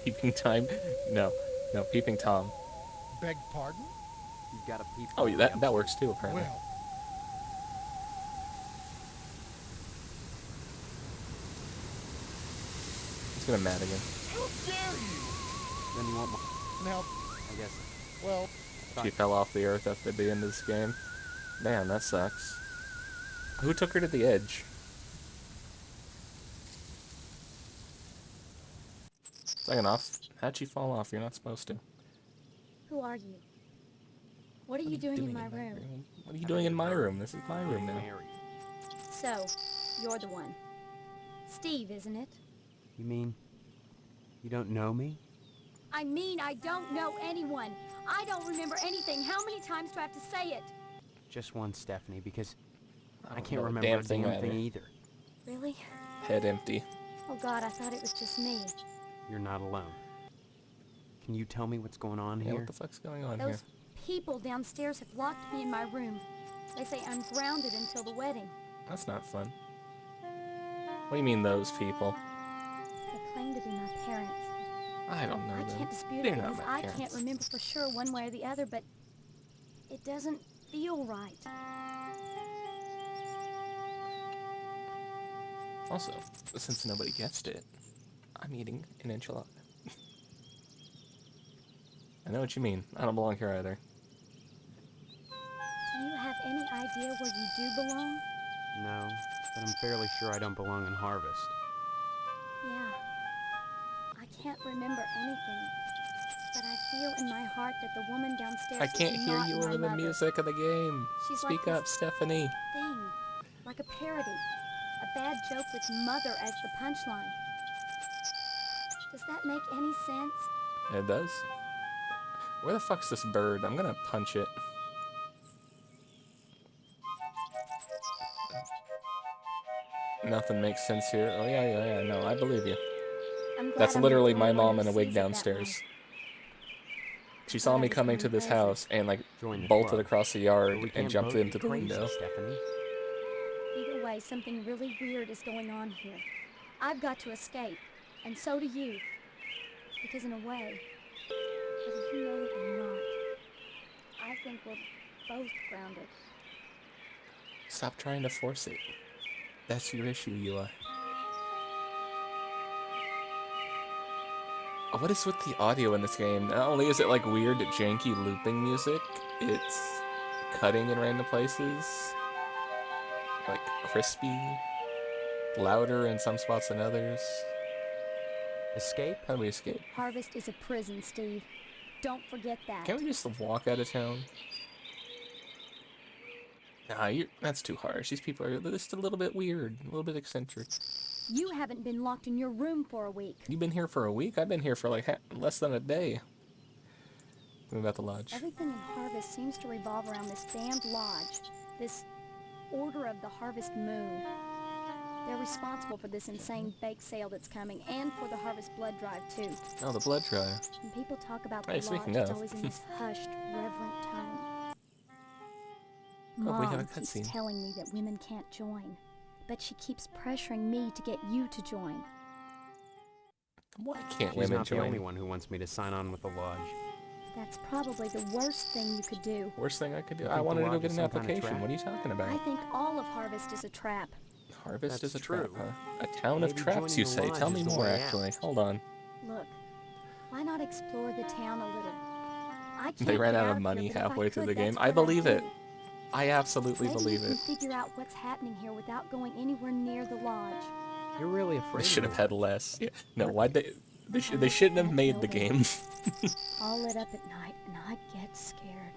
[SPEAKER 1] Peeping time? No. No, peeping Tom.
[SPEAKER 10] Beg pardon?
[SPEAKER 7] You gotta peep...
[SPEAKER 1] Oh, yeah, that works too, apparently.
[SPEAKER 10] Well...
[SPEAKER 1] It's gonna mad again.
[SPEAKER 10] How dare you?
[SPEAKER 7] Then you won't...
[SPEAKER 10] Now...
[SPEAKER 7] I guess...
[SPEAKER 10] Well...
[SPEAKER 1] She fell off the earth at the end of this game. Man, that sucks. Who took her to the edge? Second off, how'd you fall off? You're not supposed to.
[SPEAKER 2] Who are you? What are you doing in my room?
[SPEAKER 1] What are you doing in my room? This is my room now.
[SPEAKER 2] So, you're the one. Steve, isn't it?
[SPEAKER 5] You mean you don't know me?
[SPEAKER 2] I mean, I don't know anyone. I don't remember anything. How many times do I have to say it?
[SPEAKER 5] Just once, Stephanie, because I
[SPEAKER 1] don't
[SPEAKER 5] can't
[SPEAKER 1] know a
[SPEAKER 5] remember
[SPEAKER 1] damn
[SPEAKER 5] a
[SPEAKER 1] thing
[SPEAKER 5] damn thing
[SPEAKER 1] either.
[SPEAKER 5] either.
[SPEAKER 2] Really?
[SPEAKER 1] Head empty.
[SPEAKER 2] Oh God, I thought it was just me.
[SPEAKER 5] You're not alone. Can you tell me what's going on
[SPEAKER 1] Yeah,
[SPEAKER 5] here?
[SPEAKER 1] what the fuck's going on
[SPEAKER 2] Those
[SPEAKER 1] here?
[SPEAKER 2] people downstairs have locked me in my room. They say I'm grounded until the wedding.
[SPEAKER 1] That's not fun. What do you mean, those people?
[SPEAKER 2] They claim to be my parents.
[SPEAKER 1] I don't know
[SPEAKER 2] I
[SPEAKER 1] them.
[SPEAKER 2] can't dispute
[SPEAKER 1] They're
[SPEAKER 2] it
[SPEAKER 1] not
[SPEAKER 2] because
[SPEAKER 1] my
[SPEAKER 2] I
[SPEAKER 1] parents.
[SPEAKER 2] can't remember for sure one way or the other, but it doesn't feel right.
[SPEAKER 1] Also, since nobody guessed it, I'm eating an enchilada. I know what you mean. I don't belong here either.
[SPEAKER 2] Do you have any idea where you do belong?
[SPEAKER 5] No, but I'm fairly sure I don't belong in Harvest.
[SPEAKER 2] Yeah. I can't remember anything, but I feel in my heart that the woman downstairs
[SPEAKER 1] I can't
[SPEAKER 2] is
[SPEAKER 1] hear
[SPEAKER 2] not
[SPEAKER 1] you
[SPEAKER 2] my
[SPEAKER 1] over the
[SPEAKER 2] mother.
[SPEAKER 1] music of the game.
[SPEAKER 2] She's
[SPEAKER 1] Speak
[SPEAKER 2] like
[SPEAKER 1] up,
[SPEAKER 2] this
[SPEAKER 1] Stephanie.
[SPEAKER 2] thing, like a parody, a bad joke with mother as the punchline. Does that make any sense?
[SPEAKER 1] It does. Where the fuck's this bird? I'm gonna punch it. Nothing makes sense here. Oh yeah, no, I believe you.
[SPEAKER 2] I'm glad
[SPEAKER 1] That's
[SPEAKER 2] I'm
[SPEAKER 1] literally
[SPEAKER 2] the
[SPEAKER 1] my
[SPEAKER 2] only one
[SPEAKER 1] mom
[SPEAKER 2] who
[SPEAKER 1] in a wig
[SPEAKER 2] sees it that
[SPEAKER 1] downstairs.
[SPEAKER 2] way.
[SPEAKER 1] She
[SPEAKER 2] I
[SPEAKER 1] saw
[SPEAKER 2] thought I
[SPEAKER 1] me
[SPEAKER 2] was
[SPEAKER 1] coming
[SPEAKER 2] being
[SPEAKER 1] to this
[SPEAKER 2] crazy.
[SPEAKER 1] house and like
[SPEAKER 5] Join the
[SPEAKER 1] bolted
[SPEAKER 5] club.
[SPEAKER 1] across the
[SPEAKER 5] But
[SPEAKER 1] yard
[SPEAKER 5] we
[SPEAKER 1] and
[SPEAKER 5] can't
[SPEAKER 1] jumped
[SPEAKER 5] both
[SPEAKER 1] into
[SPEAKER 5] be
[SPEAKER 1] the
[SPEAKER 5] crazy,
[SPEAKER 1] window.
[SPEAKER 5] Stephanie.
[SPEAKER 2] Either way, something really weird is going on here. I've got to escape, and so do you. Because in a way, whether you know it or not, I think we're both grounded.
[SPEAKER 1] Stop trying to force it. That's your issue, Yua. Oh, what is with the audio in this game? Not only is it like weird, janky looping music, it's cutting in random places, like crispy, louder in some spots than others.
[SPEAKER 5] Escape?
[SPEAKER 1] How do we escape?
[SPEAKER 2] Harvest is a prison, Steve. Don't forget that.
[SPEAKER 1] Can't we just walk out of town? Nah, that's too harsh. These people are just a little bit weird, a little bit eccentric.
[SPEAKER 2] You haven't been locked in your room for a week.
[SPEAKER 1] You've been here for a week? I've been here for like less than a day. What about the lodge?
[SPEAKER 2] Everything in Harvest seems to revolve around this damned lodge, this Order of the Harvest Moon. They're responsible for this insane bake sale that's coming, and for the Harvest blood drive, too.
[SPEAKER 1] Oh, the blood drive.
[SPEAKER 2] When people talk about the
[SPEAKER 1] Hey,
[SPEAKER 2] lodge,
[SPEAKER 1] speaking
[SPEAKER 2] it's
[SPEAKER 1] of.
[SPEAKER 2] always in this hushed, reverent tone.
[SPEAKER 1] Oh, we have a
[SPEAKER 2] Mom keeps
[SPEAKER 1] cutscene.
[SPEAKER 2] telling me that women can't join, but she keeps pressuring me to get you to join.
[SPEAKER 1] Why can't
[SPEAKER 5] She's
[SPEAKER 1] women
[SPEAKER 5] not
[SPEAKER 1] join?
[SPEAKER 5] the only one who wants me to sign on with the lodge.
[SPEAKER 2] That's probably the worst thing you could do.
[SPEAKER 1] Worst thing I could do?
[SPEAKER 5] You
[SPEAKER 1] I
[SPEAKER 5] think
[SPEAKER 1] wanted
[SPEAKER 5] the
[SPEAKER 1] to go
[SPEAKER 5] lodge
[SPEAKER 1] get
[SPEAKER 5] is
[SPEAKER 1] an
[SPEAKER 5] some kind of
[SPEAKER 1] application.
[SPEAKER 5] trap?
[SPEAKER 1] What are you talking about?
[SPEAKER 2] I think all of Harvest is a trap.
[SPEAKER 1] Harvest
[SPEAKER 5] That's
[SPEAKER 1] is a trap,
[SPEAKER 5] true.
[SPEAKER 1] huh? A town of
[SPEAKER 5] Maybe
[SPEAKER 1] traps,
[SPEAKER 5] joining
[SPEAKER 1] you
[SPEAKER 5] the
[SPEAKER 1] say?
[SPEAKER 5] lodge
[SPEAKER 1] Tell
[SPEAKER 5] is
[SPEAKER 1] me
[SPEAKER 5] the
[SPEAKER 1] more,
[SPEAKER 5] way out.
[SPEAKER 1] actually. Hold on.
[SPEAKER 2] Look, why not explore the town a little? I can't
[SPEAKER 1] They ran
[SPEAKER 2] get
[SPEAKER 1] out of
[SPEAKER 2] here,
[SPEAKER 1] money
[SPEAKER 2] but if I
[SPEAKER 1] halfway through
[SPEAKER 2] could,
[SPEAKER 1] the game.
[SPEAKER 2] that's
[SPEAKER 1] I
[SPEAKER 2] what I'd
[SPEAKER 1] believe it.
[SPEAKER 2] do.
[SPEAKER 1] I absolutely
[SPEAKER 2] Maybe
[SPEAKER 1] believe
[SPEAKER 2] you
[SPEAKER 1] it.
[SPEAKER 2] can figure out what's happening here without going anywhere near the lodge.
[SPEAKER 5] You're really afraid
[SPEAKER 1] They
[SPEAKER 5] of
[SPEAKER 1] should
[SPEAKER 5] the
[SPEAKER 1] have had
[SPEAKER 5] lodge.
[SPEAKER 1] less. Yeah. No, why'd they shouldn't have made the game.
[SPEAKER 2] All lit up at night, and I get scared.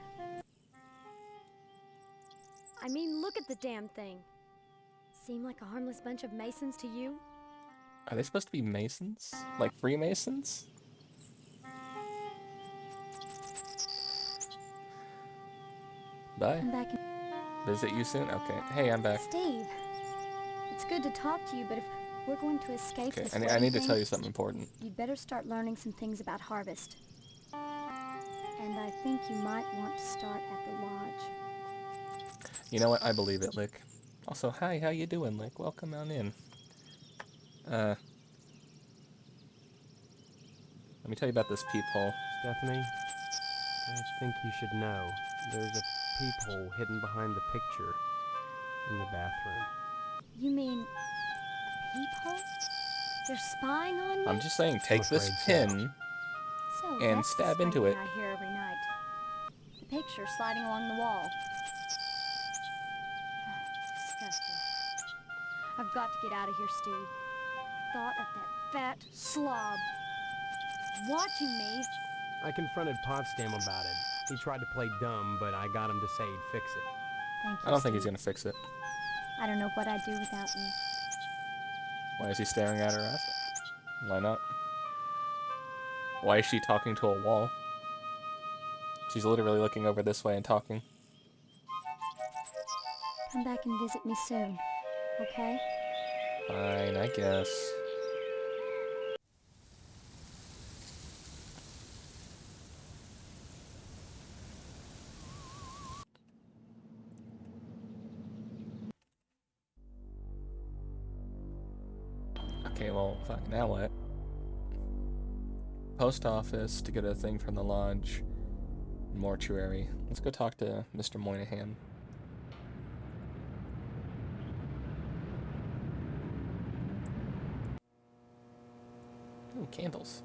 [SPEAKER 12] I mean, look at the damn thing. Seem like a harmless bunch of Masons to you?
[SPEAKER 1] Are they supposed to be Masons? Like Freemasons? Bye.
[SPEAKER 2] I'm back in.
[SPEAKER 1] Visit you soon? Okay. Hey, I'm back.
[SPEAKER 2] Steve, it's good to talk to you, but if we're going to escape
[SPEAKER 1] Okay,
[SPEAKER 2] this
[SPEAKER 1] I need to
[SPEAKER 2] thing,
[SPEAKER 1] tell you something important.
[SPEAKER 2] you'd better start learning some things about Harvest. And I think you might want to start at the lodge.
[SPEAKER 1] You know what? I believe it, Lick. Also, hi, how you doing, Lick? Welcome on in. Let me tell you about this peephole.
[SPEAKER 5] Stephanie, I think you should know. There's a peephole hidden behind the picture in the bathroom.
[SPEAKER 2] You mean a peephole? They're spying on me?
[SPEAKER 1] I'm just saying, take this
[SPEAKER 5] afraid so.
[SPEAKER 1] pin
[SPEAKER 2] So
[SPEAKER 1] and
[SPEAKER 2] that's the
[SPEAKER 1] stab into it.
[SPEAKER 2] screaming I hear every night. The picture sliding along the wall. Disgusting. I've got to get out of here, Steve. Thought of that fat slob.
[SPEAKER 12] watching me.
[SPEAKER 5] I confronted Potsdam about it. He tried to play dumb, but I got him to say he'd fix it.
[SPEAKER 12] Thank you,
[SPEAKER 1] I don't think
[SPEAKER 12] Steve.
[SPEAKER 1] he's gonna fix it.
[SPEAKER 12] I don't know what I'd do without you.
[SPEAKER 1] Why is he staring at her ass? Why not? Why is she talking to a wall? She's literally looking over this way and talking.
[SPEAKER 12] Come back and visit me soon, okay?
[SPEAKER 1] Fine, I guess. Okay, well, fuck, now what? Post office to get a thing from the lodge. Mortuary. Let's go talk to Mr. Moynihan. Ooh, candles.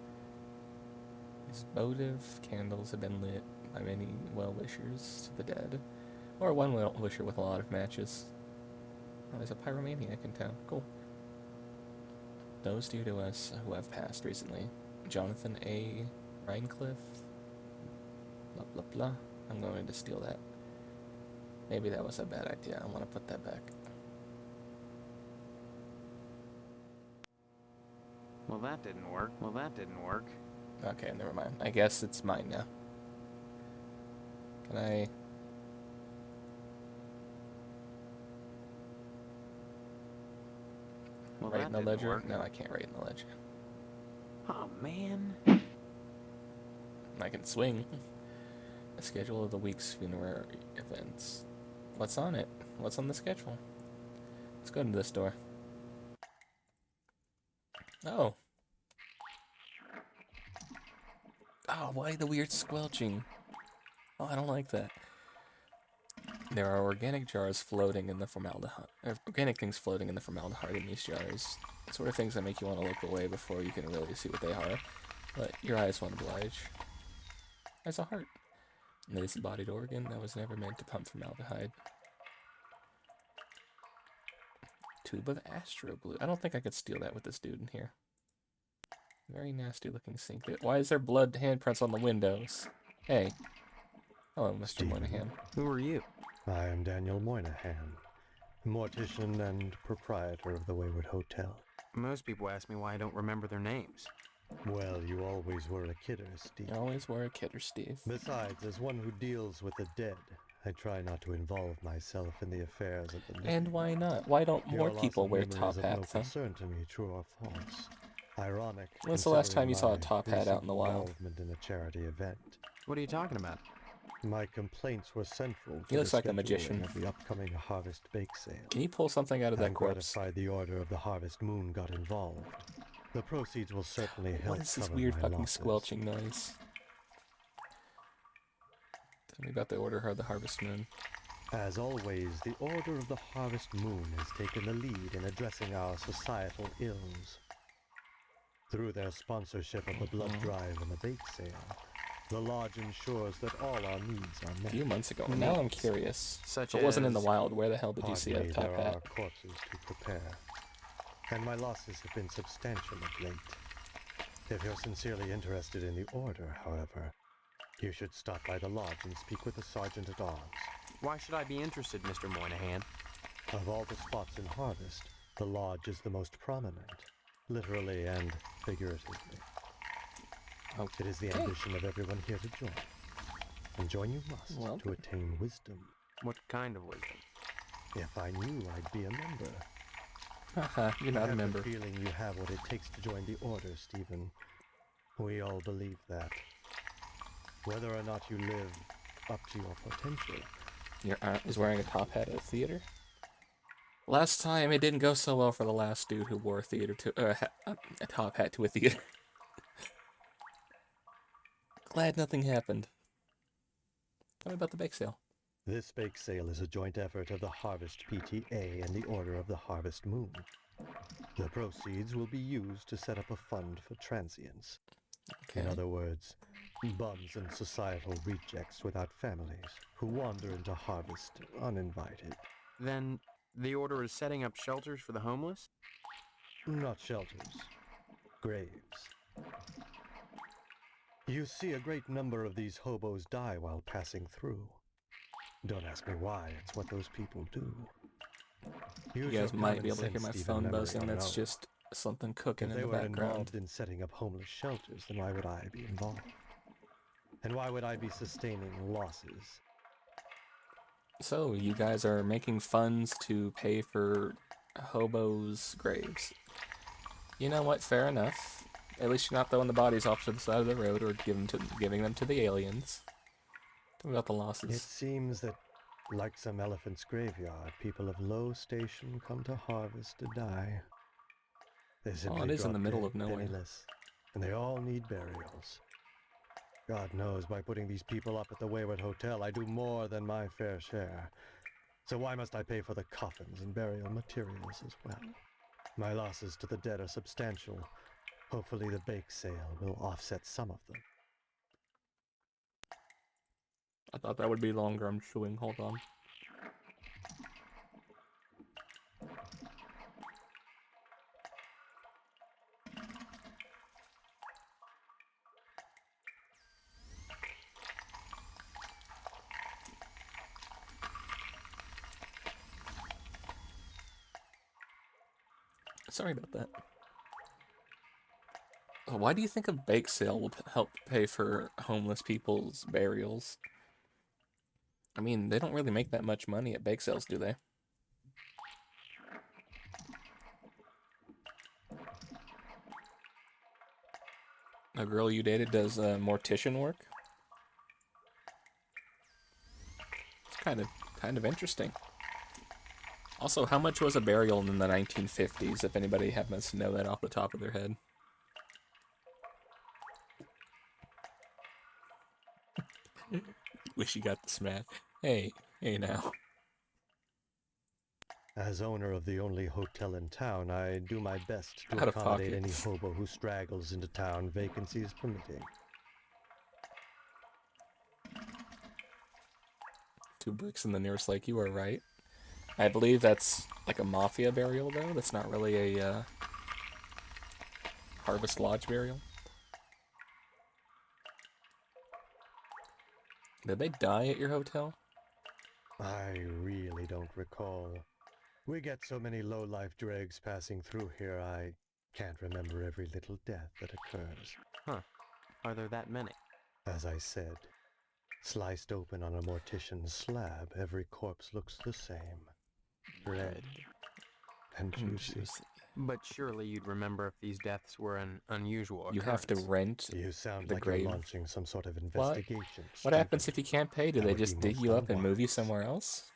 [SPEAKER 1] These votive candles have been lit by many well-wishers to the dead. Or one well-wisher with a lot of matches. Oh, there's a pyromaniac in town. Cool. Those due to us who have passed recently. Jonathan A. Rhinecliffe. Blah, blah, blah. I'm going to steal that. Maybe that was a bad idea. I want to put that back.
[SPEAKER 7] Well, that didn't work.
[SPEAKER 1] Okay, never mind. I guess it's mine now. Can I...
[SPEAKER 7] Well,
[SPEAKER 1] write
[SPEAKER 7] that
[SPEAKER 1] in the
[SPEAKER 7] didn't
[SPEAKER 1] ledger?
[SPEAKER 7] work.
[SPEAKER 1] No, I can't write in the ledger.
[SPEAKER 7] Oh, man.
[SPEAKER 1] I can swing. A schedule of the week's funerary events. What's on it? What's on the schedule? Let's go to this door. Oh. Oh, why the weird squelching? Oh, I don't like that. There are organic jars floating in the formaldehyde. Organic things floating in the formaldehyde in these jars. Sort of things that make you want to look away before you can really see what they are. But your eyes won't oblige. There's a heart. And this bodied organ that was never meant to pump formaldehyde. Tube of astro glue. I don't think I could steal that with this dude in here. Very nasty looking sink. Why is there blood handprints on the windows? Hey. Hello, Mr.
[SPEAKER 13] Stephen.
[SPEAKER 1] Moynihan.
[SPEAKER 7] Who are you?
[SPEAKER 13] I am Daniel Moynihan, mortician and proprietor of the Wayward Hotel.
[SPEAKER 7] Most people ask me why I don't remember their names.
[SPEAKER 13] Well, you always were a kidder, Steve.
[SPEAKER 1] You always were a kidder, Steve.
[SPEAKER 13] Besides, as one who deals with the dead, I try not to involve myself in the affairs of the living.
[SPEAKER 1] And why not? Why don't more
[SPEAKER 13] Your loss
[SPEAKER 1] people
[SPEAKER 13] of
[SPEAKER 1] wear
[SPEAKER 13] memory
[SPEAKER 1] top
[SPEAKER 13] is of
[SPEAKER 1] hats,
[SPEAKER 13] no
[SPEAKER 1] huh?
[SPEAKER 13] concern to me, true or false. Ironic.
[SPEAKER 1] When's the last time you saw a
[SPEAKER 13] considering
[SPEAKER 1] top hat out in the
[SPEAKER 13] my
[SPEAKER 1] wild?
[SPEAKER 13] involvement in a charity event.
[SPEAKER 7] What are you talking about?
[SPEAKER 13] My complaints were central to
[SPEAKER 1] He looks
[SPEAKER 13] the
[SPEAKER 1] like a magician.
[SPEAKER 13] scheduling of the upcoming harvest bake sale.
[SPEAKER 1] Can you pull something out of that
[SPEAKER 13] I'm
[SPEAKER 1] corpse?
[SPEAKER 13] gratified the Order of the Harvest Moon got involved. The proceeds will certainly help
[SPEAKER 1] What is this
[SPEAKER 13] cover
[SPEAKER 1] weird
[SPEAKER 13] my
[SPEAKER 1] fucking
[SPEAKER 13] losses.
[SPEAKER 1] squelching noise? Tell me about the Order of the Harvest Moon.
[SPEAKER 13] As always, the Order of the Harvest Moon has taken the lead in addressing our societal ills. Through their sponsorship of the blood drive and the bake sale, the lodge ensures that all our needs are
[SPEAKER 1] A
[SPEAKER 13] met.
[SPEAKER 1] few months ago. Now I'm curious.
[SPEAKER 7] Such
[SPEAKER 1] If it wasn't in the
[SPEAKER 7] as-
[SPEAKER 1] wild, where the hell did you see
[SPEAKER 13] Hardly
[SPEAKER 1] a top
[SPEAKER 13] there
[SPEAKER 1] hat?
[SPEAKER 13] are corpses to prepare, and my losses have been substantial of late. If you're sincerely interested in the Order, however, you should stop by the lodge and speak with the Sergeant-at-Arms.
[SPEAKER 7] Why should I be interested, Mr. Moynihan?
[SPEAKER 13] Of all the spots in Harvest, the lodge is the most prominent, literally and figuratively. It is the ambition of everyone here to join. And join you must
[SPEAKER 1] Well,
[SPEAKER 13] to attain wisdom.
[SPEAKER 7] What kind of wisdom?
[SPEAKER 13] If I knew, I'd be a member.
[SPEAKER 1] Haha, you're not
[SPEAKER 13] I
[SPEAKER 1] a
[SPEAKER 13] have
[SPEAKER 1] member.
[SPEAKER 13] the feeling you have what it takes to join the Order, Stephen. We all believe that. Whether or not you live up to your potential.
[SPEAKER 1] Your aunt is wearing a top hat at a theater? Last time, it didn't go so well for the last dude who wore a theater to a top hat to a theater. Glad nothing happened. Tell me about the bake sale.
[SPEAKER 13] This bake sale is a joint effort of the Harvest PTA and the Order of the Harvest Moon. The proceeds will be used to set up a fund for transients.
[SPEAKER 1] Okay.
[SPEAKER 13] In other words, bums and societal rejects without families who wander into Harvest uninvited.
[SPEAKER 7] Then the Order is setting up shelters for the homeless?
[SPEAKER 13] Not shelters. Graves. You see a great number of these hobos die while passing through. Don't ask me why, it's what those people do.
[SPEAKER 1] You guys might be able to hear my phone buzzing. That's just something cooking in the background.
[SPEAKER 13] If they were involved in setting up homeless shelters, then why would I be involved? And why would I be sustaining losses?
[SPEAKER 1] So, you guys are making funds to pay for hobos' graves. You know what? Fair enough. At least you're not throwing the bodies off to the side of the road or giving them to the aliens. Tell me about the losses.
[SPEAKER 13] It seems that, like some elephant's graveyard, people of low station come to harvest to die. They simply
[SPEAKER 1] it is in the middle
[SPEAKER 13] drop
[SPEAKER 1] of nowhere.
[SPEAKER 13] penniless, and they all need burials. God knows, by putting these people up at the Wayward Hotel, I do more than my fair share. So why must I pay for the coffins and burial materials as well? My losses to the dead are substantial. Hopefully the bake sale will offset some of them.
[SPEAKER 1] I thought that would be longer. I'm chewing. Hold on. Sorry about that. Why do you think a bake sale will help pay for homeless people's burials? I mean, they don't really make that much money at bake sales, do they? A girl you dated does mortician work? It's kind of interesting. Also, how much was a burial in the 1950s, if anybody happens to know that off the top of their head? Wish you got the smack. Hey now.
[SPEAKER 13] As owner of the only hotel in town, I do my best to
[SPEAKER 1] Out of
[SPEAKER 13] accommodate
[SPEAKER 1] pocket.
[SPEAKER 13] any hobo who straggles into town, vacancies permitting.
[SPEAKER 1] 2 bricks in the nearest lake, you are right. I believe that's like a mafia burial, though. That's not really a Harvest Lodge burial. Did they die at your hotel?
[SPEAKER 13] I really don't recall. We get so many low-life dregs passing through here, I can't remember every little death that occurs.
[SPEAKER 7] Huh. Are there that many?
[SPEAKER 13] As I said, sliced open on a mortician's slab, every corpse looks the same. Red and juicy.
[SPEAKER 7] But surely you'd remember if these deaths were an unusual occurrence.
[SPEAKER 1] You have to rent
[SPEAKER 13] You sound
[SPEAKER 1] the
[SPEAKER 13] like
[SPEAKER 1] grave.
[SPEAKER 13] you're launching some sort of
[SPEAKER 1] What?
[SPEAKER 13] investigation.
[SPEAKER 1] What happens if you can't pay? Do
[SPEAKER 13] That
[SPEAKER 1] they
[SPEAKER 13] would be
[SPEAKER 1] just dig
[SPEAKER 13] most
[SPEAKER 1] you up and move you
[SPEAKER 13] unwise.
[SPEAKER 1] somewhere else?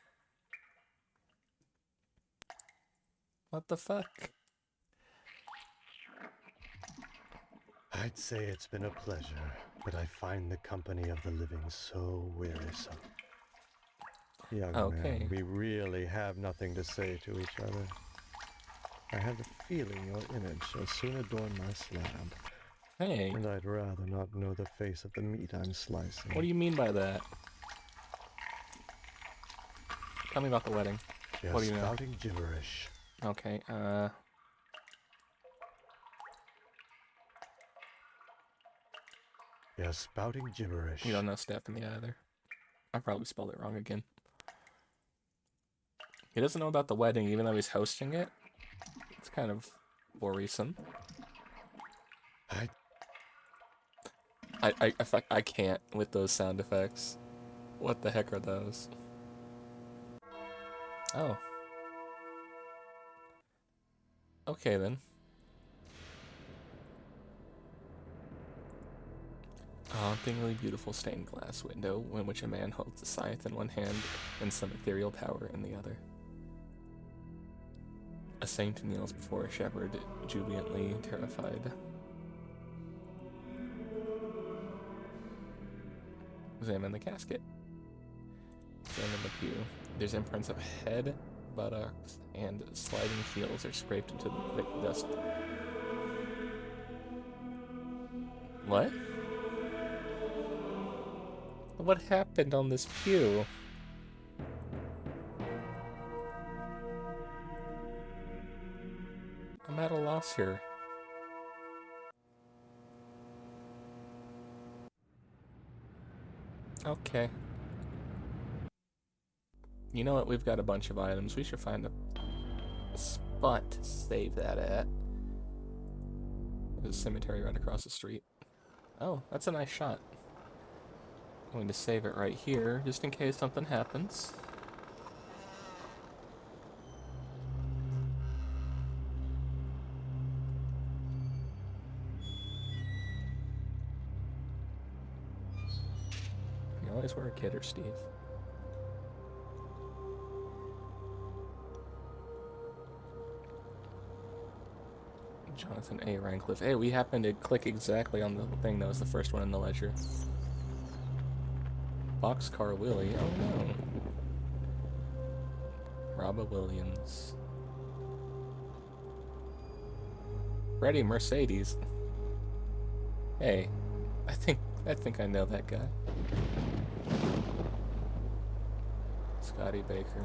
[SPEAKER 1] What the fuck?
[SPEAKER 13] I'd say it's been a pleasure, but I find the company of the living so wearisome. Young man, we really have nothing to say to each other. I have the feeling your image shall soon adorn my slab.
[SPEAKER 1] Hey.
[SPEAKER 13] And I'd rather not know the face of the meat I'm slicing.
[SPEAKER 1] What do you mean by that? Tell me about the wedding.
[SPEAKER 13] You're
[SPEAKER 1] What do you know?
[SPEAKER 13] spouting gibberish.
[SPEAKER 1] Okay,
[SPEAKER 13] You're spouting gibberish.
[SPEAKER 1] You don't know Stephanie either. I probably spelled it wrong again. He doesn't know about the wedding, even though he's hosting it. It's kind of worrisome. I can't with those sound effects. What the heck are those? Oh. Okay then. A hauntingly beautiful stained glass window in which a man holds a scythe in one hand and some ethereal power in the other. A saint kneels before a shepherd, jubilantly terrified. Examine the casket. Examine the pew. There's imprints of head, buttocks, and sliding heels are scraped into the thick dust. What? What happened on this pew? I'm at a loss here. Okay. You know what? We've got a bunch of items. We should find a spot to save that at. There's a cemetery right across the street. Oh, that's a nice shot. I'm going to save it right here, just in case something happens. You always wear a kidder, Steve. Jonathan A. Rancliffe. Hey, we happened to click exactly on the thing that was the first one in the ledger. Boxcar Willie. Oh no. Robba Williams. Freddie Mercedes. Hey, I think I know that guy. Scotty Baker.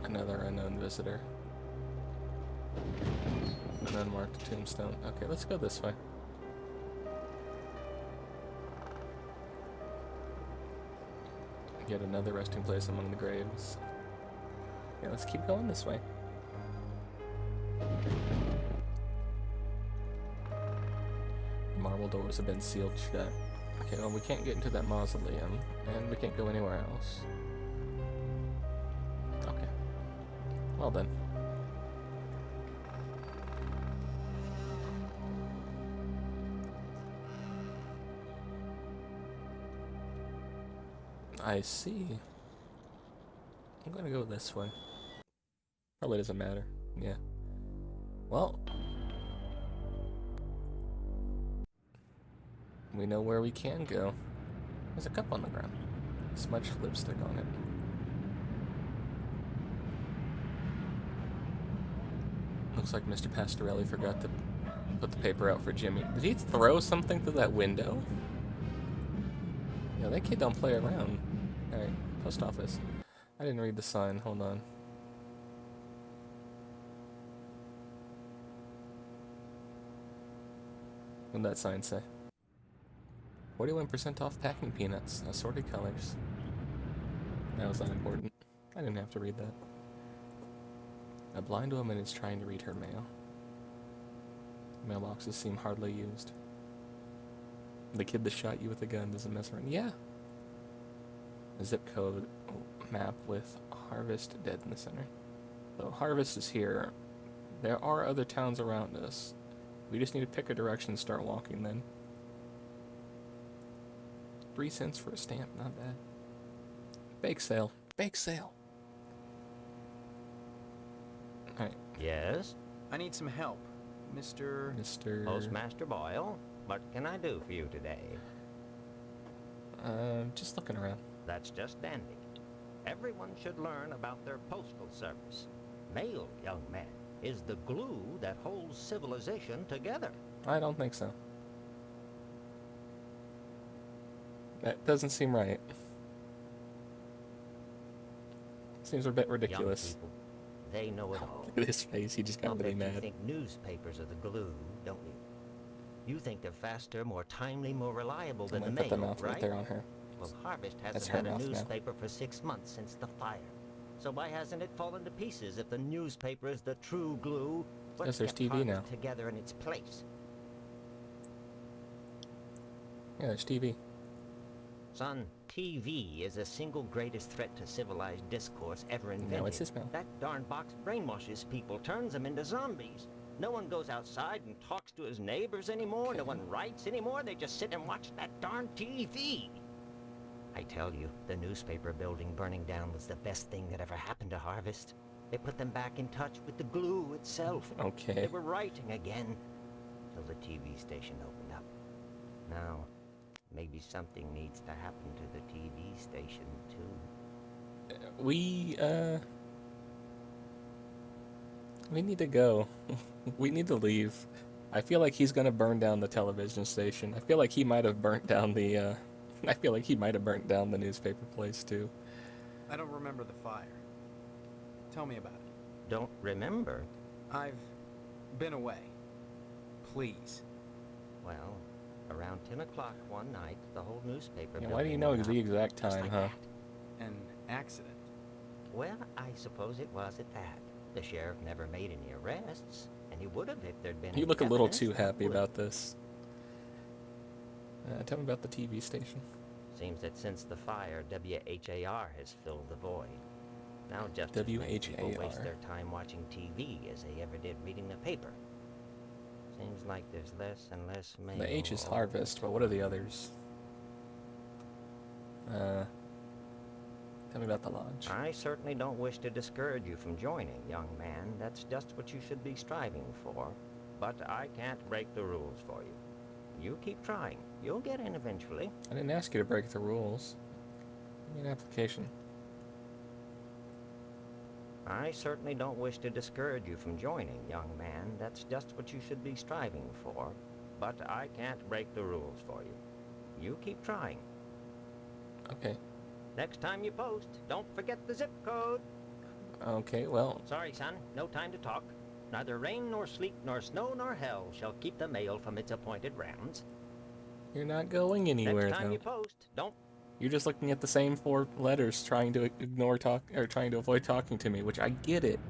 [SPEAKER 1] Another unknown visitor. An unmarked tombstone. Okay, let's go this way. Yet another resting place among the graves. Yeah, let's keep going this way. Marble doors have been sealed shut. Okay, well, we can't get into that mausoleum, and we can't go anywhere else. Okay. Well then. I see. I'm gonna go this way. Probably doesn't matter. Yeah. Well. We know where we can go. There's a cup on the ground. Smudged lipstick on it. Looks like Mr. Pastorelli forgot to put the paper out for Jimmy. Did he throw something through that window? Yeah, that kid don't play around. Alright, post office. I didn't read the sign. Hold on. What did that sign say? 41% off packing peanuts, assorted colors. That was unimportant. I didn't have to read that. A blind woman is trying to read her mail. Mailboxes seem hardly used. The kid that shot you with a gun doesn't mess around. Yeah. A zip code map with Harvest dead in the center. So Harvest is here. There are other towns around us. We just need to pick a direction and start walking then. 3 cents for a stamp, not bad. Bake sale. Bake sale. Alright.
[SPEAKER 7] Yes? I need some help. Mr.
[SPEAKER 14] Postmaster Boyle, what can I do for you today?
[SPEAKER 1] Just looking around.
[SPEAKER 14] That's just dandy. Everyone should learn about their postal service. Mail, young man, is the glue that holds civilization together.
[SPEAKER 1] I don't think so. That doesn't seem right. Seems a bit ridiculous.
[SPEAKER 14] Young people, they know it all.
[SPEAKER 1] Look at his face, he just got really mad.
[SPEAKER 14] You think newspapers are the glue, don't you? You think they're faster, more timely, more reliable than the mail,
[SPEAKER 1] put the mouth right there on her.
[SPEAKER 14] Well, Harvest hasn't had a newspaper for 6 months since the fire. So why hasn't it fallen to pieces if the newspaper is the true glue?
[SPEAKER 1] Yes, there's TV now.
[SPEAKER 14] Together in its place.
[SPEAKER 1] Yeah, there's TV.
[SPEAKER 14] Son, TV is the single greatest threat to civilized discourse ever invented.
[SPEAKER 1] No, it's his mouth.
[SPEAKER 14] That darn box brainwashes people, turns them into zombies. No one goes outside and talks to his neighbors anymore. Okay. No one writes anymore. They just sit and watch that darn TV. I tell you, the newspaper building burning down was the best thing that ever happened to Harvest. It put them back in touch with the glue itself.
[SPEAKER 1] Okay.
[SPEAKER 14] They were writing again till the TV station opened up. Now, maybe something needs to happen to the TV station, too.
[SPEAKER 1] We need to go. We need to leave. I feel like he's gonna burn down the television station. I feel like he might have burnt down the, I feel like he might have burnt down the newspaper place, too.
[SPEAKER 7] I don't remember the fire. Tell me about it.
[SPEAKER 14] Don't remember?
[SPEAKER 7] I've been away. Please.
[SPEAKER 14] Well, Around 10 o'clock one night, the whole newspaper...
[SPEAKER 1] Yeah, why do you know the exact time, huh?
[SPEAKER 7] An accident.
[SPEAKER 14] Well, I suppose it was at that. The sheriff never made any arrests, and he would have if there'd been...
[SPEAKER 1] You look a little too happy about this. Tell me about the TV station.
[SPEAKER 14] Seems that since the fire, WHAR has filled the void. Now just as many people waste their time watching TV as they ever did reading the paper. Seems like there's less and less mail.
[SPEAKER 1] The H is harvest, but what are the others? Tell me about the lodge.
[SPEAKER 14] I certainly don't wish to discourage you from joining, young man. That's just what you should be striving for. But I can't break the rules for you. You keep trying. You'll get in eventually.
[SPEAKER 1] I didn't ask you to break the rules. Give me an application.
[SPEAKER 14] I certainly don't wish to discourage you from joining, young man. That's just what you should be striving for. But I can't break the rules for you. You keep trying.
[SPEAKER 1] Okay.
[SPEAKER 14] Next time you post, don't forget the zip code.
[SPEAKER 1] Okay, well...
[SPEAKER 14] Sorry, son. No time to talk. Neither rain nor sleet nor snow nor hell shall keep the mail from its appointed rounds.
[SPEAKER 1] You're not going anywhere,
[SPEAKER 14] Next time
[SPEAKER 1] though.
[SPEAKER 14] you post, don't...
[SPEAKER 1] You're just looking at the same 4 letters, trying to trying to avoid talking to me, which I get it.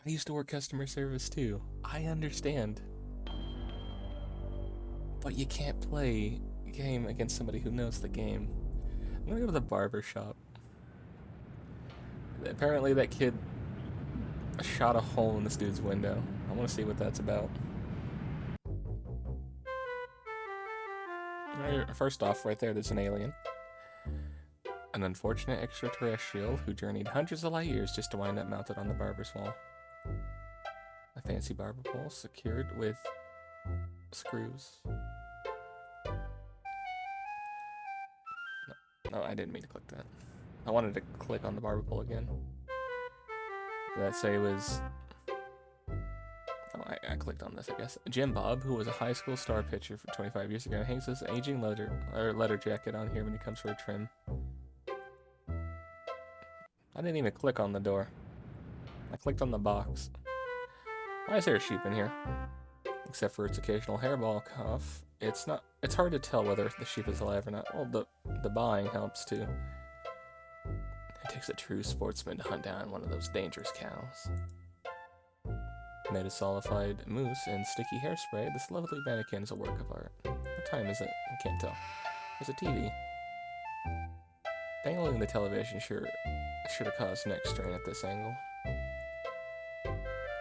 [SPEAKER 1] I used to work customer service too. I understand. But you can't play a game against somebody who knows the game. I'm gonna go to the barber shop. Apparently that kid shot a hole in this dude's window. I want to see what that's about. First off, right there's an alien. An unfortunate extraterrestrial who journeyed hundreds of light years just to wind up mounted on the barber's wall. A fancy barber pole secured with screws. No, I didn't mean to click that. I wanted to click on the barber pole again. Did that say it was... Oh, I clicked on this, I guess. Jim Bob, who was a high school star pitcher for 25 years ago, hangs his aging leather jacket on here when he comes for a trim. I didn't even click on the door. I clicked on the box. Why is there a sheep in here? Except for its occasional hairball cough. It's hard to tell whether the sheep is alive or not. Well, the buying helps too. It takes a true sportsman to hunt down one of those dangerous cows. Made of solidified mousse and sticky hairspray, this lovely mannequin is a work of art. What time is it? I can't tell. There's a TV. Dangling the television should have caused neck strain at this angle.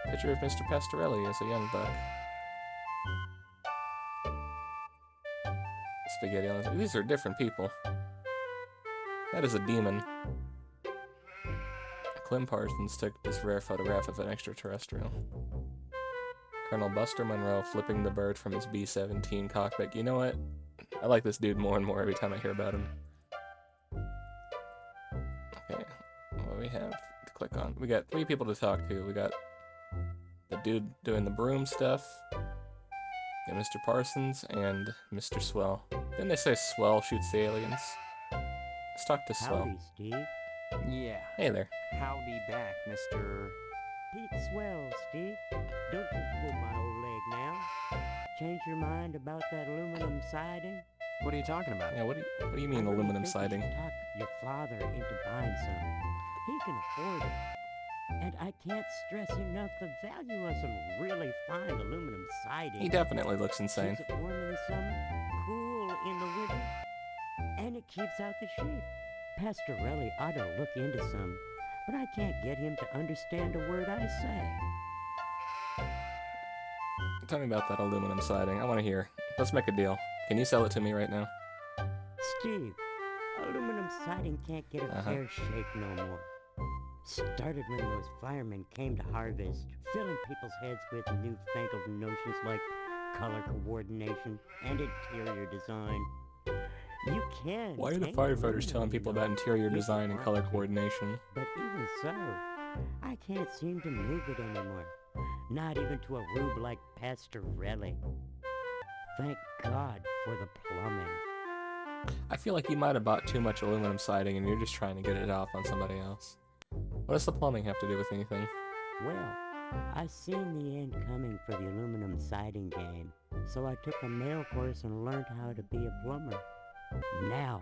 [SPEAKER 1] Picture of Mr. Pastorelli as a young buck. Spaghetti on his... These are different people. That is a demon. Clem Parsons took this rare photograph of an extraterrestrial. Colonel Buster Monroe flipping the bird from his B-17 cockpit. You know what? I like this dude more and more every time I hear about him. Okay, what do we have to click on? We got 3 people to talk to. We got the dude doing the broom stuff, got Mr. Parsons, and Mr. Swell. Didn't they say Swell shoots the aliens? Let's talk to Swell.
[SPEAKER 15] Howdy, Steve.
[SPEAKER 7] Yeah.
[SPEAKER 1] Hey there.
[SPEAKER 7] Howdy back, Mr.
[SPEAKER 15] Pete Swell, Steve. Don't you pull my old leg now. Change your mind about that aluminum siding?
[SPEAKER 7] What are you talking about?
[SPEAKER 1] Yeah, what do you mean aluminum siding?
[SPEAKER 15] Talk your father into buying some. He can afford it. And I can't stress enough the value of some really fine aluminum siding.
[SPEAKER 1] He definitely looks insane.
[SPEAKER 15] Keeps it warm in the summer, cool in the winter, and it keeps out the sheep. Pastorelli ought to look into some, but I can't get him to understand a word I say.
[SPEAKER 1] Tell me about that aluminum siding. I want to hear. Let's make a deal. Can you sell it to me right now?
[SPEAKER 15] Steve, aluminum siding can't get a fair shake no more. Started when those firemen came to harvest, filling people's heads with newfangled notions like color coordination and interior design. You can.
[SPEAKER 1] Why are the firefighters telling people about interior design and color coordination?
[SPEAKER 15] But even so, I can't seem to move it anymore. Not even to a rube like Pastorelli. Thank God for the plumbing.
[SPEAKER 1] I feel like you might have bought too much aluminum siding and you're just trying to get it off on somebody else. What does the plumbing have to do with anything?
[SPEAKER 15] Well, I seen the end coming for the aluminum siding game. So I took a mail course and learned how to be a plumber. Now,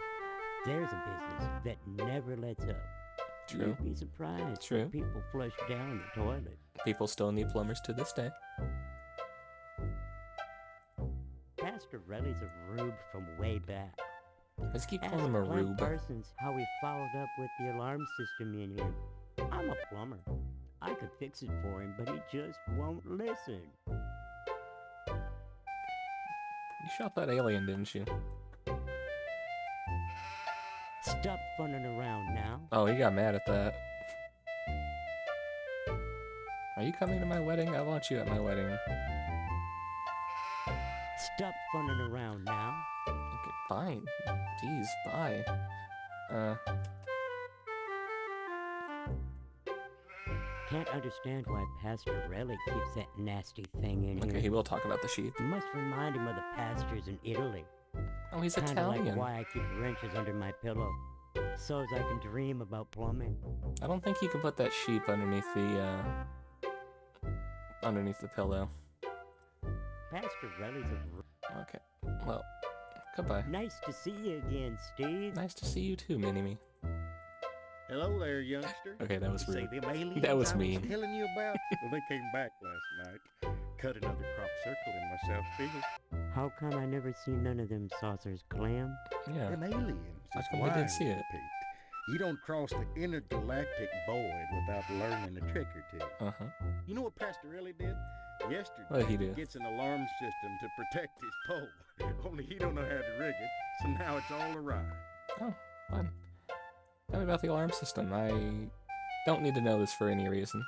[SPEAKER 15] there's a business that never lets up.
[SPEAKER 1] True.
[SPEAKER 15] You'd be surprised
[SPEAKER 1] True.
[SPEAKER 15] what people flush down the toilet.
[SPEAKER 1] People still need plumbers to this day.
[SPEAKER 15] Pastor Relly's a rube from way back.
[SPEAKER 1] Let's keep
[SPEAKER 15] Ask
[SPEAKER 1] calling him a
[SPEAKER 15] Clem
[SPEAKER 1] rube.
[SPEAKER 15] Parsons how he followed up with the alarm system in here. I'm a plumber. I could fix it for him, but he just won't listen.
[SPEAKER 1] You shot that alien, didn't you?
[SPEAKER 15] Stop funning around now.
[SPEAKER 1] Oh, he got mad at that. Are you coming to my wedding? I want you at my wedding.
[SPEAKER 15] Stop funning around now.
[SPEAKER 1] Okay, fine. Jeez, bye.
[SPEAKER 15] Can't understand why Pastor Relly keeps that nasty thing in here.
[SPEAKER 1] Okay, he will talk about the sheep.
[SPEAKER 15] Must remind him of the pastors in Italy.
[SPEAKER 1] Oh, he's
[SPEAKER 15] Kinda
[SPEAKER 1] Italian.
[SPEAKER 15] like why I keep wrenches under my pillow, so as I can dream about plumbing.
[SPEAKER 1] I don't think you can put that sheep underneath the pillow.
[SPEAKER 15] Pastor Relly's a...
[SPEAKER 1] Okay, well, goodbye.
[SPEAKER 15] Nice to see you again, Steve.
[SPEAKER 1] Nice to see you too, Mini-Me.
[SPEAKER 16] Hello there, youngster.
[SPEAKER 1] Okay, that was
[SPEAKER 16] Say
[SPEAKER 1] rude.
[SPEAKER 16] them aliens
[SPEAKER 1] That was
[SPEAKER 16] I
[SPEAKER 1] mean.
[SPEAKER 16] was telling you about? Well, they came back last night. Cut another crop circle in my south field.
[SPEAKER 15] How come I never seen none of them saucers, Clem?
[SPEAKER 1] Yeah.
[SPEAKER 16] Them aliens
[SPEAKER 1] How
[SPEAKER 16] is
[SPEAKER 1] come we didn't
[SPEAKER 16] wise,
[SPEAKER 1] see it?
[SPEAKER 16] Pete. You don't cross the intergalactic void without learning a trick or two.
[SPEAKER 1] Uh-huh.
[SPEAKER 16] You know what Pastor Relly did? Yesterday,
[SPEAKER 1] What'd he do?
[SPEAKER 16] gets an alarm system to protect his pole. Only he don't know how to rig it, so now it's all awry.
[SPEAKER 1] Oh, fun. Tell me about the alarm system. I don't need to know this for any reason.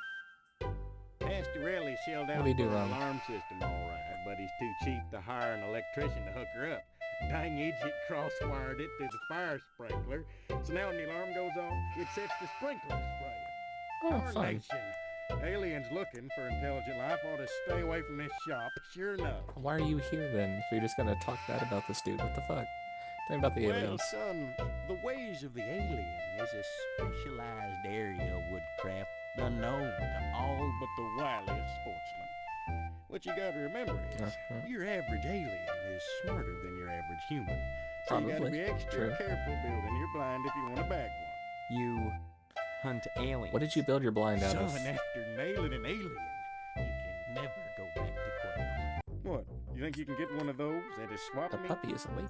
[SPEAKER 16] Pastor Relly shelled
[SPEAKER 1] What
[SPEAKER 16] out
[SPEAKER 1] did he do
[SPEAKER 16] for an
[SPEAKER 1] wrong?
[SPEAKER 16] alarm system, all right, but he's too cheap to hire an electrician to hook her up. Dang idiot cross-wired it to the fire sprinkler, so now when the alarm goes off, it sets the sprinkler spraying.
[SPEAKER 1] Oh,
[SPEAKER 16] Our
[SPEAKER 1] fun.
[SPEAKER 16] nation, aliens looking for intelligent life ought to stay away from this shop, sure enough.
[SPEAKER 1] Why are you here then? If you're just gonna talk bad about this dude, what the fuck? Tell me about the
[SPEAKER 16] Well,
[SPEAKER 1] aliens.
[SPEAKER 16] son, the ways of the alien is a specialized area of woodcraft unknown to all but the wiliest sportsmen. What you gotta remember is, your average alien is smarter than your average human. So you gotta
[SPEAKER 1] Probably.
[SPEAKER 16] be extra
[SPEAKER 1] True.
[SPEAKER 16] careful building your blind if you want to bag one.
[SPEAKER 7] You hunt aliens.
[SPEAKER 1] What did you build your blind out
[SPEAKER 16] Son,
[SPEAKER 1] of?
[SPEAKER 16] after nailing an alien, you can never go back to quail. What? You think you can get one of those at a swap
[SPEAKER 1] The
[SPEAKER 16] meet?
[SPEAKER 1] puppy is awake.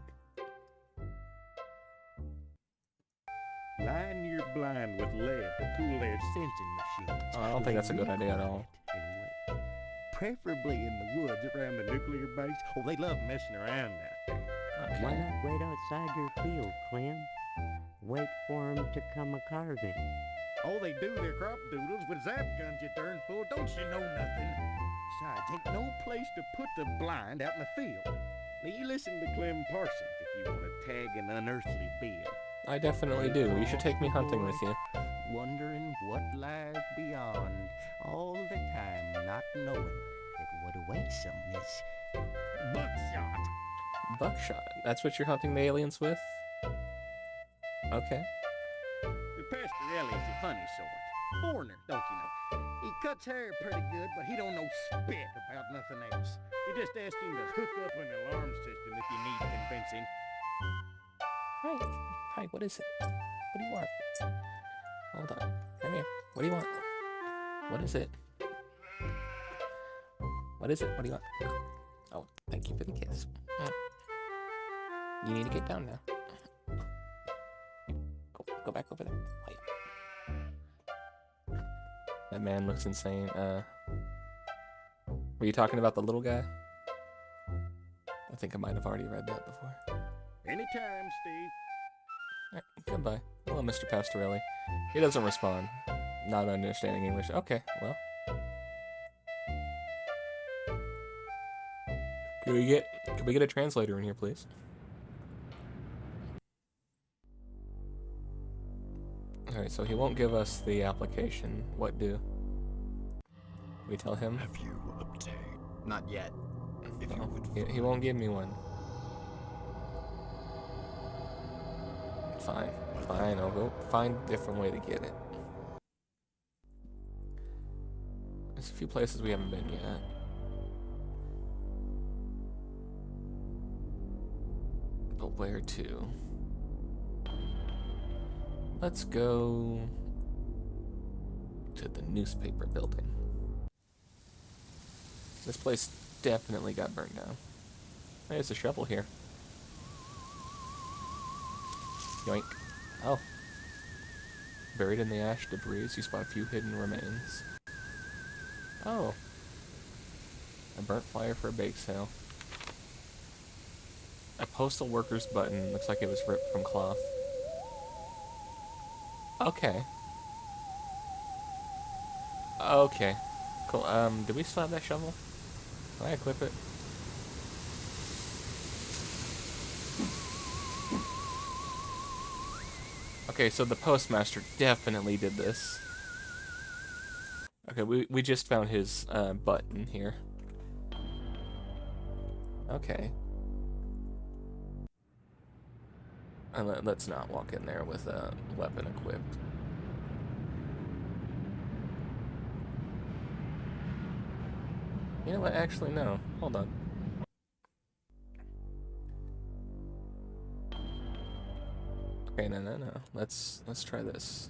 [SPEAKER 16] Line your blind with lead to fool their sensing machines.
[SPEAKER 1] Oh, I don't think that's a good idea at all.
[SPEAKER 16] Anyway, preferably in the woods around the nuclear base. Oh, they love messing around out there.
[SPEAKER 15] Why not wait outside your field, Clem? Wait for 'em to come a-carving.
[SPEAKER 16] Oh, they do their crop doodles with zap guns, you darn fool. Don't you know nothing? Besides, ain't no place to put the blind out in the field. Now, you listen to Clem Parsons if you want to tag an unearthly being.
[SPEAKER 1] I definitely do. You should take me hunting with you.
[SPEAKER 14] Wondering what lies beyond, all the time not knowing that what awaits them is
[SPEAKER 16] buckshot.
[SPEAKER 1] Buckshot. That's what you're hunting the aliens with? Okay.
[SPEAKER 16] The Pastor Ellie's a funny sort. Foreigner, don't you know? He cuts hair pretty good, but he don't know spit about nothing else. You just ask him to hook up an alarm system if you need convincing.
[SPEAKER 1] Hi, what is it? What do you want? Hold on. Come here. What do you want? What is it? What is it? What do you want? Oh, thank you for the kiss. You need to get down now. Go back over there. Wait. That man looks insane. Were you talking about the little guy? I think I might have already read that before.
[SPEAKER 16] Anytime, Steve.
[SPEAKER 1] Alright, goodbye. Hello, Mr. Pastorelli. He doesn't respond. Not understanding English. Okay, well. Could we get a translator in here, please? Alright, so he won't give us the application. What do? We tell him?
[SPEAKER 8] Have you obtained?
[SPEAKER 7] Not yet.
[SPEAKER 1] No, he won't give me one. Fine, I'll go find a different way to get it. There's a few places we haven't been yet. where to? Let's go to the newspaper building. This place definitely got burned down. Hey, there's a shovel here. Yoink. Oh. Buried in the ash debris, you spot a few hidden remains. Oh. A burnt flyer for a bake sale. A postal worker's button. Looks like it was ripped from cloth. Okay. Okay. Cool. Do we still have that shovel? Can I equip it? Okay, so the postmaster definitely did this. Okay, we just found his button here. Okay. And let's not walk in there with a weapon equipped. You know what? Actually, no. Hold on. Okay, no. Let's try this.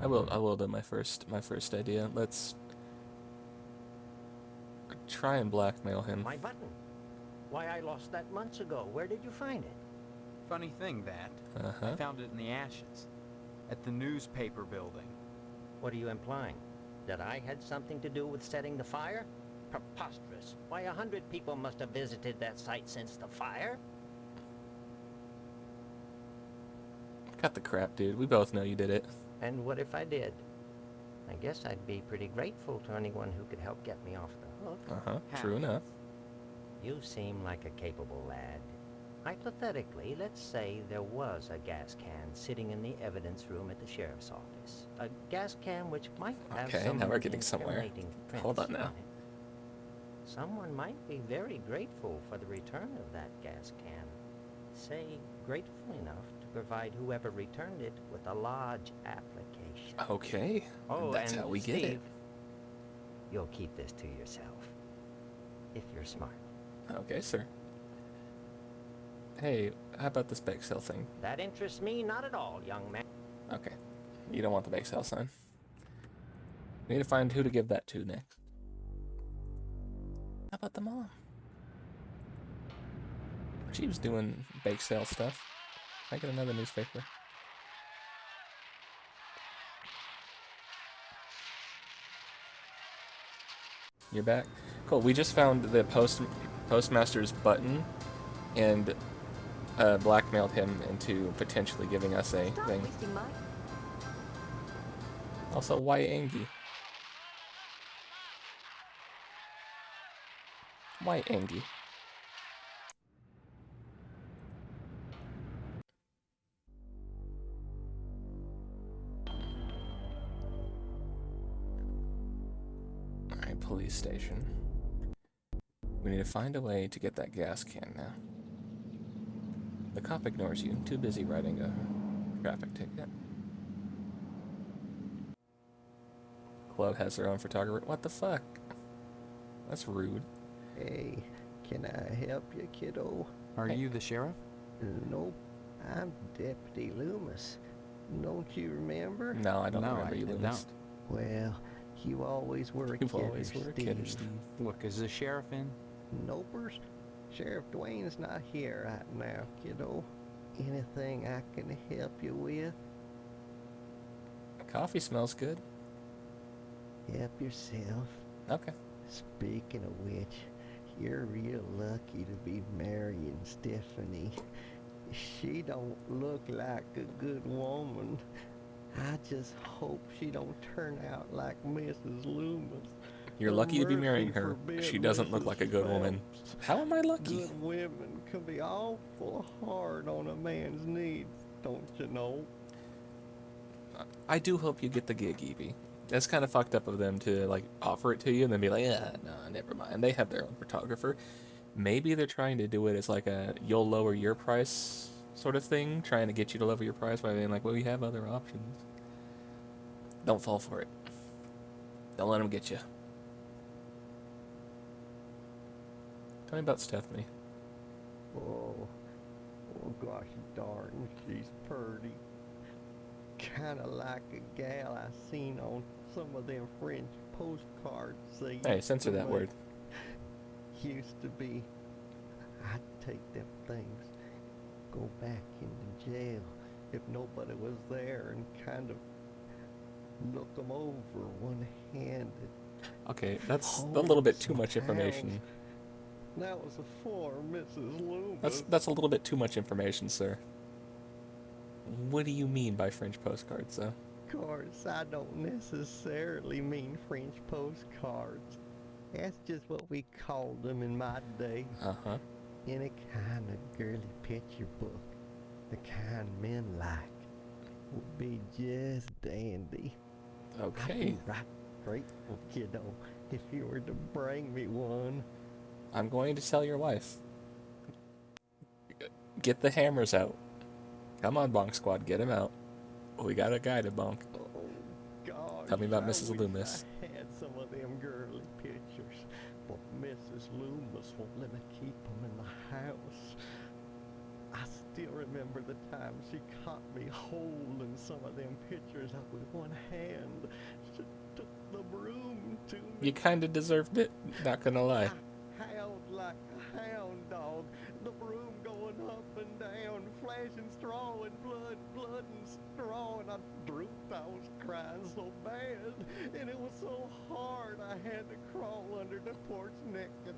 [SPEAKER 1] I will do my first idea. Let's try and blackmail him.
[SPEAKER 14] My button. Why, I lost that months ago. Where did you find it?
[SPEAKER 7] Funny thing, that. I found it in the ashes. At the newspaper building.
[SPEAKER 14] What are you implying? That I had something to do with setting the fire? Preposterous. Why, 100 people must have visited that site since the fire.
[SPEAKER 1] Cut the crap, dude. We both know you did it.
[SPEAKER 14] And what if I did? I guess I'd be pretty grateful to anyone who could help get me off the hook.
[SPEAKER 1] Uh-huh. True enough.
[SPEAKER 14] You seem like a capable lad. Hypothetically, let's say there was a gas can sitting in the evidence room at the sheriff's office. A gas can which might have
[SPEAKER 1] Okay,
[SPEAKER 14] some
[SPEAKER 1] now we're getting somewhere.
[SPEAKER 14] incriminating
[SPEAKER 1] Hold on
[SPEAKER 14] prints
[SPEAKER 1] now.
[SPEAKER 14] it. Someone might be very grateful for the return of that gas can. Say, grateful enough to provide whoever returned it with a lodge application.
[SPEAKER 1] Okay.
[SPEAKER 14] Oh,
[SPEAKER 1] That's
[SPEAKER 14] and
[SPEAKER 1] how we get it.
[SPEAKER 14] Steve, you'll keep this to yourself. If you're smart.
[SPEAKER 1] Okay, sir. Hey, how about this bake sale thing?
[SPEAKER 14] That interests me not at all, young man.
[SPEAKER 1] Okay. You don't want the bake sale sign. We need to find who to give that to next. How about the mom? She was doing bake sale stuff. Can I get another newspaper? You're back? Cool, we just found the postmaster's button and blackmailed him into potentially giving us a thing. Also, why Angie? Why Angie? Alright, police station. We need to find a way to get that gas can now. The cop ignores you, too busy writing a traffic ticket. Club has their own photographer. What the fuck? That's rude.
[SPEAKER 17] Hey, can I help you, kiddo?
[SPEAKER 7] Are you the sheriff?
[SPEAKER 17] Nope, I'm Deputy Loomis. Don't you remember?
[SPEAKER 1] No, I don't remember you, Loomis.
[SPEAKER 17] Well, you always were a
[SPEAKER 1] You
[SPEAKER 17] kidder,
[SPEAKER 1] always were a kidder, Steve.
[SPEAKER 7] Look, is the sheriff in?
[SPEAKER 17] Nopers, Sheriff Dwayne's not here right now, kiddo. Anything I can help you with?
[SPEAKER 1] Coffee smells good.
[SPEAKER 17] Help yourself.
[SPEAKER 1] Okay.
[SPEAKER 17] Speaking of which, you're real lucky to be marrying Stephanie. She don't look like a good woman. I just hope she don't turn out like Mrs. Loomis.
[SPEAKER 1] You're lucky to be marrying her. She doesn't look like a good woman. How am I lucky?
[SPEAKER 17] Good women can be awful hard on a man's needs, don't you know?
[SPEAKER 1] I do hope you get the gig, Evie. That's kind of fucked up of them to like offer it to you and then be like, yeah, no, never mind. They have their own photographer. Maybe they're trying to do it as like a you'll lower your price sort of thing, trying to get you to lower your price by being like, well, we have other options. Don't fall for it. Don't let them get you. Tell me about Stephanie.
[SPEAKER 17] Oh, Oh gosh darn, she's purty. Kinda like a gal I seen on some of them French postcards they
[SPEAKER 1] Hey,
[SPEAKER 17] used
[SPEAKER 1] censor
[SPEAKER 17] to
[SPEAKER 1] that
[SPEAKER 17] make.
[SPEAKER 1] word.
[SPEAKER 17] Used to be, I'd take them things, go back into jail if nobody was there and kind of look them over one-handed.
[SPEAKER 1] Okay, that's a little bit too much information.
[SPEAKER 17] That was for Mrs. Loomis.
[SPEAKER 1] That's a little bit too much information, sir. What do you mean by French postcards, though?
[SPEAKER 17] Of course, I don't necessarily mean French postcards. That's just what we called them in my day.
[SPEAKER 1] Uh-huh.
[SPEAKER 17] Any kind of girly picture book, the kind men like, would be just dandy.
[SPEAKER 1] Okay.
[SPEAKER 17] I'd be right grateful, kiddo, if you were to bring me one.
[SPEAKER 1] I'm going to tell your wife. Get the hammers out. Come on, Bonk Squad, get him out. We got a guy to bonk.
[SPEAKER 17] Oh, God.
[SPEAKER 1] Tell me about
[SPEAKER 17] I
[SPEAKER 1] Mrs.
[SPEAKER 17] wish
[SPEAKER 1] Loomis.
[SPEAKER 17] I had some of them girly pictures, but Mrs. Loomis won't let me keep them in the house. I still remember the time she caught me holding some of them pictures up with one hand. She took the broom to me.
[SPEAKER 1] You kinda deserved it, not gonna lie.
[SPEAKER 17] I howled like a hound dog, the broom going up and down, flashing straw and blood and straw, and I drooped. I was crying so bad, and it was so hard I had to crawl under the porch naked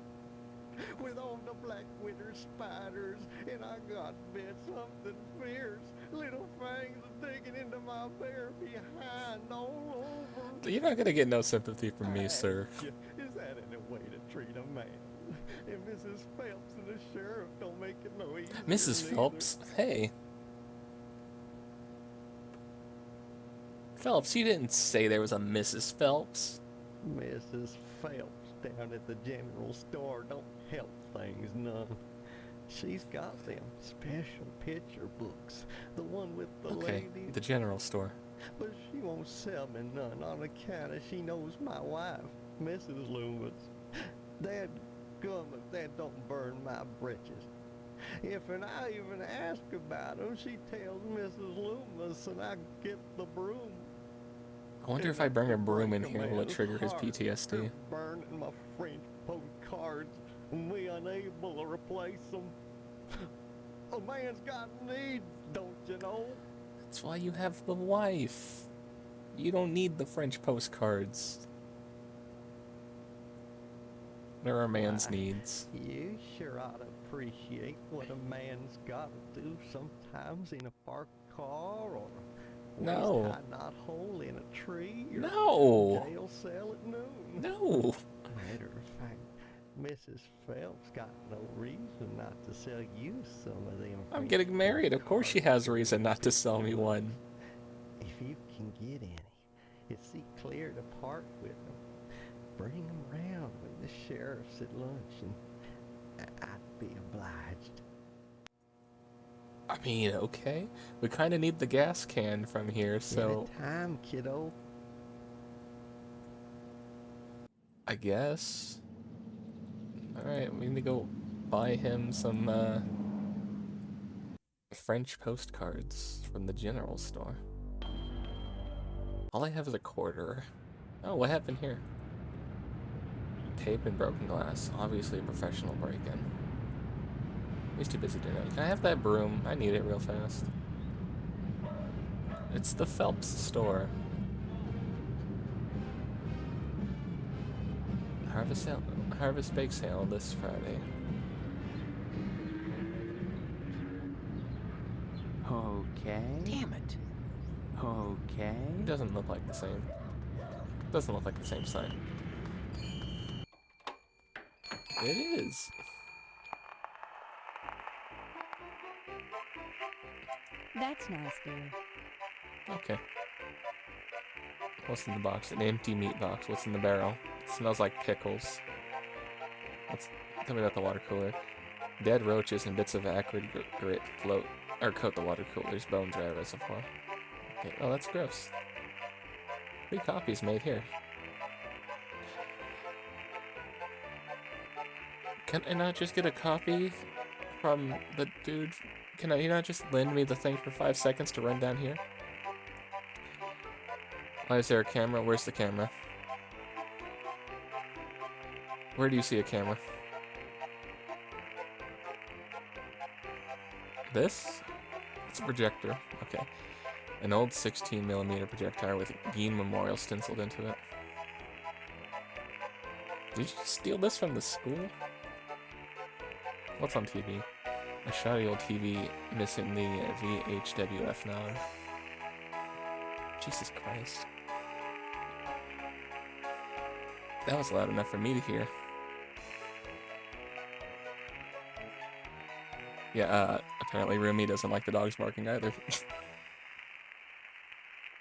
[SPEAKER 17] with all the black winter spiders, and I got bit something fierce. Little fangs digging into my bare behind all over.
[SPEAKER 1] You're not gonna get no sympathy from me, sir.
[SPEAKER 17] Is that any way to treat a man? And Mrs. Phelps and the sheriff don't make it no easier.
[SPEAKER 1] Mrs. Phelps? Hey. Phelps, you didn't say there was a Mrs. Phelps.
[SPEAKER 17] Mrs. Phelps down at the general store don't help things none. She's got them special picture books, the one with the ladies.
[SPEAKER 1] The general store.
[SPEAKER 17] But she won't sell me none on account of she knows my wife, Mrs. Loomis. Dad gummit, that don't burn my britches. If and I even ask about them, she tells Mrs. Loomis and I get the broom.
[SPEAKER 1] I wonder if I bring a broom in here, will it trigger his PTSD?
[SPEAKER 17] Burning my French postcards and we unable to replace them. A man's got needs, don't you know?
[SPEAKER 1] That's why you have the wife. You don't need the French postcards. There are man's needs.
[SPEAKER 17] You sure ought to appreciate what a man's got to do sometimes in a parked car or
[SPEAKER 1] No.
[SPEAKER 17] waist-high knothole in a tree or
[SPEAKER 1] No.
[SPEAKER 17] a jail cell at noon.
[SPEAKER 1] No.
[SPEAKER 17] Matter of fact, Mrs. Phelps got no reason not to sell you some of them.
[SPEAKER 1] I'm
[SPEAKER 17] French
[SPEAKER 1] getting married. Of course she has a reason not to sell me one.
[SPEAKER 17] If you can get any, and see clear to part with them, bring them round when the sheriff's at lunch, and I'd be obliged.
[SPEAKER 1] I mean, okay. We kind of need the gas can from here, so...
[SPEAKER 17] Anytime, kiddo.
[SPEAKER 1] I guess. Alright, we need to go buy him some, French postcards from the general store. All I have is a quarter. Oh, what happened here? Tape and broken glass. Obviously a professional break-in. He's too busy doing that. Can I have that broom? I need it real fast. It's the Phelps store. Harvest bake sale this Friday.
[SPEAKER 7] Okay. Damn it. Okay.
[SPEAKER 1] It doesn't look like the same. Doesn't look like the same sign. It is.
[SPEAKER 4] That's nice, dear.
[SPEAKER 1] Okay. What's in the box? An empty meat box. What's in the barrel? It smells like pickles. Tell me about the water cooler. Dead roaches and bits of acrid grit float or coat the water cooler's bone dry reservoir. Okay. Oh, that's gross. 3 copies made here. Can I not just get a copy from the dude Can you not just lend me the thing for 5 seconds to run down here? Why is there a camera? Where's the camera? Where do you see a camera? This? It's a projector. Okay. An old 16mm projector with Geen Memorial stenciled into it. Did you steal this from the school? What's on TV? A shoddy old TV missing the VHWF knob. Jesus Christ. That was loud enough for me to hear. Yeah, apparently Rumi doesn't like the dogs barking either.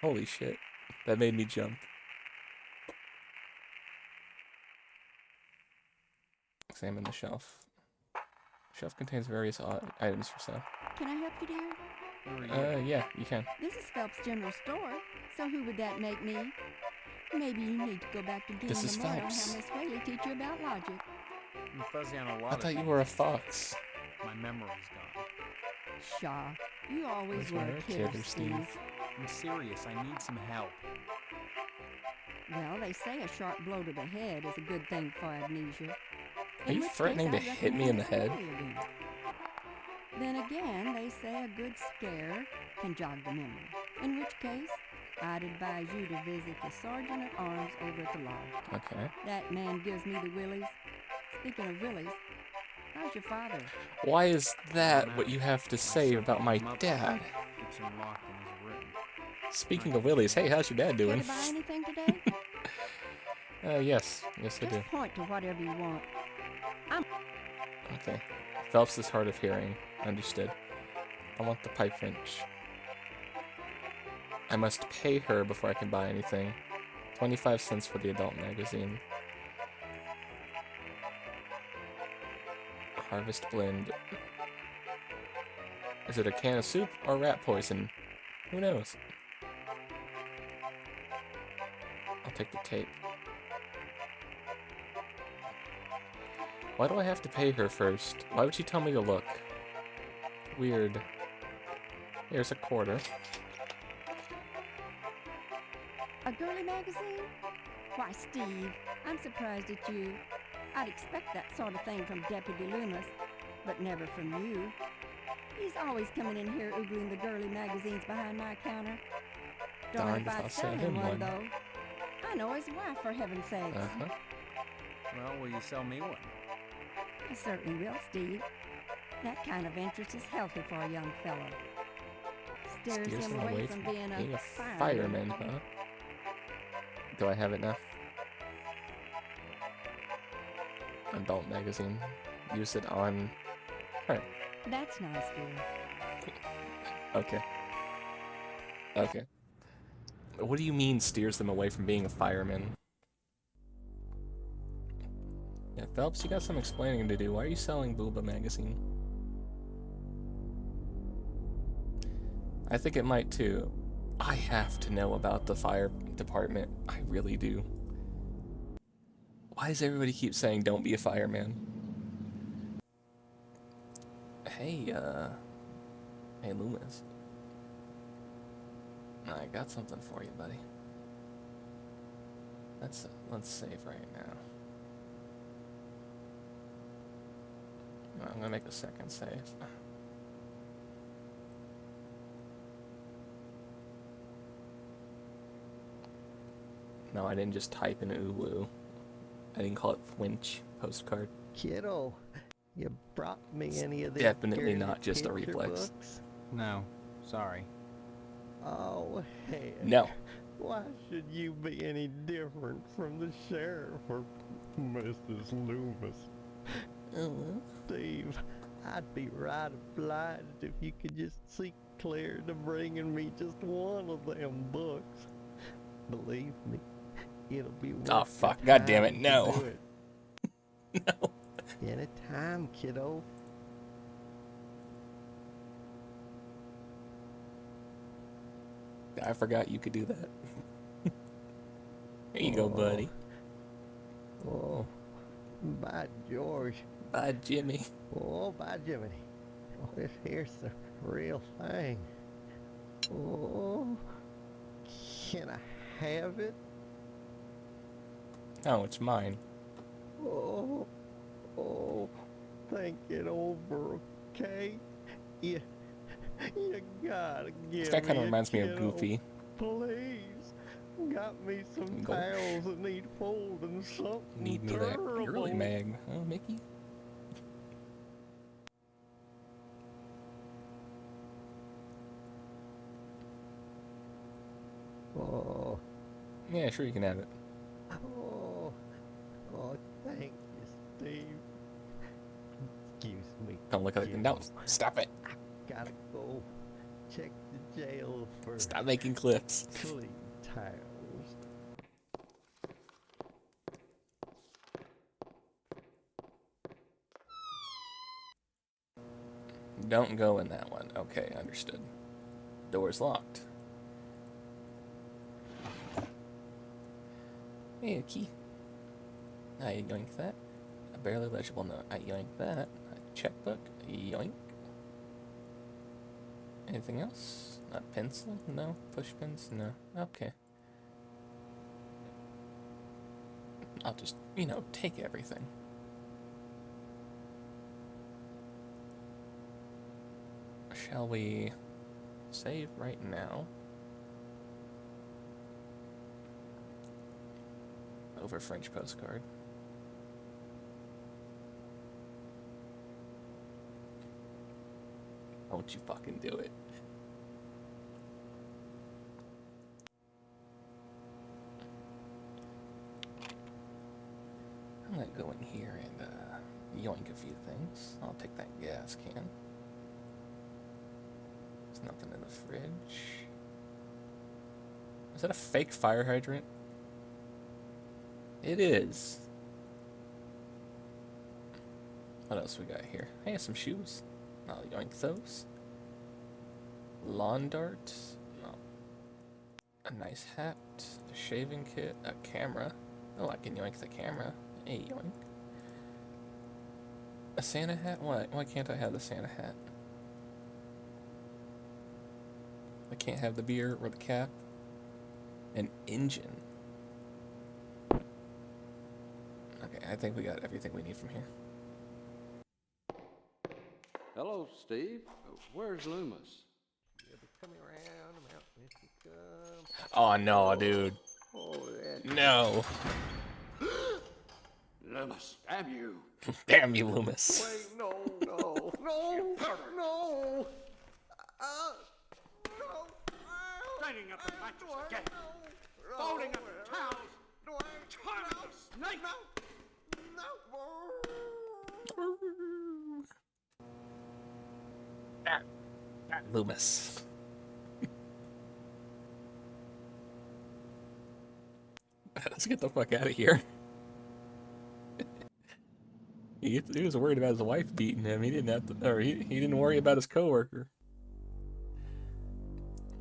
[SPEAKER 1] Holy shit. That made me jump. Examine the shelf. Shelf contains various items for sale.
[SPEAKER 18] Can I help you, dear?
[SPEAKER 1] Yeah, you can.
[SPEAKER 18] This is Phelps General Store, so who would that make me? Maybe you need to go back to Geen
[SPEAKER 1] This is
[SPEAKER 18] Memorial and
[SPEAKER 1] Phelps.
[SPEAKER 18] have Miss Whaley teach you about logic.
[SPEAKER 3] I'm fuzzy on a lot
[SPEAKER 1] I
[SPEAKER 3] of
[SPEAKER 1] thought you
[SPEAKER 3] things.
[SPEAKER 1] were a fox.
[SPEAKER 3] My memory's gone.
[SPEAKER 18] Shaw, you always
[SPEAKER 1] Is
[SPEAKER 18] were
[SPEAKER 1] there
[SPEAKER 18] a
[SPEAKER 1] a
[SPEAKER 18] kidder,
[SPEAKER 1] kid or
[SPEAKER 18] Steve.
[SPEAKER 1] Steve?
[SPEAKER 3] I'm serious. I need some help.
[SPEAKER 18] Well, they say a sharp blow to the head is a good thing for amnesia.
[SPEAKER 1] Are
[SPEAKER 18] In
[SPEAKER 1] you
[SPEAKER 18] which
[SPEAKER 1] threatening to
[SPEAKER 18] case, I
[SPEAKER 1] hit me in the
[SPEAKER 18] recommend
[SPEAKER 1] head?
[SPEAKER 18] Whaley again. Then again, they say a good scare can jog the memory. In which case, I'd advise you to visit the Sergeant at Arms over at the lodge.
[SPEAKER 1] Okay.
[SPEAKER 18] That man gives me the willies. Speaking of willies, how's your father?
[SPEAKER 1] Why is that what you have to say about my dad?
[SPEAKER 3] Keeps him locked in his room.
[SPEAKER 1] Speaking of Willies, hey, how's your dad
[SPEAKER 18] Care
[SPEAKER 1] doing?
[SPEAKER 18] to buy anything today?
[SPEAKER 1] Yes. Yes, I do.
[SPEAKER 18] Just point to whatever you want. I'm
[SPEAKER 1] Okay. Phelps is hard of hearing. Understood. I want the pipe wrench. I must pay her before I can buy anything. 25 cents for the adult magazine. Harvest blend. Is it a can of soup or rat poison? Who knows? I'll take the tape. Why do I have to pay her first? Why would she tell me to look? Weird. Here's a quarter.
[SPEAKER 18] a girly magazine? Why, Steve, I'm surprised at you. I'd expect that sort of thing from Deputy Loomis, but never from you. He's always coming in here oogling the girly magazines behind my counter. Don't know
[SPEAKER 1] Darned
[SPEAKER 18] if
[SPEAKER 1] if
[SPEAKER 18] I'd
[SPEAKER 1] I'll
[SPEAKER 18] sell
[SPEAKER 1] sell
[SPEAKER 18] him
[SPEAKER 1] him
[SPEAKER 18] one,
[SPEAKER 1] one.
[SPEAKER 18] though. I know his wife, for heaven's sakes.
[SPEAKER 3] Well, will you sell me one?
[SPEAKER 18] I certainly will, Steve. That kind of interest is healthy for a young fellow. Steers
[SPEAKER 1] Steers
[SPEAKER 18] him away from being a
[SPEAKER 1] fireman, huh? Do I have it now? Adult magazine. Use it on her.
[SPEAKER 18] That's nice, dear.
[SPEAKER 1] Okay. Okay. What do you mean steers them away from being a fireman? Yeah, Phelps, you got some explaining to do. Why are you selling Booba magazine? I think it might too. I have to know about the fire department. I really do. Why does everybody keep saying don't be a fireman? Hey, hey Loomis. I got something for you, buddy. Let's save right now. I'm gonna make a second save. No, I didn't just type in uwu. I didn't call it winch postcard.
[SPEAKER 17] Kiddo, you brought me any of these
[SPEAKER 1] Definitely
[SPEAKER 17] girly
[SPEAKER 1] not just a
[SPEAKER 17] picture
[SPEAKER 1] reflex.
[SPEAKER 17] books?
[SPEAKER 3] No, sorry.
[SPEAKER 17] Oh, hey.
[SPEAKER 1] No.
[SPEAKER 17] Why should you be any different from the sheriff or Mrs. Loomis? Steve, I'd be right obliged if you could just see clear to bringing me just one of them books. Believe me, it'll be worth
[SPEAKER 1] Oh fuck! God damn it!
[SPEAKER 17] time to
[SPEAKER 1] No.
[SPEAKER 17] do it.
[SPEAKER 1] No.
[SPEAKER 17] Anytime, kiddo.
[SPEAKER 1] I forgot you could do that. Here you go, buddy.
[SPEAKER 17] Oh, by George.
[SPEAKER 1] Bye, Jimmy.
[SPEAKER 17] Oh, by Jiminy. Oh, this here's the real thing. Oh, can I have it?
[SPEAKER 1] Oh, it's mine.
[SPEAKER 17] Oh, oh, think it over, okay? You gotta give
[SPEAKER 1] This guy kind
[SPEAKER 17] me
[SPEAKER 1] of
[SPEAKER 17] a
[SPEAKER 1] reminds me of
[SPEAKER 17] kiddo,
[SPEAKER 1] Goofy.
[SPEAKER 17] please. Got me some
[SPEAKER 1] Gosh.
[SPEAKER 17] towels that need folding, something
[SPEAKER 1] Need me that girly mag, huh, Mickey?
[SPEAKER 17] Oh,
[SPEAKER 1] Yeah, sure, you can have it.
[SPEAKER 17] oh, oh, thank you, Steve. Excuse me.
[SPEAKER 1] Don't look at it. No, stop it.
[SPEAKER 17] Gotta go check the jail for
[SPEAKER 1] Stop making clips.
[SPEAKER 17] clean towels.
[SPEAKER 1] Don't go in that one. Okay, understood. Door's locked. Hey, a key. I yoink that. A barely legible note. I yoink that. A checkbook. Yoink. Anything else? Not pencil? No. Push pins? No. Okay. I'll just, you know, take everything. Shall we save right now? Over French postcard. Don't you fucking do it. I'm gonna go in here and yoink a few things. I'll take that gas can. There's nothing in the fridge. Is that a fake fire hydrant? It is. What else we got here? Hey, some shoes. I'll yoink those. Lawn dart. Oh. A nice hat. A shaving kit. A camera. Oh, I can yoink the camera. Hey, yoink. A Santa hat? Why can't I have the Santa hat? I can't have the beer or the cap. An engine. Okay, I think we got everything we need from here.
[SPEAKER 19] Hello, Steve. Where's Loomis?
[SPEAKER 17] You'll be coming around the mountain if you come.
[SPEAKER 1] Oh no, dude.
[SPEAKER 17] Oh,
[SPEAKER 1] No.
[SPEAKER 19] Loomis, damn you.
[SPEAKER 1] Damn you, Loomis.
[SPEAKER 17] Wait, no. No. No.
[SPEAKER 16] Lighting up the mattress again. Folding up the towels. Charming snake.
[SPEAKER 1] Loomis. Let's get the fuck out of here. He was worried about his wife beating him. He didn't have to, or he didn't worry about his coworker.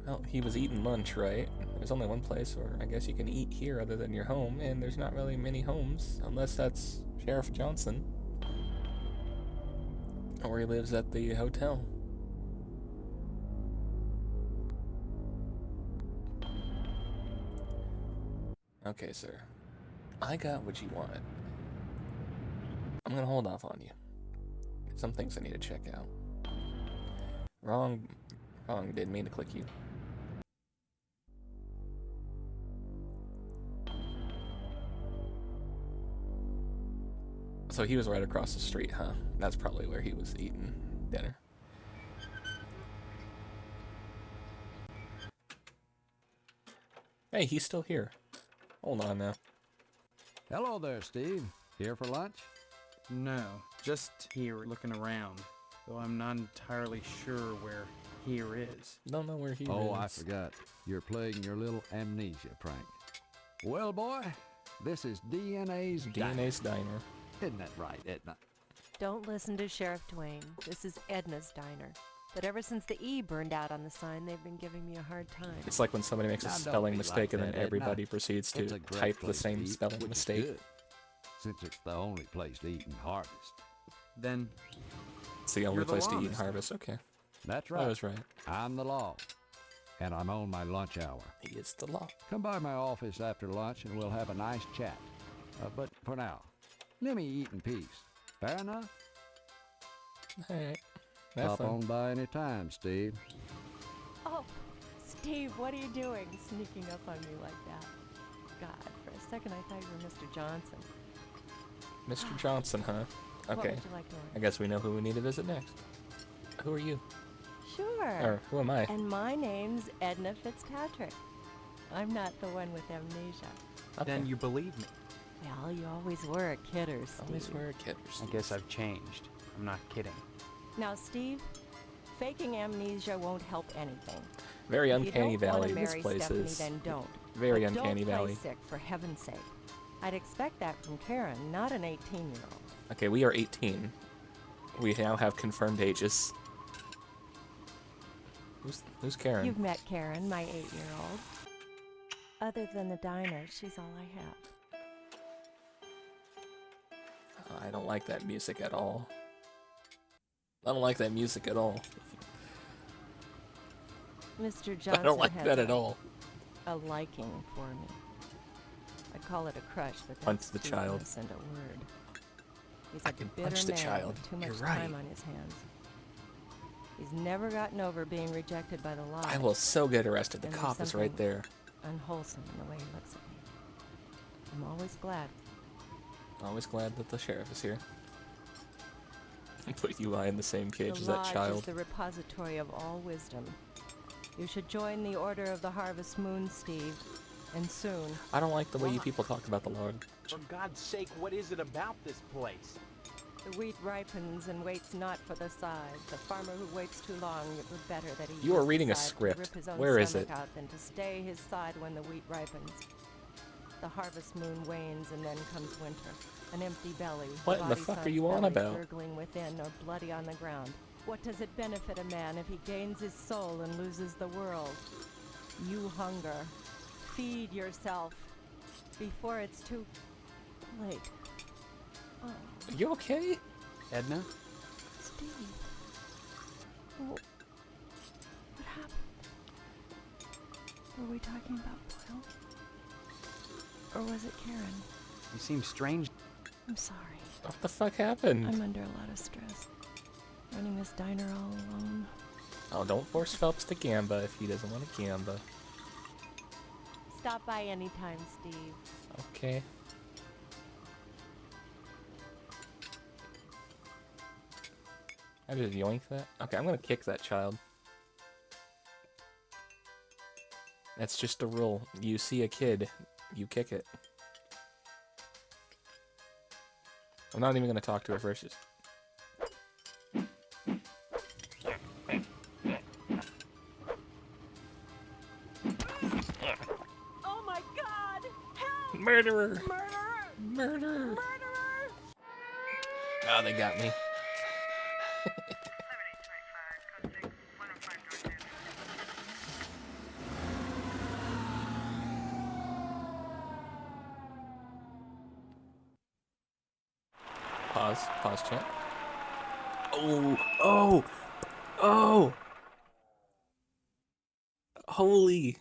[SPEAKER 1] Well, he was eating lunch, right? There's only one place where I guess you can eat here other than your home, and there's not really many homes, unless that's Sheriff Johnson. Or he lives at the hotel. Okay, sir. I got what you wanted. I'm gonna hold off on you. Some things I need to check out. Wrong, didn't mean to click you. So he was right across the street, huh? That's probably where he was eating dinner. Hey, he's still here. Hold on now.
[SPEAKER 9] Hello there, Steve. Here for lunch?
[SPEAKER 5] No, just here looking around. Though I'm not entirely sure where here is.
[SPEAKER 1] Don't know where he is.
[SPEAKER 9] Oh, I forgot. You're playing your little amnesia prank. Well, boy, this is DNA's
[SPEAKER 1] Diner.
[SPEAKER 9] Isn't that right, Edna?
[SPEAKER 4] Don't listen to Sheriff Dwayne. This is Edna's Diner. But ever since the E burned out on the sign, they've been giving me a hard time.
[SPEAKER 1] It's like when somebody makes a spelling mistake and then everybody proceeds to type the same spelling mistake.
[SPEAKER 9] Since it's the only place to eat and harvest.
[SPEAKER 5] Then,
[SPEAKER 1] It's the only
[SPEAKER 9] You're the
[SPEAKER 1] place to eat in
[SPEAKER 9] lawmaster.
[SPEAKER 1] Harvest. Okay.
[SPEAKER 9] That's
[SPEAKER 1] I
[SPEAKER 9] right.
[SPEAKER 1] was right.
[SPEAKER 9] I'm the law. And I'm on my lunch hour.
[SPEAKER 1] He is the law.
[SPEAKER 9] Come by my office after lunch and we'll have a nice chat. But for now, let me eat in peace. Fair enough?
[SPEAKER 1] Alright.
[SPEAKER 9] Hop on by any time, Steve.
[SPEAKER 20] Oh, Steve, what are you doing sneaking up on me like that? God, for a second I thought you were Mr. Johnson.
[SPEAKER 1] Mr. Johnson, huh?
[SPEAKER 20] What
[SPEAKER 1] Okay.
[SPEAKER 20] would you like to order?
[SPEAKER 1] I guess we know who we need to visit next. Who are you?
[SPEAKER 20] Sure.
[SPEAKER 1] Or who am I?
[SPEAKER 20] And my name's Edna Fitzpatrick. I'm not the one with amnesia.
[SPEAKER 7] Then you believe me.
[SPEAKER 20] Well, you always were a kidder, Steve.
[SPEAKER 1] Always were a kidder.
[SPEAKER 7] I guess I've changed. I'm not kidding.
[SPEAKER 20] Now, Steve, faking amnesia won't help anything.
[SPEAKER 1] Very
[SPEAKER 20] If you
[SPEAKER 1] uncanny
[SPEAKER 20] don't wanna
[SPEAKER 1] valley. This
[SPEAKER 20] marry
[SPEAKER 1] place
[SPEAKER 20] Stephanie,
[SPEAKER 1] is
[SPEAKER 20] then don't.
[SPEAKER 1] very
[SPEAKER 20] But
[SPEAKER 1] uncanny
[SPEAKER 20] don't
[SPEAKER 1] valley.
[SPEAKER 20] play sick, for heaven's sake. I'd expect that from Karen, not an 18-year-old.
[SPEAKER 1] Okay, we are 18. We now have confirmed ages. Who's Karen?
[SPEAKER 20] You've met Karen, my 8-year-old. Other than the diner, she's all I have.
[SPEAKER 1] I don't like that music at all. I don't like that music at all.
[SPEAKER 20] Mr. Johnson
[SPEAKER 1] I don't like
[SPEAKER 20] has
[SPEAKER 1] that at all.
[SPEAKER 20] a liking for me. I call it a crush, but
[SPEAKER 1] Punch
[SPEAKER 20] that's
[SPEAKER 1] the
[SPEAKER 20] too
[SPEAKER 1] child.
[SPEAKER 20] innocent a word. He's
[SPEAKER 1] I
[SPEAKER 20] a
[SPEAKER 1] can
[SPEAKER 20] bitter
[SPEAKER 1] punch the
[SPEAKER 20] man
[SPEAKER 1] child.
[SPEAKER 20] with too
[SPEAKER 1] You're
[SPEAKER 20] much
[SPEAKER 1] right.
[SPEAKER 20] time on his hands. He's never gotten over being rejected by the law.
[SPEAKER 1] I will so get arrested. The
[SPEAKER 20] And there's
[SPEAKER 1] cop is right
[SPEAKER 20] something
[SPEAKER 1] there.
[SPEAKER 20] Unwholesome in the way he looks at me. I'm always glad.
[SPEAKER 1] Always glad that the sheriff is here. Put Eli in the same cage
[SPEAKER 20] The
[SPEAKER 1] as that
[SPEAKER 20] lodge is
[SPEAKER 1] child.
[SPEAKER 20] the repository of all wisdom. You should join the Order of the Harvest Moon, Steve, and soon.
[SPEAKER 1] I don't like the way you people talk about the Lord.
[SPEAKER 3] For God's sake, what is it about this place?
[SPEAKER 20] The wheat ripens and waits not for the scythe. The farmer who waits too long, it were better that he
[SPEAKER 1] You are
[SPEAKER 20] used the
[SPEAKER 1] reading a
[SPEAKER 20] scythe to
[SPEAKER 1] script.
[SPEAKER 20] rip his own
[SPEAKER 1] Where is
[SPEAKER 20] stomach
[SPEAKER 1] it?
[SPEAKER 20] out than to stay his side when the wheat ripens. The harvest moon wanes and then comes winter. An empty belly.
[SPEAKER 1] What in the
[SPEAKER 20] body
[SPEAKER 1] fuck are
[SPEAKER 20] son's
[SPEAKER 1] you on
[SPEAKER 20] belly
[SPEAKER 1] about?
[SPEAKER 20] Gurgling within or bloody on the ground. What does it benefit a man if he gains his soul and loses the world? You hunger. Feed yourself before it's too late. Oh,
[SPEAKER 1] Are you okay?
[SPEAKER 7] Edna?
[SPEAKER 20] Steve. Oh, what happened? Were we talking about Boyle? Or was it Karen?
[SPEAKER 7] You seem strange.
[SPEAKER 20] I'm sorry.
[SPEAKER 1] What the fuck happened?
[SPEAKER 20] I'm under a lot of stress. Running this diner all alone.
[SPEAKER 1] Oh, don't force Phelps to gamba if he doesn't want to gamba.
[SPEAKER 20] Stop by anytime, Steve.
[SPEAKER 1] Okay. I just yoink that. Okay, I'm gonna kick that child. That's just a rule. You see a kid, you kick it. I'm not even gonna talk to her first. Just...
[SPEAKER 20] Oh my God! Help!
[SPEAKER 1] Murderer!
[SPEAKER 20] Murderer!
[SPEAKER 1] Murderer!
[SPEAKER 20] Murderer!
[SPEAKER 1] Oh, they got me. Pause chat. Oh! Holy!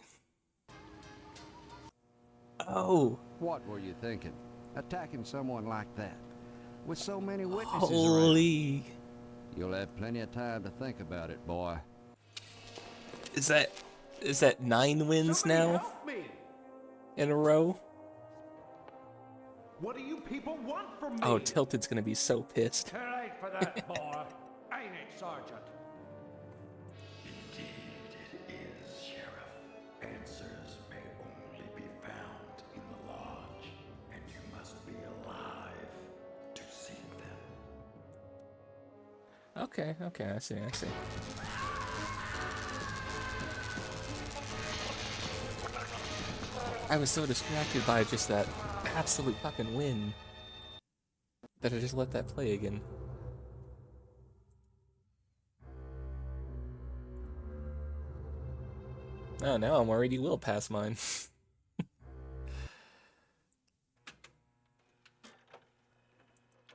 [SPEAKER 1] Oh!
[SPEAKER 9] What were you thinking? Attacking someone like that? With so many witnesses
[SPEAKER 1] Holy!
[SPEAKER 9] around. You'll have plenty of time to think about it, boy.
[SPEAKER 1] Is that 9 wins now?
[SPEAKER 3] Help me!
[SPEAKER 1] In a row?
[SPEAKER 3] What do you people want from me?
[SPEAKER 1] Oh, Tilted's gonna be so pissed.
[SPEAKER 6] Too late for that, boy. Ain't it, Sergeant?
[SPEAKER 8] Indeed it is, Sheriff. Answers may only be found in the lodge, and you must be alive to seek them.
[SPEAKER 1] Okay, I see. I was so distracted by just that absolute fucking win that I just let that play again. Oh, now I'm worried he will pass mine.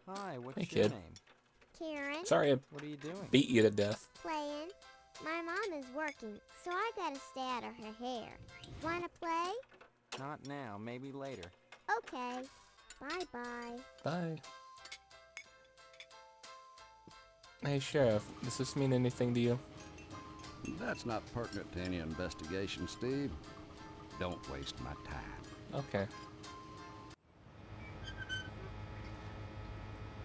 [SPEAKER 7] Hi, what's
[SPEAKER 1] Hey,
[SPEAKER 7] your
[SPEAKER 1] kid.
[SPEAKER 7] name?
[SPEAKER 21] Karen.
[SPEAKER 1] Sorry I
[SPEAKER 7] What are you doing?
[SPEAKER 1] beat you to death.
[SPEAKER 21] Playing. My mom is working, so I gotta stay out of her hair. Wanna play?
[SPEAKER 7] Not now, maybe later.
[SPEAKER 21] Okay. Bye-bye.
[SPEAKER 1] Bye. Hey, Sheriff, does this mean anything to you?
[SPEAKER 9] That's not pertinent to any investigation, Steve. Don't waste my time.
[SPEAKER 1] Okay.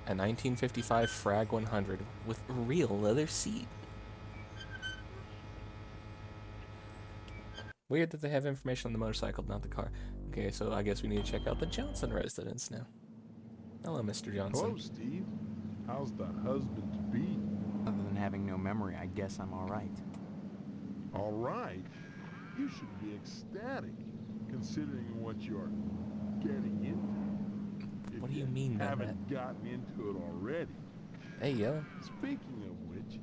[SPEAKER 1] A 1955 Frag 100 with a real leather seat. Weird that they have information on the motorcycle, not the car. Okay, so I guess we need to check out the Johnson residence now. Hello, Mr. Johnson.
[SPEAKER 22] Hello, Steve. How's the husband-to-be?
[SPEAKER 7] Other than having no memory, I guess I'm all right.
[SPEAKER 22] All right? You should be ecstatic, considering what you're getting into.
[SPEAKER 1] What do you mean by that?
[SPEAKER 22] Haven't gotten into it already.
[SPEAKER 1] Hey, yo.
[SPEAKER 22] Speaking of which,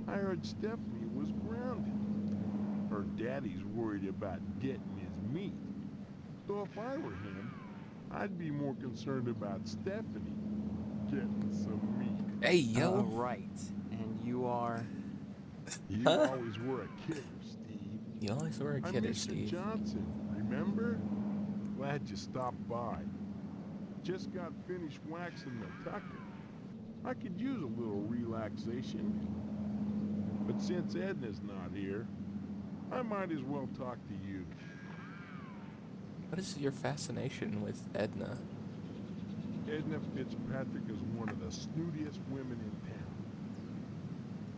[SPEAKER 22] I heard Stephanie was grounded. Her daddy's worried about getting his meat. So if I were him, I'd be more concerned about Stephanie getting some meat.
[SPEAKER 1] Hey, yo.
[SPEAKER 7] Right. And you are?
[SPEAKER 22] You always were a kidder, Steve.
[SPEAKER 1] You always were a kidder,
[SPEAKER 22] I'm Mr.
[SPEAKER 1] Steve.
[SPEAKER 22] Johnson, remember? Glad you stopped by. Just got finished waxing the tucker. I could use a little relaxation. But since Edna's not here, I might as well talk to you.
[SPEAKER 1] What is your fascination with Edna?
[SPEAKER 22] Edna Fitzpatrick is one of the snootiest women in town.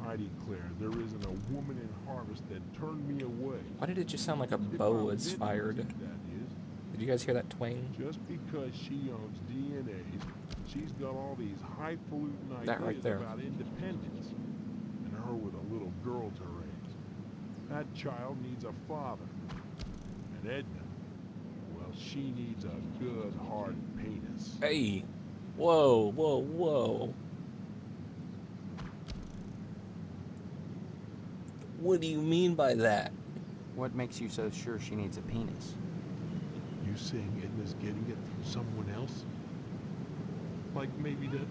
[SPEAKER 22] I declare there isn't a woman in Harvest that turned me away.
[SPEAKER 1] Why did it just sound like a bow was fired?
[SPEAKER 22] That is.
[SPEAKER 1] Did you guys hear that twang?
[SPEAKER 22] Just because she owns DNAs, she's got all these highfalutin
[SPEAKER 1] That
[SPEAKER 22] ideas
[SPEAKER 1] right there.
[SPEAKER 22] about independence. And her with a little girl to raise. That child needs a father. And Edna, well, she needs a good, hard penis.
[SPEAKER 1] Hey! Whoa, whoa, whoa. What do you mean by that?
[SPEAKER 7] What makes you so sure she needs a penis?
[SPEAKER 22] You saying Edna's getting it from someone else? Like maybe that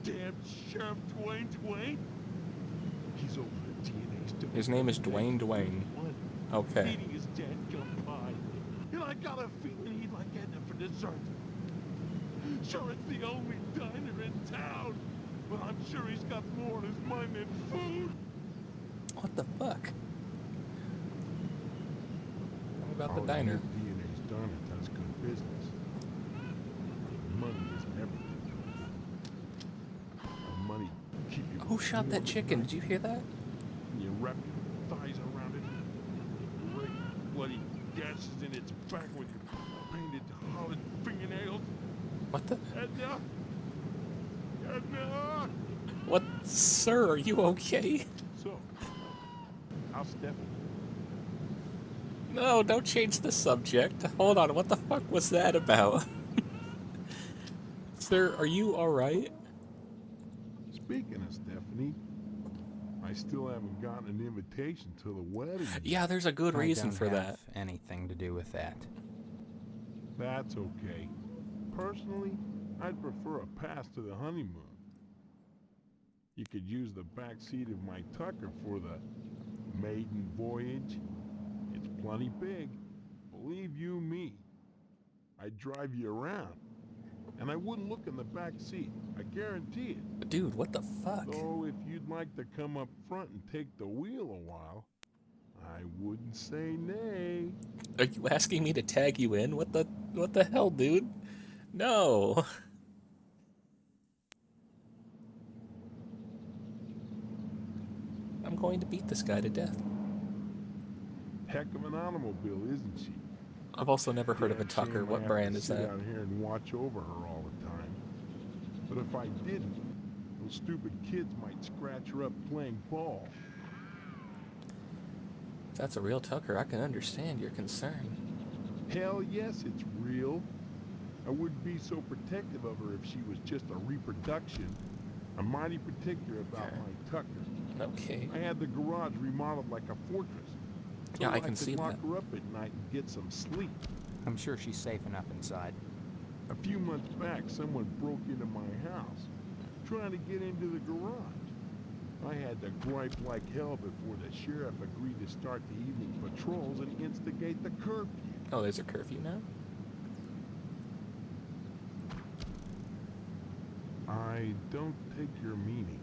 [SPEAKER 22] damn Sheriff Dwayne? He's over at DNA still.
[SPEAKER 1] His name is Dwayne. Okay.
[SPEAKER 22] Eating his dead gum pie. And I got a feeling he'd like Edna for dessert. Sure, it's the only diner in town. But I'm sure he's got more on his mind than food.
[SPEAKER 1] What the fuck? What about the diner?
[SPEAKER 22] DNA's done it. That's good business. Money isn't everything. Money keep you.
[SPEAKER 1] Who shot that chicken? Did you hear that?
[SPEAKER 22] You wrap your thighs around it. Great bloody gashes in its back with your painted hollow fingernails.
[SPEAKER 1] What the?
[SPEAKER 22] Edna! Edna!
[SPEAKER 1] What? Sir, are you okay?
[SPEAKER 22] So, how's Stephanie?
[SPEAKER 1] No, don't change the subject. Hold on, what the fuck was that about? Sir, are you alright?
[SPEAKER 22] Speaking of Stephanie, I still haven't gotten an invitation to the wedding.
[SPEAKER 1] Yeah, there's a good reason for that.
[SPEAKER 7] Anything to do with that.
[SPEAKER 22] That's okay. Personally, I'd prefer a pass to the honeymoon. You could use the back seat of my Tucker for the maiden voyage. It's plenty big. Believe you me. I'd drive you around. And I wouldn't look in the back seat. I guarantee it.
[SPEAKER 1] Dude, what the fuck?
[SPEAKER 22] So if you'd like to come up front and take the wheel a while, I wouldn't say nay.
[SPEAKER 1] Are you asking me to tag you in? What the hell, dude? No. I'm going to beat this guy to death.
[SPEAKER 22] Heck of an automobile, isn't she?
[SPEAKER 1] I've also never heard of a Tucker.
[SPEAKER 22] Shame I
[SPEAKER 1] What
[SPEAKER 22] have
[SPEAKER 1] brand
[SPEAKER 22] to
[SPEAKER 1] is
[SPEAKER 22] sit
[SPEAKER 1] that?
[SPEAKER 22] out here and watch over her all the time. But if I didn't, those stupid kids might scratch her up playing ball.
[SPEAKER 1] If that's a real Tucker, I can understand your concern.
[SPEAKER 22] Hell yes, it's real. I wouldn't be so protective of her if she was just a reproduction. I'm mighty particular about my Tucker.
[SPEAKER 1] Okay.
[SPEAKER 22] I had the garage remodeled like a fortress. So
[SPEAKER 1] Yeah, I can see
[SPEAKER 22] could lock
[SPEAKER 1] that.
[SPEAKER 22] her up at night and get some sleep.
[SPEAKER 7] I'm sure she's safe enough inside.
[SPEAKER 22] A few months back, someone broke into my house, trying to get into the garage. I had to gripe like hell before the sheriff agreed to start the evening patrols and instigate the curfew.
[SPEAKER 1] Oh, there's a curfew now?
[SPEAKER 22] I don't take your meaning.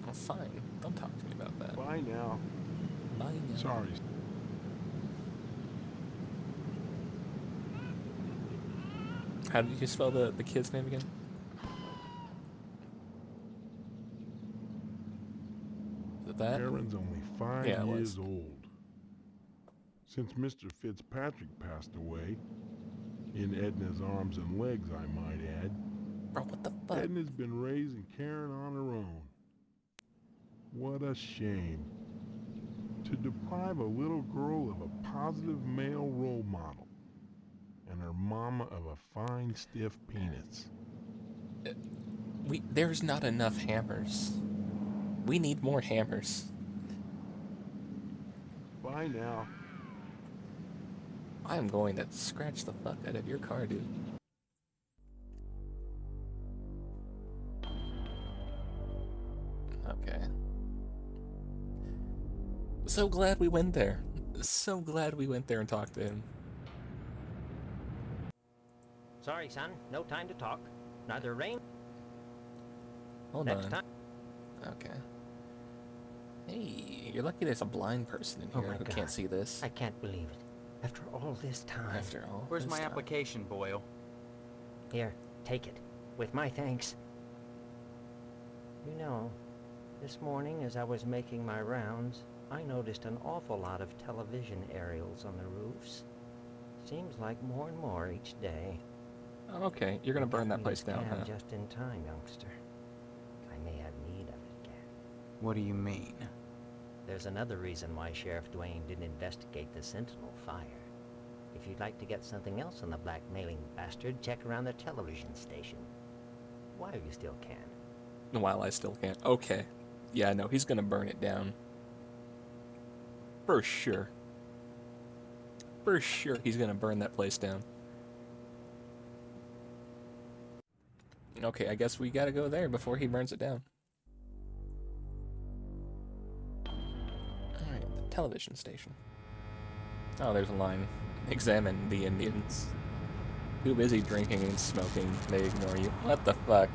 [SPEAKER 1] Oh, fine. Don't talk to me about that.
[SPEAKER 22] Bye now.
[SPEAKER 1] Bye now.
[SPEAKER 22] Sorry.
[SPEAKER 1] How did you spell the kid's name again? Is it that?
[SPEAKER 22] Aaron's only 5
[SPEAKER 1] Yeah, it
[SPEAKER 22] years
[SPEAKER 1] was.
[SPEAKER 22] old. Since Mr. Fitzpatrick passed away, in Edna's arms and legs, I might add,
[SPEAKER 1] Bro, what the fuck?
[SPEAKER 22] Edna's been raising Karen on her own. What a shame. To deprive a little girl of a positive male role model, and her mama of a fine, stiff penis.
[SPEAKER 1] There's not enough hammers. We need more hammers.
[SPEAKER 22] Bye now.
[SPEAKER 1] I am going to scratch the fuck out of your car, dude. Okay. So glad we went there. So glad we went there and talked to him.
[SPEAKER 14] Sorry, son. No time to talk. Neither rain.
[SPEAKER 1] Hold
[SPEAKER 14] Next
[SPEAKER 1] on.
[SPEAKER 14] time.
[SPEAKER 1] Okay. Hey, you're lucky there's a blind person in
[SPEAKER 14] Oh
[SPEAKER 1] here
[SPEAKER 14] my
[SPEAKER 1] who
[SPEAKER 14] God.
[SPEAKER 1] can't see this.
[SPEAKER 14] I can't believe it. After all this time.
[SPEAKER 1] After all
[SPEAKER 10] Where's
[SPEAKER 1] this
[SPEAKER 10] my
[SPEAKER 1] time.
[SPEAKER 10] application, Boyle?
[SPEAKER 14] Here, take it. With my thanks. You know, this morning as I was making my rounds, I noticed an awful lot of television aerials on the roofs. Seems like more and more each day.
[SPEAKER 1] Oh, okay, you're gonna burn that place down, huh?
[SPEAKER 14] Just in time, youngster. I may have need of it again.
[SPEAKER 10] What do you mean?
[SPEAKER 14] There's another reason why Sheriff Dwayne didn't investigate the Sentinel fire. If you'd like to get something else on the blackmailing bastard, check around the television station. While you still can.
[SPEAKER 1] While I still can't. Okay. Yeah, no, he's gonna burn it down. For sure. For sure he's gonna burn that place down. Okay, I guess we gotta go there before he burns it down. Alright, the television station. Oh, there's a line. Examine the Indians. Too busy drinking and smoking, they ignore you. What the fuck?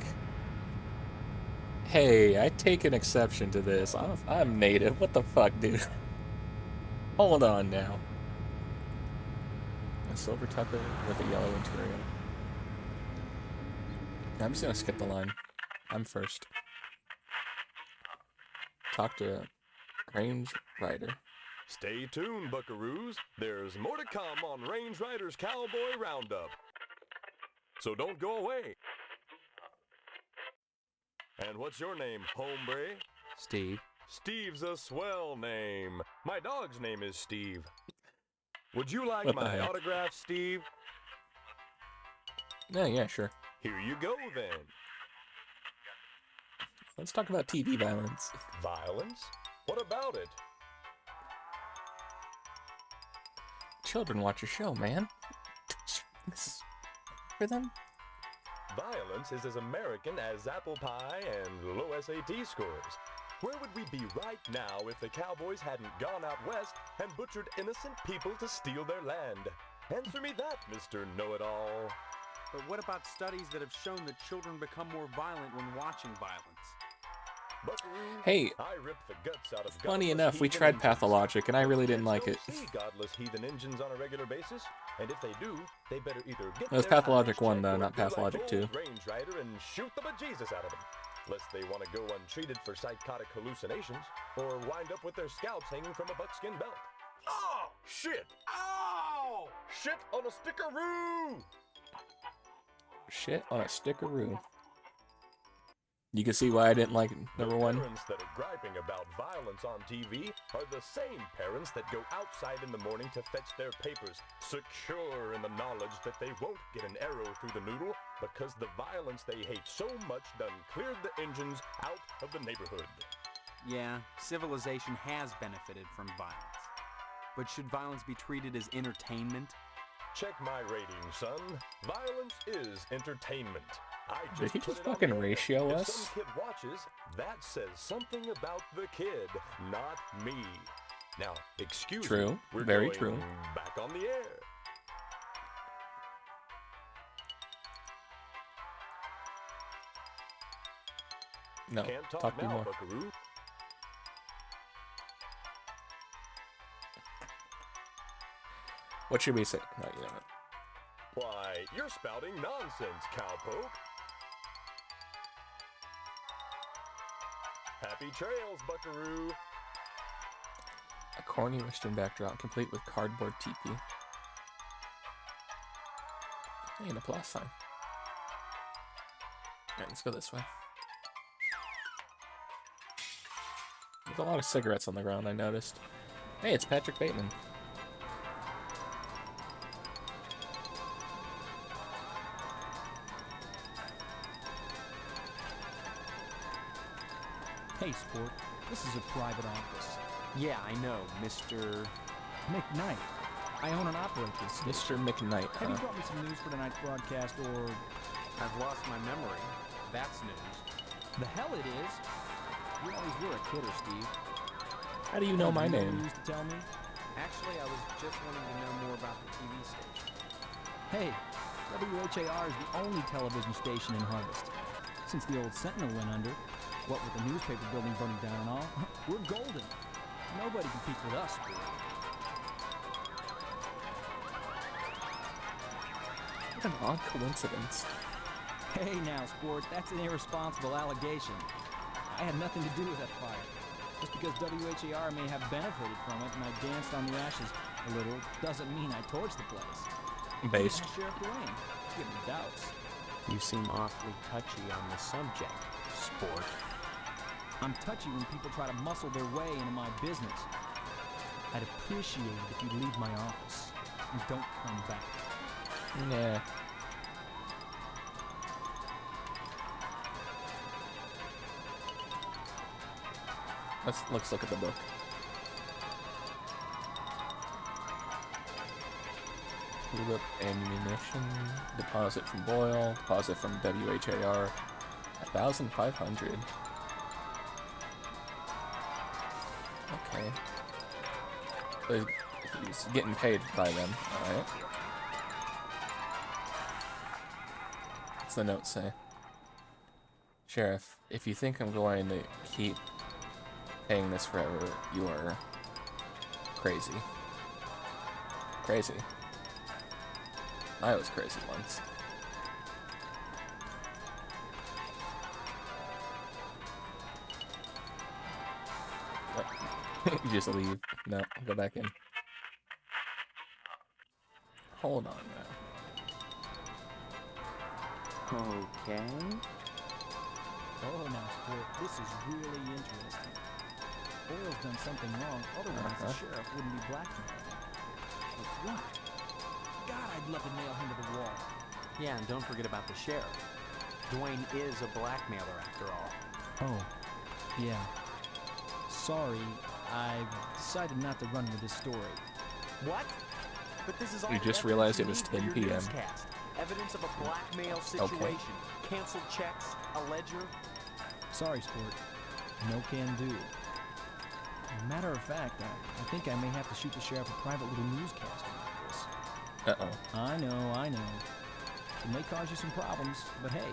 [SPEAKER 1] Hey, I take an exception to this. I'm native. What the fuck, dude? Hold on now. A silver tucker with a yellow interior. I'm just gonna skip the line. I'm first. Talk to Range Rider.
[SPEAKER 11] Stay tuned, buckaroos. There's more to come on Range Rider's Cowboy Roundup. So don't go away. And what's your name, hombre?
[SPEAKER 10] Steve.
[SPEAKER 11] Steve's a swell name. My dog's name is Steve. Would you like
[SPEAKER 1] What the
[SPEAKER 11] my
[SPEAKER 1] heck?
[SPEAKER 11] autograph, Steve?
[SPEAKER 1] Yeah, sure.
[SPEAKER 11] Here you go, then.
[SPEAKER 1] Let's talk about TV violence.
[SPEAKER 11] Violence? What about it?
[SPEAKER 1] Children watch your show, man. This is for them.
[SPEAKER 11] Violence is as American as apple pie and low SAT scores. Where would we be right now if the Cowboys hadn't gone out west and butchered innocent people to steal their land? Answer me that, Mr. Know-It-All.
[SPEAKER 10] But what about studies that have shown that children become more violent when watching violence?
[SPEAKER 1] Hey,
[SPEAKER 11] I ripped the guts out of
[SPEAKER 1] funny
[SPEAKER 11] godless
[SPEAKER 1] enough, we
[SPEAKER 11] heathen
[SPEAKER 1] tried
[SPEAKER 11] engines.
[SPEAKER 1] Pathologic, and I really didn't like
[SPEAKER 11] Kids
[SPEAKER 1] it.
[SPEAKER 11] don't see godless heathen engines on a regular basis, and if they do, they better either get
[SPEAKER 1] It was
[SPEAKER 11] their
[SPEAKER 1] Pathologic
[SPEAKER 11] eyes
[SPEAKER 1] 1
[SPEAKER 11] checked
[SPEAKER 1] though,
[SPEAKER 11] or
[SPEAKER 1] not
[SPEAKER 11] do like
[SPEAKER 1] Pathologic
[SPEAKER 11] old
[SPEAKER 1] 2.
[SPEAKER 11] Range Rider and shoot the bejesus out of them, lest they want to go untreated for psychotic hallucinations or wind up with their scalps hanging from a buckskin belt. Oh, shit! Ow! Shit on a stickeroo!
[SPEAKER 1] Shit on a stickeroo. You can see why I didn't like number 1.
[SPEAKER 11] Parents that are griping about violence on TV are the same parents that go outside in the morning to fetch their papers, secure in the knowledge that they won't get an arrow through the noodle because the violence they hate so much done cleared the engines out of the neighborhood.
[SPEAKER 10] Yeah, civilization has benefited from violence. But should violence be treated as entertainment?
[SPEAKER 11] Check my rating, son. Violence is entertainment.
[SPEAKER 1] Did he
[SPEAKER 11] put
[SPEAKER 1] just
[SPEAKER 11] it on
[SPEAKER 1] fucking
[SPEAKER 11] air.
[SPEAKER 1] ratio
[SPEAKER 11] If
[SPEAKER 1] us?
[SPEAKER 11] some kid watches, that says something about the kid, not me. Now, excuse
[SPEAKER 1] True.
[SPEAKER 11] me, we're
[SPEAKER 1] Very
[SPEAKER 11] going
[SPEAKER 1] true.
[SPEAKER 11] back on the air.
[SPEAKER 1] No,
[SPEAKER 11] Can't
[SPEAKER 1] talk
[SPEAKER 11] talk
[SPEAKER 1] to me
[SPEAKER 11] now,
[SPEAKER 1] more.
[SPEAKER 11] buckaroo.
[SPEAKER 1] What should we say? No, you know what?
[SPEAKER 11] Why, you're spouting nonsense, cowpoke. Happy trails, buckaroo.
[SPEAKER 1] A corny western backdrop complete with cardboard teepee. And a plus sign. Alright, let's go this way. There's a lot of cigarettes on the ground, I noticed. Hey, it's Patrick Bateman.
[SPEAKER 2] Hey, Sport. This is a private office.
[SPEAKER 10] Yeah, I know, Mr.
[SPEAKER 2] McKnight. I own and operate this
[SPEAKER 1] Mr.
[SPEAKER 2] station.
[SPEAKER 1] McKnight,
[SPEAKER 2] Have you
[SPEAKER 1] huh?
[SPEAKER 2] brought me some news for tonight's broadcast, or...
[SPEAKER 10] I've lost my memory. That's news.
[SPEAKER 2] The hell it is! You always were a kidder, Steve.
[SPEAKER 1] How do you know my
[SPEAKER 2] You
[SPEAKER 1] name?
[SPEAKER 2] used to tell me?
[SPEAKER 10] Actually, I was just wanting to know more about the TV station.
[SPEAKER 2] Hey, WHAR is the only television station in Harvest. Since the old Sentinel went under, what with the newspaper building burning down and all, we're golden. Nobody competes with us, Sport.
[SPEAKER 1] What an odd coincidence.
[SPEAKER 2] Hey now, Sport, that's an irresponsible allegation. I had nothing to do with that fire. Just because WHAR may have benefited from it and I danced on the ashes a little, doesn't mean I torched the place.
[SPEAKER 1] Based.
[SPEAKER 2] Even Sheriff Dwayne, give me doubts.
[SPEAKER 10] You seem awfully touchy on the subject, Sport.
[SPEAKER 2] I'm touchy when people try to muscle their way into my business. I'd appreciate it if you'd leave my office and don't come back.
[SPEAKER 1] Nah. Let's look at the book. Tulip ammunition, deposit from Boyle, deposit from WHAR, 1,500. Okay. So he's getting paid by them, alright. What's the note say? Sheriff, if you think I'm going to keep paying this forever, you are crazy. Crazy. I was crazy once. What? You just leave. No, go back in. Hold on now.
[SPEAKER 10] Okay.
[SPEAKER 2] Oh, now, Sport, this is really interesting. Boyle's done something wrong, otherwise the sheriff wouldn't be blackmailing him. But what? God, I'd love to nail him to the wall.
[SPEAKER 10] Yeah, and don't forget about the sheriff. Dwayne is a blackmailer after all.
[SPEAKER 2] Oh, yeah. Sorry, I've decided not to run with this story.
[SPEAKER 10] What? But this is all
[SPEAKER 1] We
[SPEAKER 10] the
[SPEAKER 1] just
[SPEAKER 10] evidence
[SPEAKER 1] realized
[SPEAKER 10] you
[SPEAKER 1] it was
[SPEAKER 10] need for
[SPEAKER 1] 10
[SPEAKER 10] your
[SPEAKER 1] p.m.
[SPEAKER 10] newscast. Evidence of a blackmail situation. Canceled checks, a ledger.
[SPEAKER 2] Sorry, Sport. No can do. Matter of fact, I think I may have to shoot the sheriff a private little newscast about this.
[SPEAKER 1] Uh-oh.
[SPEAKER 2] I know. It may cause you some problems, but hey,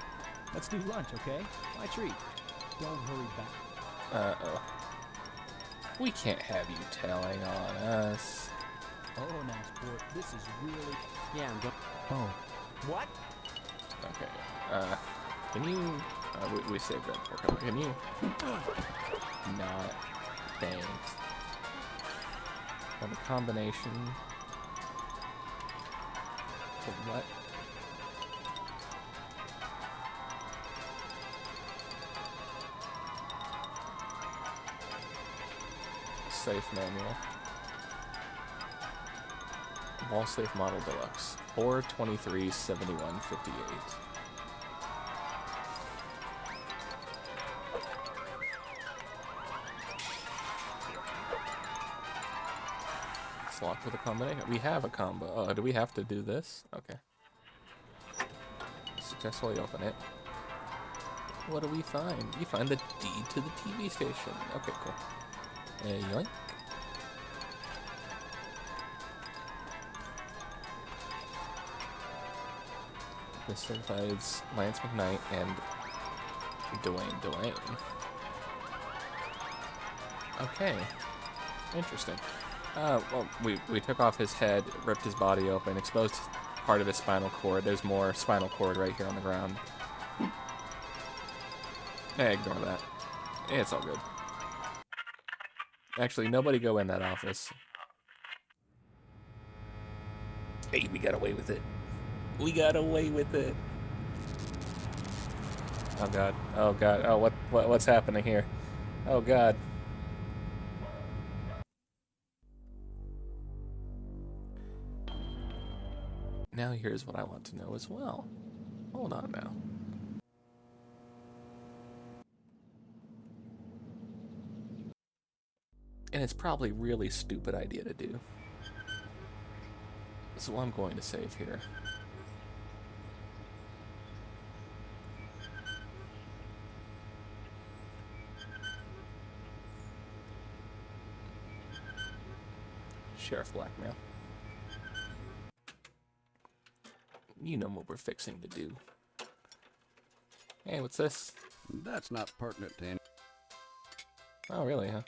[SPEAKER 2] let's do lunch, okay? My treat. Don't hurry back.
[SPEAKER 1] Uh-oh. We can't have you telling on us.
[SPEAKER 2] Oh, now, Sport, this is really...
[SPEAKER 10] Yeah, and don't...
[SPEAKER 2] Oh.
[SPEAKER 10] What?
[SPEAKER 1] Okay. Can you... we saved that for cover. Can you... Not... Thanks. And a combination... For what? Safe manual. Wall safe model deluxe. 4237158. It's locked with a combination. We have a combo. Oh, do we have to do this? Okay. Successfully open it. What do we find? You find the deed to the TV station. Okay, cool. Yoink. This certifies Lance McKnight and Dwayne. Okay. Interesting. Well, we took off his head, ripped his body open, exposed part of his spinal cord. There's more spinal cord right here on the ground. Ignore that. It's all good. Actually, nobody go in that office. Hey, we got away with it. We got away with it. Oh god. Oh god. Oh, what's happening here? Oh god. Now here's what I want to know as well. Hold on now. And it's probably a really stupid idea to do. So I'm going to save here. Sheriff blackmail. You know what we're fixing to do. Hey, what's this?
[SPEAKER 9] That's not pertinent to any...
[SPEAKER 1] Oh, really, huh?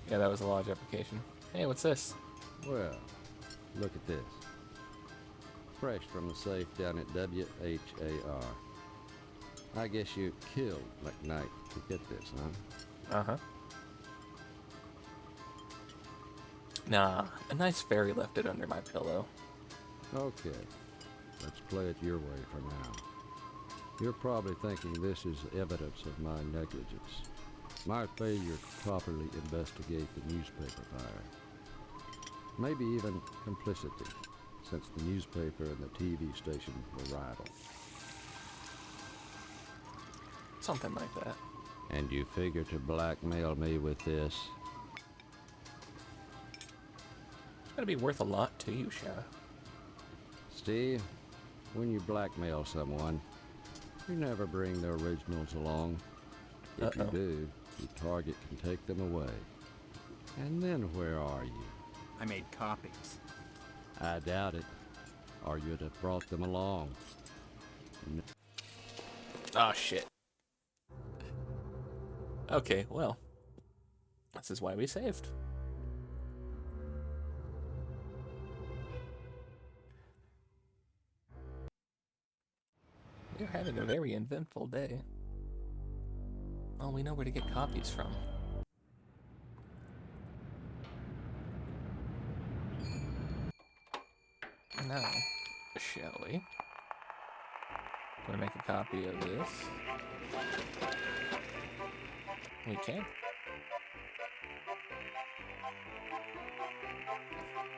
[SPEAKER 1] Yeah, that was a lodge application. Hey, what's this?
[SPEAKER 9] Well, look at this. Fresh from the safe down at WHAR. I guess you killed McKnight to get this, huh?
[SPEAKER 1] Uh-huh. Nah, a nice fairy left it under my pillow.
[SPEAKER 9] Okay, let's play it your way for now. You're probably thinking this is evidence of my negligence. My failure to properly investigate the newspaper fire. Maybe even complicity, since the newspaper and the TV station were rivals.
[SPEAKER 1] Something like that.
[SPEAKER 9] And you figure to blackmail me with this?
[SPEAKER 1] It's gotta be worth a lot to you, Sheriff.
[SPEAKER 9] Steve, when you blackmail someone, you never bring the originals along. If you do, your target can take them away. And then where are you?
[SPEAKER 10] I made copies.
[SPEAKER 9] I doubt it, or you'd have brought them along.
[SPEAKER 1] Oh, shit. Okay, well. This is why we saved. We're having a very eventful day. Well, we know where to get copies from. Now, shall we? Can we make a copy of this? We can.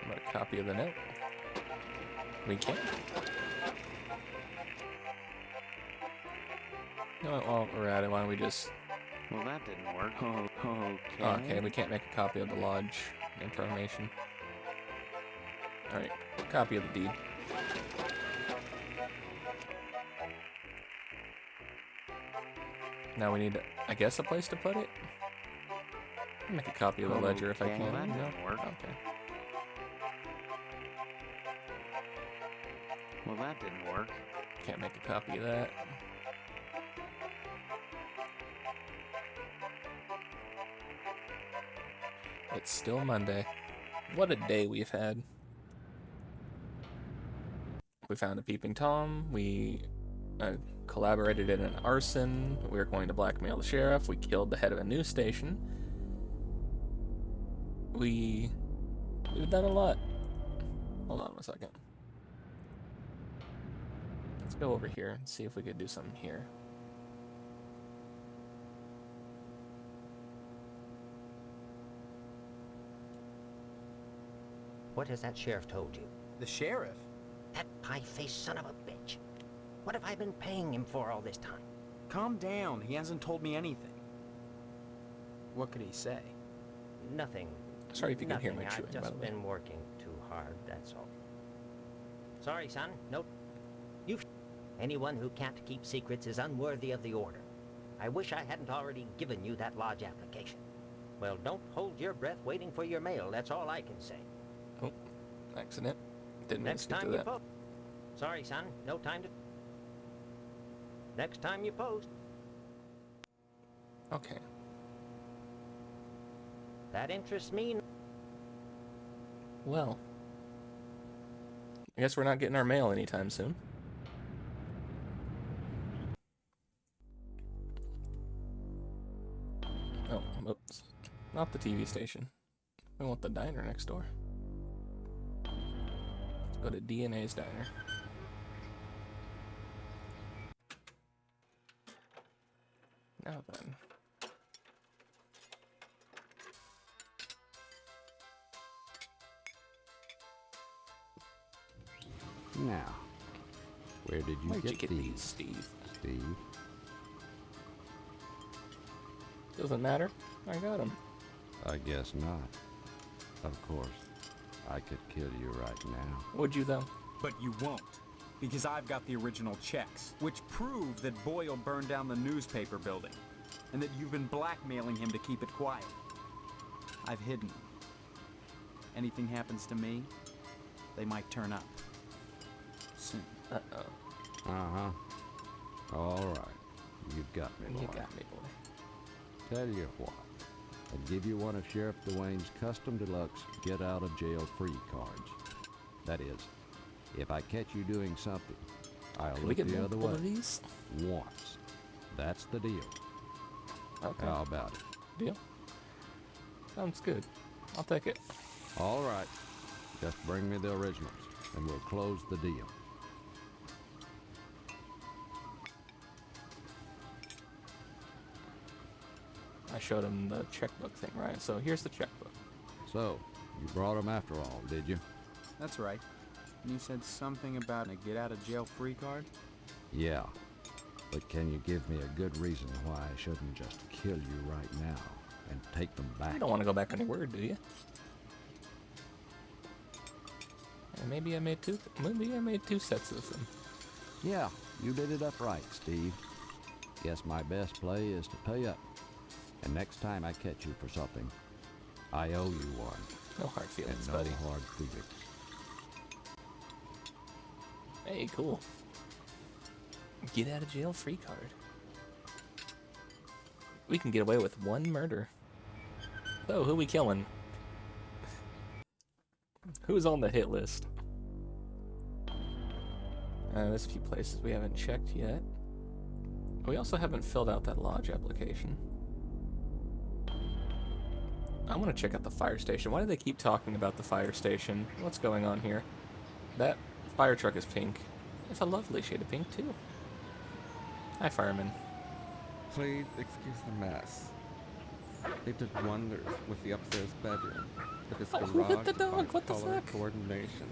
[SPEAKER 1] What a copy of the note? We can. You know what, while we're at it, why don't we just...
[SPEAKER 10] Well, that didn't work. Okay.
[SPEAKER 1] Okay, we can't make a copy of the lodge information. Alright, copy of the deed. Now we need, I guess, a place to put it? I'll make a copy of the ledger if I can.
[SPEAKER 10] That
[SPEAKER 1] No?
[SPEAKER 10] didn't work.
[SPEAKER 1] Okay.
[SPEAKER 10] Well, that didn't work.
[SPEAKER 1] Can't make a copy of that. It's still Monday. What a day we've had. We found a peeping Tom. We collaborated in an arson. We were going to blackmail the sheriff. We killed the head of a news station. We've done a lot. Hold on a second. Let's go over here and see if we could do something here.
[SPEAKER 14] What has that sheriff told you?
[SPEAKER 10] The sheriff?
[SPEAKER 14] That pie-faced son of a bitch. What have I been paying him for all this time?
[SPEAKER 10] Calm down. He hasn't told me anything. What could he say?
[SPEAKER 14] Nothing.
[SPEAKER 1] Sorry if you can hear my
[SPEAKER 14] Nothing.
[SPEAKER 1] chewing,
[SPEAKER 14] I've
[SPEAKER 1] by
[SPEAKER 14] just
[SPEAKER 1] the way.
[SPEAKER 14] been working too hard, that's all. Sorry, son. Nope. You... Anyone who can't keep secrets is unworthy of the order. I wish I hadn't already given you that lodge application. Well, don't hold your breath waiting for your mail, that's all I can say.
[SPEAKER 1] Oh, accident. Didn't mean to
[SPEAKER 14] Next
[SPEAKER 1] skip to
[SPEAKER 14] time you
[SPEAKER 1] that.
[SPEAKER 14] post. Sorry, son, no time to... Next time you post.
[SPEAKER 1] Okay.
[SPEAKER 14] That interests me.
[SPEAKER 1] Well, I guess we're not getting our mail anytime soon. Oh, oops. Not the TV station. We want the diner next door. Let's go to DNA's diner. Now then.
[SPEAKER 9] Now, where did you
[SPEAKER 1] Where'd
[SPEAKER 9] get
[SPEAKER 1] you get these, Steve?
[SPEAKER 9] Steve?
[SPEAKER 1] Doesn't matter. I got them.
[SPEAKER 9] I guess not. Of course, I could kill you right now.
[SPEAKER 1] Would you, though?
[SPEAKER 10] But you won't, because I've got the original checks, which prove that Boyle burned down the newspaper building, and that you've been blackmailing him to keep it quiet. I've hidden them. Anything happens to me, they might turn up. Soon.
[SPEAKER 1] Uh-oh.
[SPEAKER 9] Uh-huh. All right. You've got me, boy.
[SPEAKER 1] You got me, boy.
[SPEAKER 9] Tell you what. I'd give you one of Sheriff Dwayne's custom deluxe get-out-of-jail-free cards. That is, if I catch you doing something, I'll
[SPEAKER 1] Can we
[SPEAKER 9] look
[SPEAKER 1] get
[SPEAKER 9] the other
[SPEAKER 1] multiple
[SPEAKER 9] way.
[SPEAKER 1] of these?
[SPEAKER 9] Once. That's the deal.
[SPEAKER 1] Okay.
[SPEAKER 9] How about it?
[SPEAKER 1] Deal? Sounds good. I'll take it.
[SPEAKER 9] All right. Just bring me the originals, and we'll close the deal.
[SPEAKER 1] I showed him the checkbook thing, right? So here's the checkbook.
[SPEAKER 9] So, you brought them after all, did you?
[SPEAKER 10] That's right. And you said something about a get-out-of-jail-free card?
[SPEAKER 9] Yeah. But can you give me a good reason why I shouldn't just kill you right now and take them back?
[SPEAKER 1] You don't want to go back on your word, do you? And maybe I made two sets of them.
[SPEAKER 9] Yeah, you did it up right, Steve. Guess my best play is to pay up. And next time I catch you for something, I owe you one.
[SPEAKER 1] No hard feelings,
[SPEAKER 9] and no
[SPEAKER 1] buddy.
[SPEAKER 9] hard feelings.
[SPEAKER 1] Hey, cool. Get out of jail free card. We can get away with one murder. So, who we killing? Who's on the hit list? There's a few places we haven't checked yet. We also haven't filled out that lodge application. I want to check out the fire station. Why do they keep talking about the fire station? What's going on here? That fire truck is pink. It's a lovely shade of pink, too. Hi, fireman.
[SPEAKER 12] Please excuse the mess. They did wonders with the upstairs bedroom. But this
[SPEAKER 1] who hit the dog? What the
[SPEAKER 12] color
[SPEAKER 1] fuck?
[SPEAKER 12] coordination.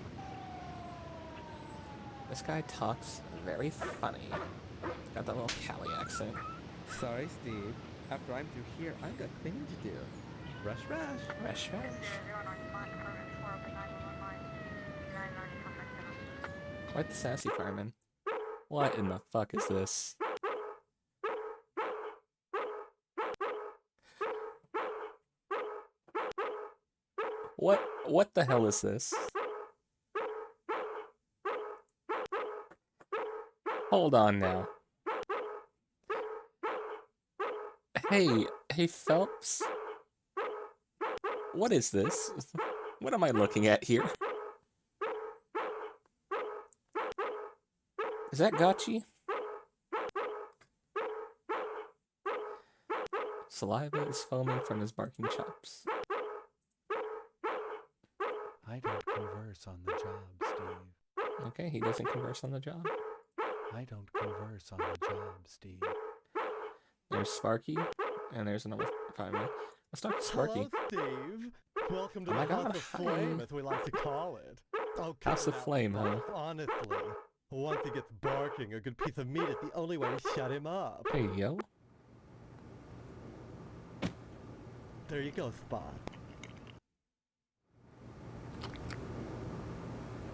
[SPEAKER 1] This guy talks very funny. He's got that little Cali accent.
[SPEAKER 12] Sorry, Steve. After I'm through here, I've got things to do. Rush, rush.
[SPEAKER 1] Rush, rush. Quite the sassy fireman. What in the fuck is this? What the hell is this? Hold on now. Hey Phelps. What is this? What am I looking at here? Is that Gotchi? Saliva is foaming from his barking chops.
[SPEAKER 2] I don't converse on the job, Steve.
[SPEAKER 1] Okay, he doesn't converse on the job.
[SPEAKER 2] I don't converse on the job, Steve.
[SPEAKER 1] There's Sparky, and there's another fireman. Let's talk to Sparky.
[SPEAKER 13] Hello, Steve. Welcome to
[SPEAKER 1] Oh my
[SPEAKER 13] the House
[SPEAKER 1] God,
[SPEAKER 13] of
[SPEAKER 1] hi.
[SPEAKER 13] Flame, as we like to call it. Oh,
[SPEAKER 1] House
[SPEAKER 13] come
[SPEAKER 1] of
[SPEAKER 13] now,
[SPEAKER 1] Flame, huh?
[SPEAKER 13] Honestly, once he gets barking, a good piece of meat is the only way to shut him up.
[SPEAKER 1] Hey, yo.
[SPEAKER 13] There you go, Spot.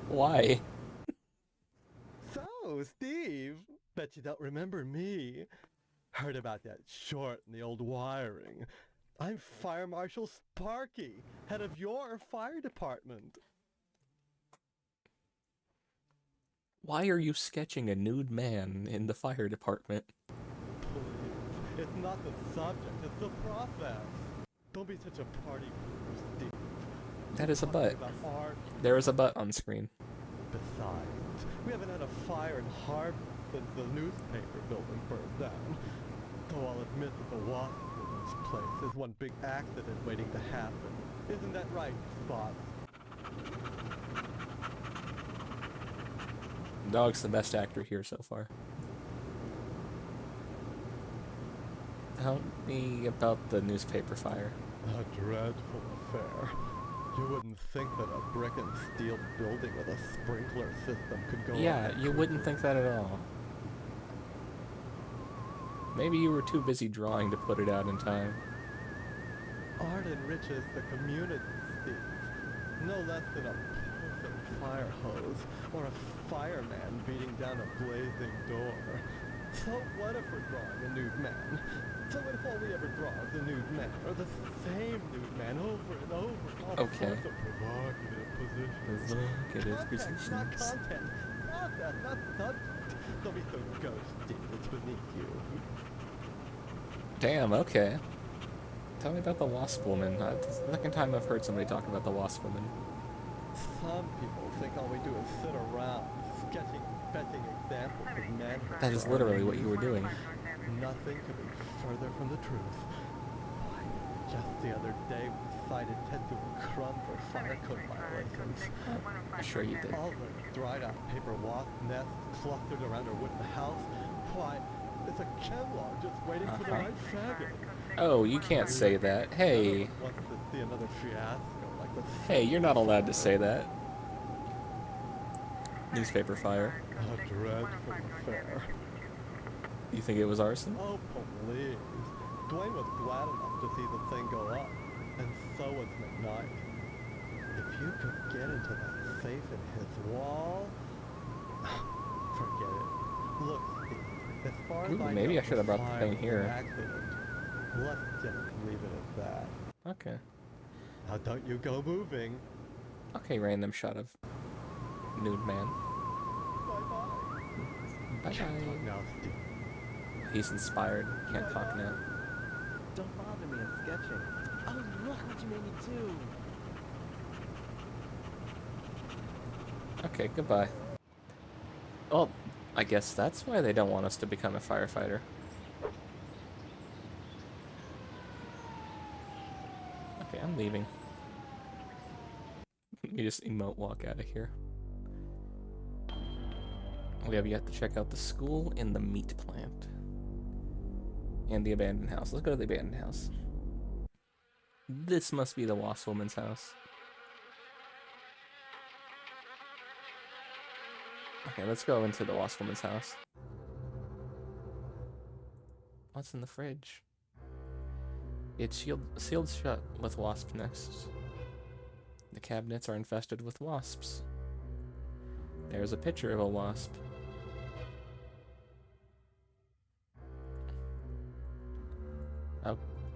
[SPEAKER 1] Why?
[SPEAKER 13] So, Oh, Steve! Bet you don't remember me. Heard about that short in the old wiring. I'm Fire Marshal Sparky, head of your fire department.
[SPEAKER 1] Why are you sketching a nude man in the fire department?
[SPEAKER 13] Please, it's not the subject, it's the process. Don't be such a party pooper, Steve.
[SPEAKER 1] That is a butt.
[SPEAKER 13] About art.
[SPEAKER 1] There is a butt on screen.
[SPEAKER 13] Besides, we haven't had a fire in Harvard since the newspaper building burned down. Though I'll admit that the wasp in this place is one big accident waiting to happen. Isn't that right, Spot?
[SPEAKER 1] Dog's the best actor here so far. Tell me about the newspaper fire.
[SPEAKER 13] A dreadful affair. You wouldn't think that a brick and steel building with a sprinkler system could go
[SPEAKER 1] Yeah, you wouldn't think that at all. Maybe you were too busy drawing to put it out in time.
[SPEAKER 13] Art enriches the community, Steve. No less than a perfect fire hose or a fireman beating down a blazing door. So what if we're drawing a nude man? So what if all we ever draw is a nude man, or the same nude man over and over in all
[SPEAKER 1] Okay.
[SPEAKER 13] sorts of provocative positions?
[SPEAKER 1] Provocative
[SPEAKER 13] Context,
[SPEAKER 1] positions.
[SPEAKER 13] not content. Process, not subject. Don't be so ghosty. It's beneath you.
[SPEAKER 1] Damn, okay. Tell me about the wasp woman. It's the second time I've heard somebody talk about the wasp woman.
[SPEAKER 13] Some people think all we do is sit around, sketching, fetching examples of men.
[SPEAKER 1] That is literally what you were doing.
[SPEAKER 13] Nothing could be further from the truth. Why, just the other day we cited Tetsuo Crumb for fire code violations.
[SPEAKER 1] Sure you did.
[SPEAKER 13] All the dried out paper wasp nests clustered around our wooden house. Why, it's a Kevlar just waiting for the right faggot.
[SPEAKER 1] Oh, you can't say that. Hey.
[SPEAKER 13] Wants to see another fiasco like this.
[SPEAKER 1] Hey, you're not allowed to say that. Newspaper fire.
[SPEAKER 13] A dreadful affair.
[SPEAKER 1] You think it was arson?
[SPEAKER 13] Oh, please. Dwayne was glad enough to see the thing go up, and so was McKnight. If you could get into that safe in his wall, forget it. Look, Steve, as far as I
[SPEAKER 1] maybe
[SPEAKER 13] know,
[SPEAKER 1] I should have brought the
[SPEAKER 13] fire
[SPEAKER 1] thing
[SPEAKER 13] was an
[SPEAKER 1] here.
[SPEAKER 13] accident. Let's just leave it at that.
[SPEAKER 1] Okay.
[SPEAKER 13] Now don't you go moving.
[SPEAKER 1] Okay, random shot of nude man.
[SPEAKER 13] Bye-bye.
[SPEAKER 1] Bye-bye.
[SPEAKER 13] Now, Steve.
[SPEAKER 1] He's inspired. Can't talk now.
[SPEAKER 15] Don't bother me, I'm sketching. Oh, look what you made me do.
[SPEAKER 1] Okay, goodbye. Well, I guess that's why they don't want us to become a firefighter. Okay, I'm leaving. You just emote walk out of here. We have yet to check out the school and the meat plant. And the abandoned house. Let's go to the abandoned house. This must be the wasp woman's house. Okay, let's go into the wasp woman's house. What's in the fridge? It's sealed shut with wasp nests. The cabinets are infested with wasps. There's a picture of a wasp.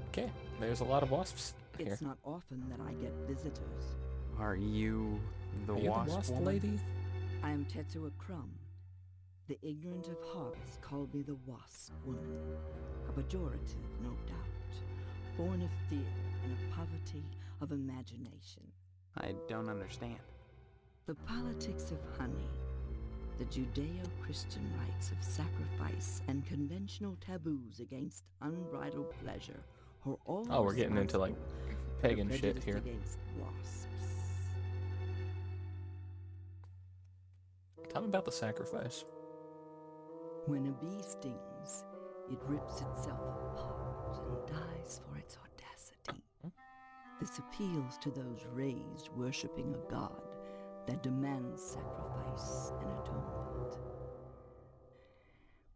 [SPEAKER 1] Okay, there's a lot of wasps here.
[SPEAKER 18] It's not often that I get visitors.
[SPEAKER 7] Are you the
[SPEAKER 1] Are you
[SPEAKER 7] wasp,
[SPEAKER 1] the wasp
[SPEAKER 7] woman?
[SPEAKER 1] lady?
[SPEAKER 18] I am Tetsuo Crumb. The ignorant of harvest call me the Wasp Woman. A pejorative, no doubt. Born of fear and of poverty of imagination.
[SPEAKER 7] I don't understand.
[SPEAKER 18] The politics of honey. The Judeo-Christian rites of sacrifice and conventional taboos against unbridled pleasure are all
[SPEAKER 1] Oh, we're getting into like
[SPEAKER 18] responsible for the
[SPEAKER 1] pagan shit
[SPEAKER 18] prejudice
[SPEAKER 1] here.
[SPEAKER 18] against wasps.
[SPEAKER 1] Tell me about the sacrifice.
[SPEAKER 18] When a bee stings, it rips itself apart and dies for its audacity. This appeals to those raised worshipping a god that demands sacrifice and atonement.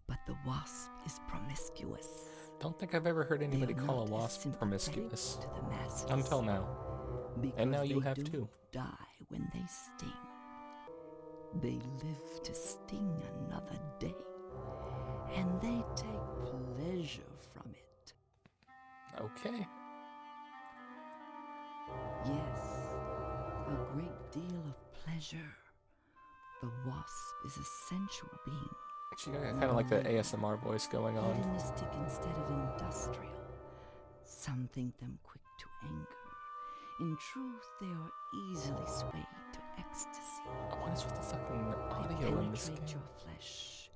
[SPEAKER 18] But the wasp is promiscuous.
[SPEAKER 1] Don't think I've ever heard anybody
[SPEAKER 18] They are
[SPEAKER 1] call a
[SPEAKER 18] not
[SPEAKER 1] wasp promiscuous.
[SPEAKER 18] to the masses.
[SPEAKER 1] Until now.
[SPEAKER 18] Because
[SPEAKER 1] And now you
[SPEAKER 18] they
[SPEAKER 1] have
[SPEAKER 18] don't
[SPEAKER 1] too.
[SPEAKER 18] die when they sting. They live to sting another day, and they take pleasure from it.
[SPEAKER 1] Okay.
[SPEAKER 18] Yes, a great deal of pleasure. The wasp is a sensual being.
[SPEAKER 1] She got kind of like the ASMR voice going on.
[SPEAKER 18] Hedonistic instead of industrial. Some think them quick to anger. In truth, they are easily swayed to ecstasy.
[SPEAKER 1] What is with the fucking
[SPEAKER 18] They
[SPEAKER 1] audio in this
[SPEAKER 18] penetrate
[SPEAKER 1] game?
[SPEAKER 18] your flesh,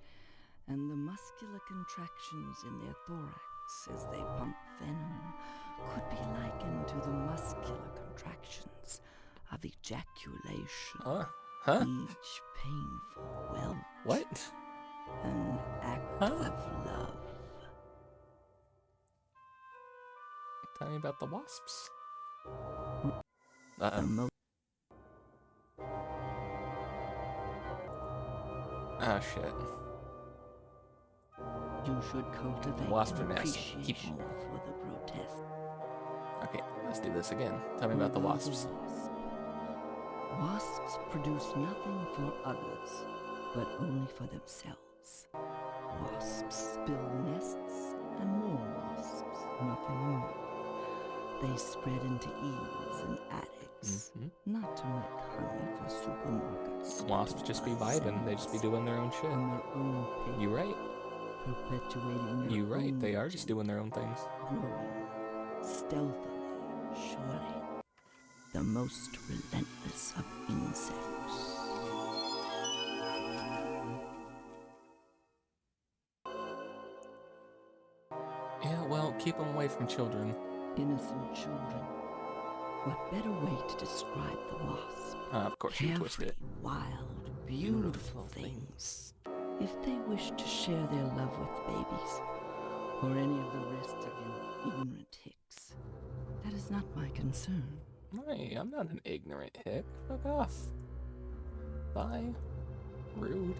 [SPEAKER 18] and the muscular contractions in their thorax as they pump venom could be likened to the muscular contractions of ejaculation.
[SPEAKER 1] Huh?
[SPEAKER 18] Each painful welt.
[SPEAKER 1] What?
[SPEAKER 18] An act of love.
[SPEAKER 1] Tell me about the wasps. Ah, shit.
[SPEAKER 18] You should cultivate
[SPEAKER 1] Wasps are
[SPEAKER 18] an
[SPEAKER 1] nasty. Keep
[SPEAKER 18] appreciation for the grotesque.
[SPEAKER 1] Okay, let's do this again. Tell me about the wasps.
[SPEAKER 18] Wasps produce nothing for others, but only for themselves. Wasps build nests and more wasps, nothing more. They spread into eaves and attics, not to make honey for supermarkets.
[SPEAKER 1] Wasps just be vibing. They just be doing their own shit. You right.
[SPEAKER 18] Perpetuating their
[SPEAKER 1] You right.
[SPEAKER 18] own
[SPEAKER 1] They are just doing their own things.
[SPEAKER 18] growing stealthily, surely. The most relentless of insects.
[SPEAKER 1] Yeah, well, keep them away from children.
[SPEAKER 18] Innocent children. What better way to describe the wasp?
[SPEAKER 1] Of course you twist it.
[SPEAKER 18] Wild, beautiful things. If they wish to share their love with babies, or any of the rest of you ignorant hicks, that is not my concern.
[SPEAKER 1] Hey, I'm not an ignorant hick. Fuck off. Bye. Rude.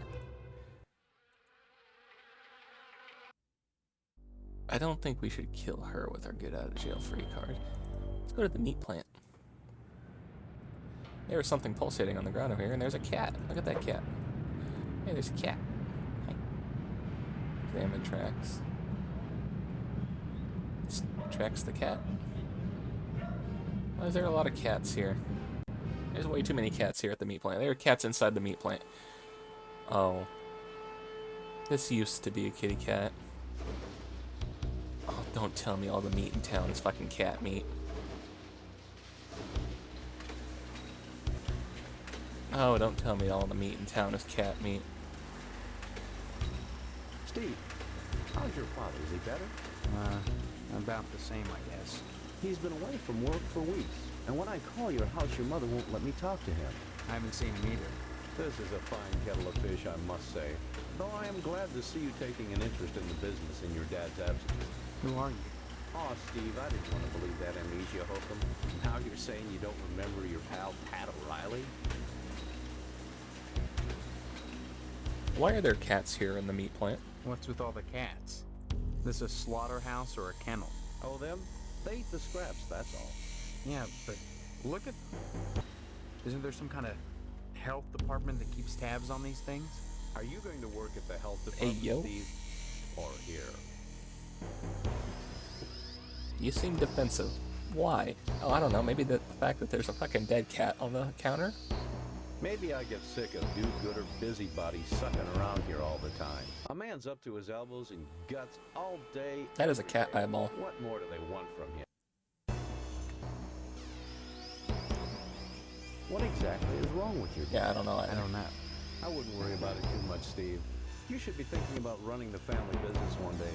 [SPEAKER 1] I don't think we should kill her with our get out of jail free card. Let's go to the meat plant. There's something pulsating on the ground over here, and there's a cat. Look at that cat. Hey, there's a cat. Hey. Examine tracks. Tracks the cat. Why is there a lot of cats here? There's way too many cats here at the meat plant. There are cats inside the meat plant. Oh. This used to be a kitty cat. Oh, don't tell me all the meat in town is fucking cat meat. Oh, don't tell me all the meat in town is cat meat.
[SPEAKER 17] Steve, how's your father? Is he better?
[SPEAKER 10] About the same, I guess.
[SPEAKER 17] He's been away from work for weeks, and when I call your house, your mother won't let me talk to him.
[SPEAKER 10] I haven't seen him either.
[SPEAKER 17] This is a fine kettle of fish, I must say. Though I am glad to see you taking an interest in the business in your dad's absence.
[SPEAKER 10] Who are you?
[SPEAKER 17] Aw, Steve, I didn't want to believe that amnesia hokum. Now you're saying you don't remember your pal Pat O'Reilly?
[SPEAKER 1] Why are there cats here in the meat plant?
[SPEAKER 10] What's with all the cats? This a slaughterhouse or a kennel?
[SPEAKER 17] Oh, them? They eat the scraps, that's all.
[SPEAKER 10] Yeah, but look at... Isn't there some kind of health department that keeps tabs on these things?
[SPEAKER 17] Are you going to work at the health department,
[SPEAKER 1] yo.
[SPEAKER 17] Steve? Or here?
[SPEAKER 1] You seem defensive. Why? Oh, I don't know. Maybe the fact that there's a fucking dead cat on the counter?
[SPEAKER 17] Maybe I get sick of do-gooder busybodies sucking around here all the time. A man's up to his elbows in guts all day.
[SPEAKER 1] That is a cat eyeball.
[SPEAKER 17] What more do they want from him? What exactly is wrong with your dad?
[SPEAKER 1] Yeah, I don't know.
[SPEAKER 10] I don't know.
[SPEAKER 17] I wouldn't worry about it too much, Steve. You should be thinking about running the family business one day.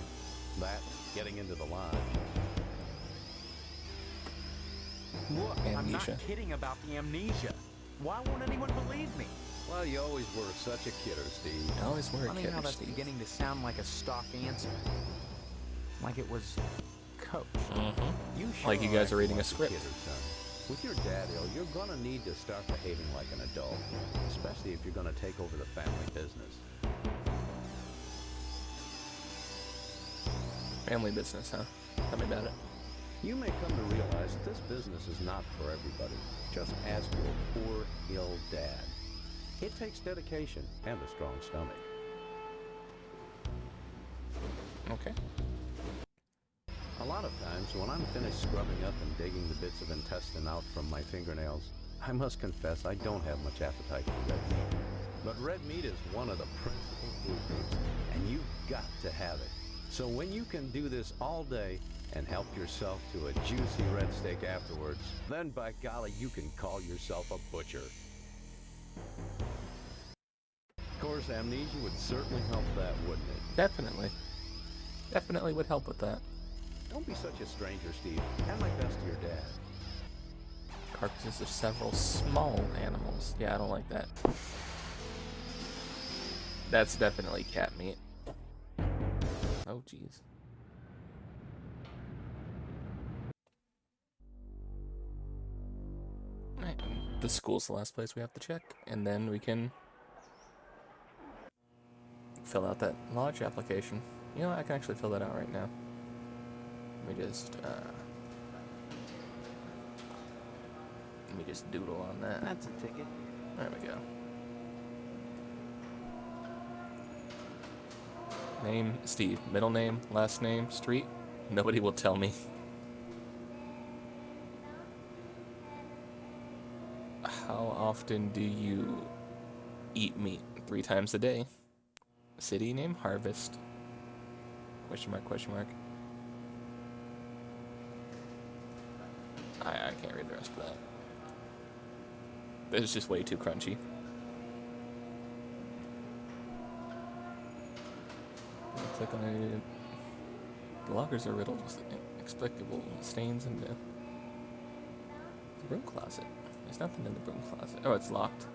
[SPEAKER 17] That, getting into the lodge.
[SPEAKER 10] Look, I'm not
[SPEAKER 1] Amnesia.
[SPEAKER 10] kidding about the amnesia. Why won't anyone believe me?
[SPEAKER 17] Well, you always were such a kidder, Steve.
[SPEAKER 1] I always were a
[SPEAKER 10] Funny
[SPEAKER 1] kidder,
[SPEAKER 10] how that's
[SPEAKER 1] Steve.
[SPEAKER 10] beginning to sound like a stock answer. Like it was coach.
[SPEAKER 17] You
[SPEAKER 1] Like you
[SPEAKER 17] sure
[SPEAKER 1] guys are
[SPEAKER 17] act
[SPEAKER 1] reading a
[SPEAKER 17] like
[SPEAKER 1] script.
[SPEAKER 17] kidder, son. With your dad ill, you're gonna need to start behaving like an adult, especially if you're gonna take over the family business.
[SPEAKER 1] Family business, huh? Tell me about it.
[SPEAKER 17] You may come to realize that this business is not for everybody. Just ask your poor, ill dad. It takes dedication and a strong stomach.
[SPEAKER 1] Okay.
[SPEAKER 17] A lot of times, when I'm finished scrubbing up and digging the bits of intestine out from my fingernails, I must confess I don't have much appetite for red meat. But red meat is one of the principal food groups, and you've got to have it. So when you can do this all day and help yourself to a juicy red steak afterwards, then by golly, you can call yourself a butcher. Of course, amnesia would certainly help that, wouldn't it?
[SPEAKER 1] Definitely. Definitely would help with that.
[SPEAKER 17] Don't be such a stranger, Steve. Add my best to your dad.
[SPEAKER 1] Carcasses of several small animals. Yeah, I don't like that. That's definitely cat meat. Oh, jeez. Alright, the school's the last place we have to check, and then we can fill out that lodge application. You know what, I can actually fill that out right now. Let me just doodle on that.
[SPEAKER 15] That's a ticket.
[SPEAKER 1] There we go. Name, Steve. Middle name, last name, street. Nobody will tell me. How often do you eat meat? 3 times a day. City name, Harvest. Question mark, question mark. I can't read the rest of that. It's just way too crunchy. Click on it. The lockers are riddled with inexplicable stains in the broom closet. There's nothing in the broom closet. Oh, it's locked.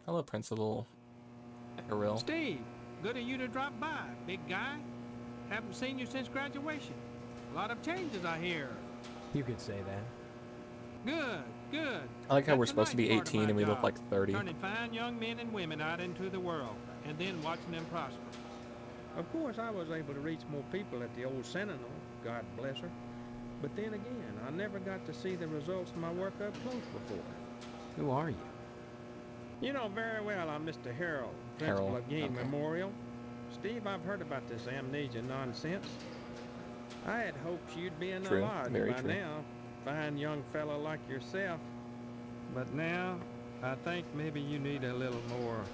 [SPEAKER 1] Hello, Principal Errol.
[SPEAKER 16] Steve, good of you to drop by, big guy. Haven't seen you since graduation. A lot of changes, I hear.
[SPEAKER 5] You could say that.
[SPEAKER 16] Good, good.
[SPEAKER 1] I like how
[SPEAKER 16] That's
[SPEAKER 1] we're
[SPEAKER 16] the
[SPEAKER 1] supposed to be
[SPEAKER 16] nice part of
[SPEAKER 1] 18
[SPEAKER 16] my
[SPEAKER 1] and we look
[SPEAKER 16] job,
[SPEAKER 1] like 30.
[SPEAKER 16] Turning fine young men and women out into the world, and then watching them prosper. Of course, I was able to reach more people at the old Sentinel, God bless her. But then again, I never got to see the results of my work up close before.
[SPEAKER 5] Who are you?
[SPEAKER 16] You know very well I'm Mr. Harold, principal
[SPEAKER 1] Harold,
[SPEAKER 16] of Game
[SPEAKER 1] okay.
[SPEAKER 16] Memorial. Steve, I've heard about this amnesia nonsense. I had hoped you'd be in the
[SPEAKER 1] True,
[SPEAKER 16] lodge
[SPEAKER 1] very
[SPEAKER 16] by
[SPEAKER 1] true.
[SPEAKER 16] now, fine young fellow like yourself. But now, I think maybe you need a little more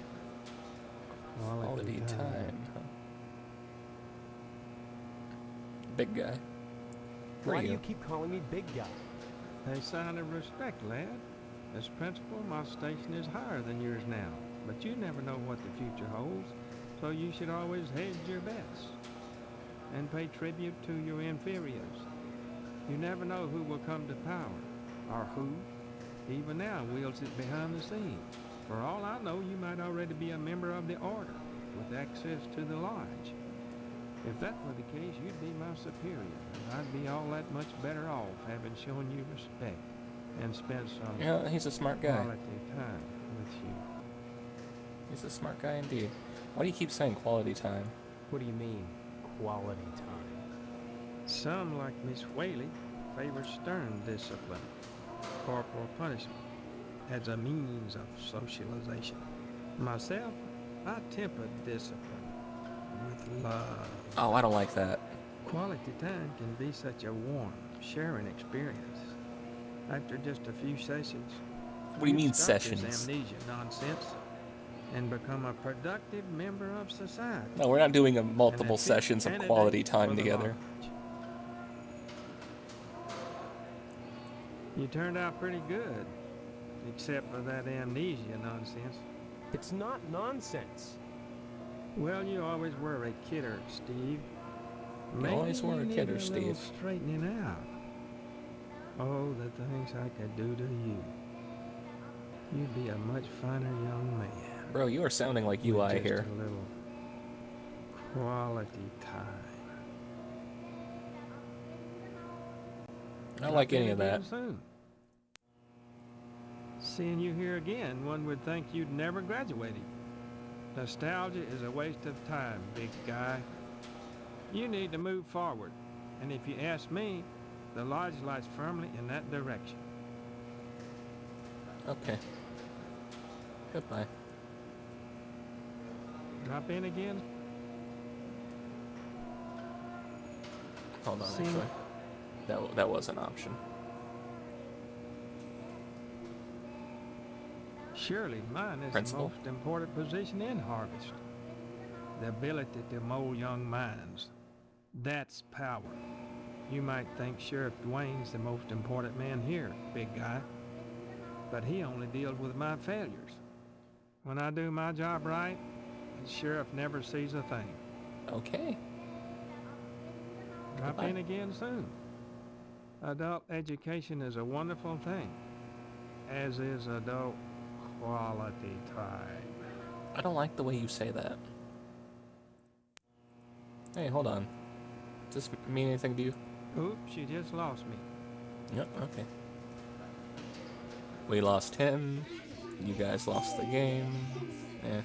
[SPEAKER 1] Quality time. Huh? Big guy.
[SPEAKER 5] Why do you keep calling me big guy?
[SPEAKER 16] A sign of respect, lad. As principal, my station is higher than yours now, but you never know what the future holds, so you should always hedge your bets and pay tribute to your inferiors. You never know who will come to power, or who, even now, wields it behind the scenes. For all I know, you might already be a member of the Order, with access to the lodge. If that were the case, you'd be my superior, and I'd be all that much better off having shown you respect and spent some
[SPEAKER 1] Yeah, he's a smart guy.
[SPEAKER 16] quality time with you.
[SPEAKER 1] He's a smart guy indeed. Why do you keep saying quality time?
[SPEAKER 5] What do you mean, quality time?
[SPEAKER 16] Some, like Miss Whaley, favor stern discipline, corporal punishment, as a means of socialization. Myself, I temper discipline with love.
[SPEAKER 1] Oh, I don't like that.
[SPEAKER 16] Quality time can be such a warm, sharing experience. After just a few sessions,
[SPEAKER 1] What do you mean
[SPEAKER 16] stop this
[SPEAKER 1] sessions?
[SPEAKER 16] amnesia nonsense and become a productive member of society.
[SPEAKER 1] No, we're not doing a multiple
[SPEAKER 16] And a fit
[SPEAKER 1] sessions of
[SPEAKER 16] candidate
[SPEAKER 1] quality
[SPEAKER 16] for
[SPEAKER 1] time
[SPEAKER 16] the
[SPEAKER 1] together.
[SPEAKER 16] lodge. You turned out pretty good, except for that amnesia nonsense.
[SPEAKER 5] It's not nonsense.
[SPEAKER 16] Well, you always were a kidder, Steve.
[SPEAKER 1] You always were a
[SPEAKER 16] need
[SPEAKER 1] kidder,
[SPEAKER 16] little
[SPEAKER 1] Steve.
[SPEAKER 16] Straightening out. Oh, the things I could do to you. You'd be a much finer young man.
[SPEAKER 1] Bro, you are sounding like
[SPEAKER 16] with
[SPEAKER 1] UI
[SPEAKER 16] just
[SPEAKER 1] here.
[SPEAKER 16] a little quality time.
[SPEAKER 1] I don't like
[SPEAKER 16] Drop
[SPEAKER 1] any
[SPEAKER 16] in
[SPEAKER 1] of that.
[SPEAKER 16] again soon. Seeing you here again, one would think you'd never graduated. Nostalgia is a waste of time, big guy. You need to move forward, and if you ask me, the lodge lies firmly in that direction.
[SPEAKER 1] Okay. Goodbye.
[SPEAKER 16] Drop in again?
[SPEAKER 1] Hold on,
[SPEAKER 16] See?
[SPEAKER 1] actually. That was an option.
[SPEAKER 16] Surely mine is
[SPEAKER 1] Principal?
[SPEAKER 16] the most important position in Harvest. The ability to mold young minds. That's power. You might think Sheriff Dwayne's the most important man here, big guy. But he only deals with my failures. When I do my job right, the sheriff never sees a thing.
[SPEAKER 1] Okay.
[SPEAKER 16] Drop
[SPEAKER 1] Goodbye.
[SPEAKER 16] in again soon. Adult education is a wonderful thing, as is adult quality time.
[SPEAKER 1] I don't like the way you say that. Hey, hold on. Does this mean anything to you?
[SPEAKER 16] Oops, you just lost me.
[SPEAKER 1] Yep, okay. We lost him. You guys lost the game. Eh.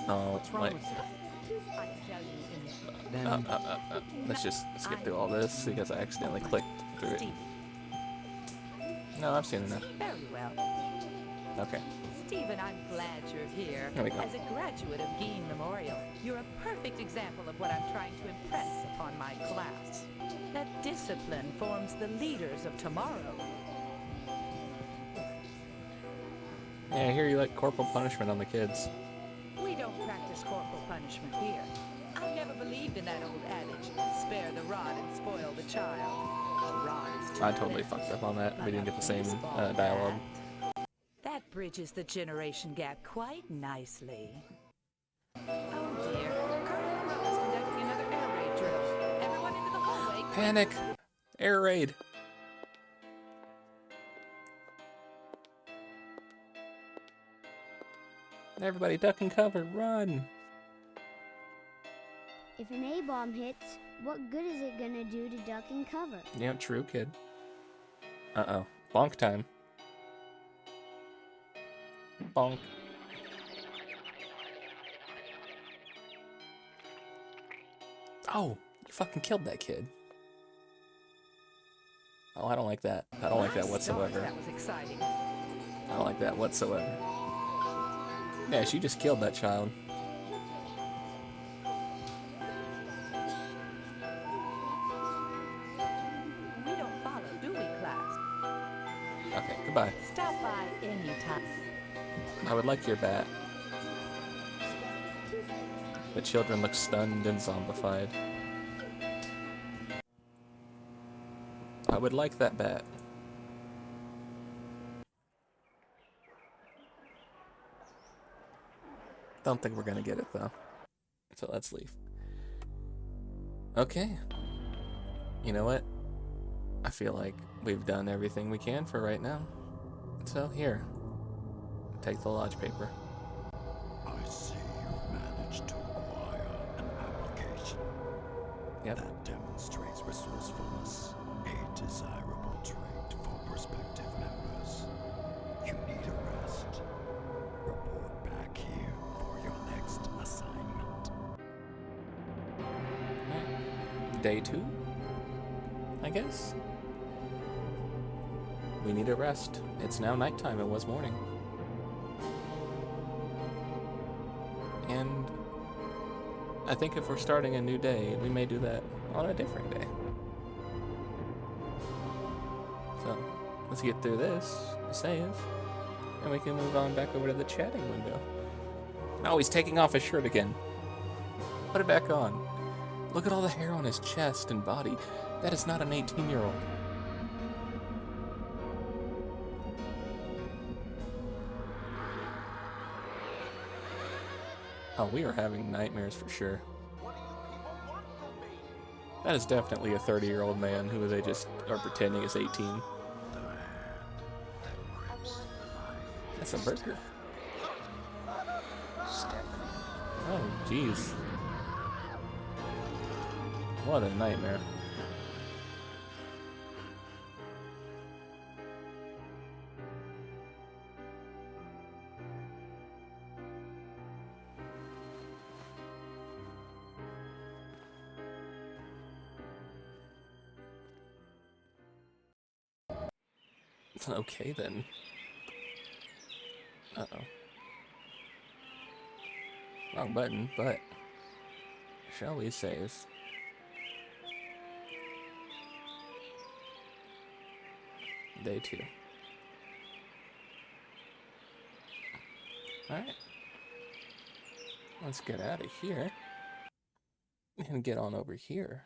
[SPEAKER 1] Oh,
[SPEAKER 15] What's wrong
[SPEAKER 1] like,
[SPEAKER 15] with you? I tell you in
[SPEAKER 1] then let's just skip through all this because I accidentally clicked through it. No, I've seen enough.
[SPEAKER 4] Very well.
[SPEAKER 1] Okay.
[SPEAKER 4] Stephen, I'm glad you're here.
[SPEAKER 1] There we go.
[SPEAKER 4] As a graduate of Gein Memorial, you're a perfect example of what I'm trying to impress upon my class. That discipline forms the leaders of tomorrow.
[SPEAKER 1] Yeah, I hear you like corporal punishment on the kids.
[SPEAKER 4] We don't practice corporal punishment here. I've never believed in that old adage, spare the rod and spoil the child. A rod is too
[SPEAKER 1] I totally
[SPEAKER 4] plenty,
[SPEAKER 1] fucked up on that. We
[SPEAKER 4] but
[SPEAKER 1] didn't
[SPEAKER 4] a
[SPEAKER 1] get the same
[SPEAKER 4] baseball
[SPEAKER 1] dialogue.
[SPEAKER 4] bat, that bridges the generation gap quite nicely. Oh dear, Colonel Monroe is conducting another air raid drill. Everyone into the hallway. quick.
[SPEAKER 1] Panic! Air raid! Everybody duck and cover, run!
[SPEAKER 21] If an A-bomb hits, what good is it gonna do to duck and cover?
[SPEAKER 1] Yeah, true, kid. Uh-oh. Bonk time. Bonk. Oh, you fucking killed that kid. Oh, I don't like that. I don't like that whatsoever.
[SPEAKER 4] That was exciting.
[SPEAKER 1] I don't like that whatsoever. Yeah, she just killed that child.
[SPEAKER 4] We don't follow, do we, class?
[SPEAKER 1] Okay, goodbye.
[SPEAKER 4] Stop by anytime.
[SPEAKER 1] I would like your bat. The children look stunned and zombified. I would like that bat. Don't think we're gonna get it though. So let's leave. Okay. You know what? I feel like we've done everything we can for right now. So here. Take the lodge paper.
[SPEAKER 8] I see you've managed to acquire an application.
[SPEAKER 1] Yep.
[SPEAKER 8] That demonstrates resourcefulness, a desirable trait for prospective members. You need a rest. Report back here for your next assignment.
[SPEAKER 1] Day 2? I guess? We need a rest. It's now nighttime, it was morning. And I think if we're starting a new day, we may do that on a different day. So, let's get through this, save, and we can move on back over to the chatting window. Oh, he's taking off his shirt again. Put it back on. Look at all the hair on his chest and body. That is not an 18-year-old. Oh, we are having nightmares for sure. That is definitely a 30-year-old man who they just are pretending is 18. That's a burger. Oh, jeez. What a nightmare. Okay then. Uh-oh. Wrong button, but shall we save? Day 2. Alright. Let's get out of here. And get on over here.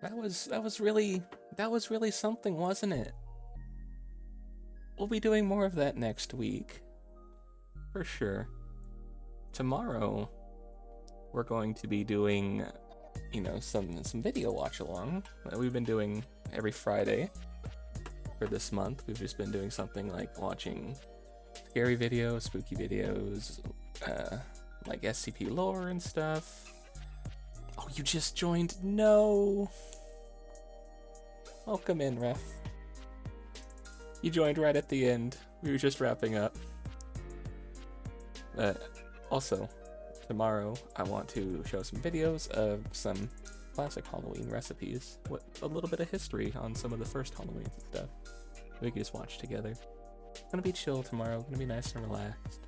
[SPEAKER 1] That was really something, wasn't it? We'll be doing more of that next week. For sure. Tomorrow we're going to be doing, you know, some video watch along that we've been doing every Friday for this month. We've just been doing something like watching scary videos, spooky videos, like SCP lore and stuff. Oh, you just joined? No. Welcome in, Ref. You joined right at the end. We were just wrapping up. Also, tomorrow I want to show some videos of some classic Halloween recipes with a little bit of history on some of the first Halloween stuff. We can just watch together. It's gonna be chill tomorrow, gonna be nice and relaxed.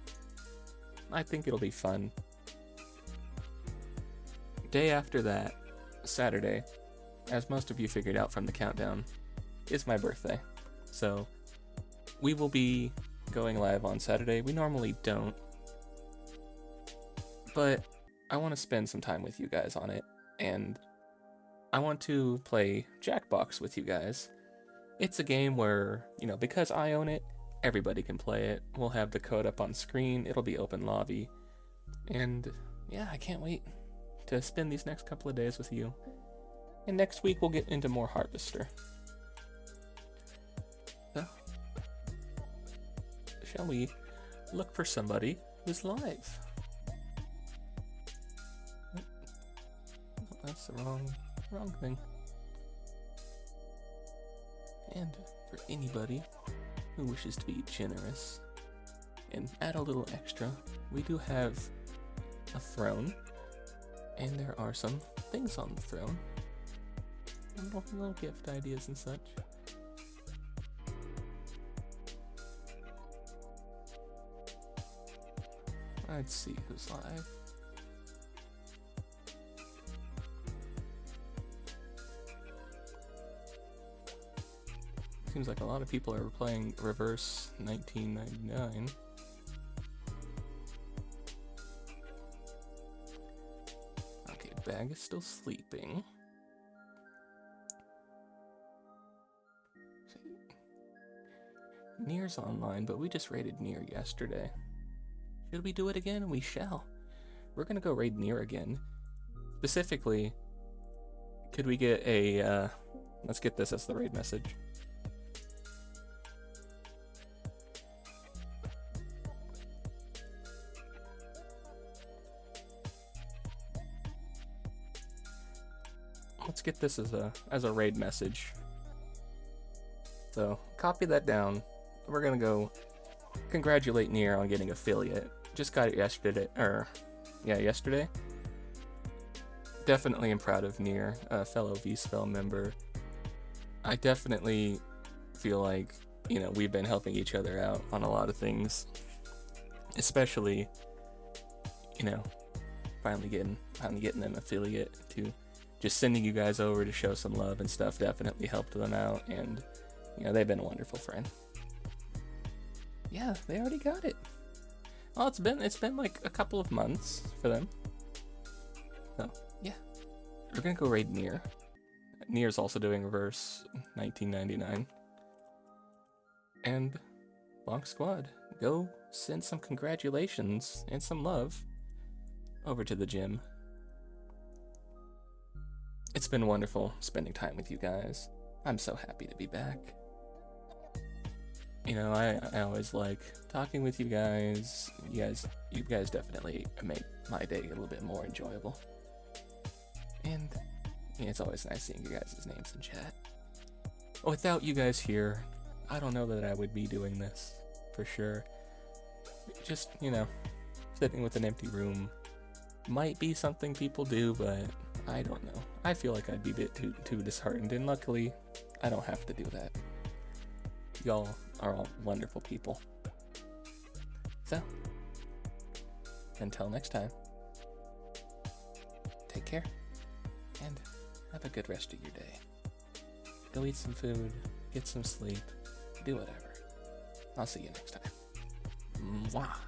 [SPEAKER 1] I think it'll be fun. Day after that, Saturday, as most of you figured out from the countdown, is my birthday. So, we will be going live on Saturday. We normally don't, but I want to spend some time with you guys on it, and I want to play Jackbox with you guys. It's a game where, you know, because I own it, everybody can play it. We'll have the code up on screen. It'll be open lobby. And yeah, I can't wait to spend these next couple of days with you. And next week we'll get into more Harvester. So, shall we look for somebody who's live? Oh, that's the wrong thing. And for anybody who wishes to be generous and add a little extra, we do have a throne, and there are some things on the throne. Little gift ideas and such. Let's see who's live. Seems like a lot of people are playing Reverse 1999. Okay, Bag is still sleeping. Nier's online, but we just raided Nier yesterday. Should we do it again? We shall. We're gonna go raid Nier again. Specifically, could we get a, let's get this as the raid message. Let's get this as a raid message. So, copy that down. We're gonna go congratulate Nier on getting affiliate. Just got it yesterday, yesterday. Definitely am proud of Nier, a fellow V-Spell member. I definitely feel like, you know, we've been helping each other out on a lot of things. Especially, you know, finally getting an affiliate to just sending you guys over to show some love and stuff definitely helped them out, and you know, they've been a wonderful friend. Yeah, they already got it. Well, it's been like a couple of months for them. So, yeah. We're gonna go raid Nier. Nier's also doing Reverse 1999. And Bonk Squad, go send some congratulations and some love over to the gym. It's been wonderful spending time with you guys. I'm so happy to be back. You know, I always like talking with you guys. You guys definitely make my day a little bit more enjoyable. And yeah, it's always nice seeing you guys' names in chat. Without you guys here, I don't know that I would be doing this, for sure. Just, you know, sitting with an empty room might be something people do, but I don't know. I feel like I'd be a bit too disheartened, and luckily, I don't have to do that. Y'all are all wonderful people. So, until next time, take care, and have a good rest of your day. Go eat some food, get some sleep, do whatever. I'll see you next time. Mwah.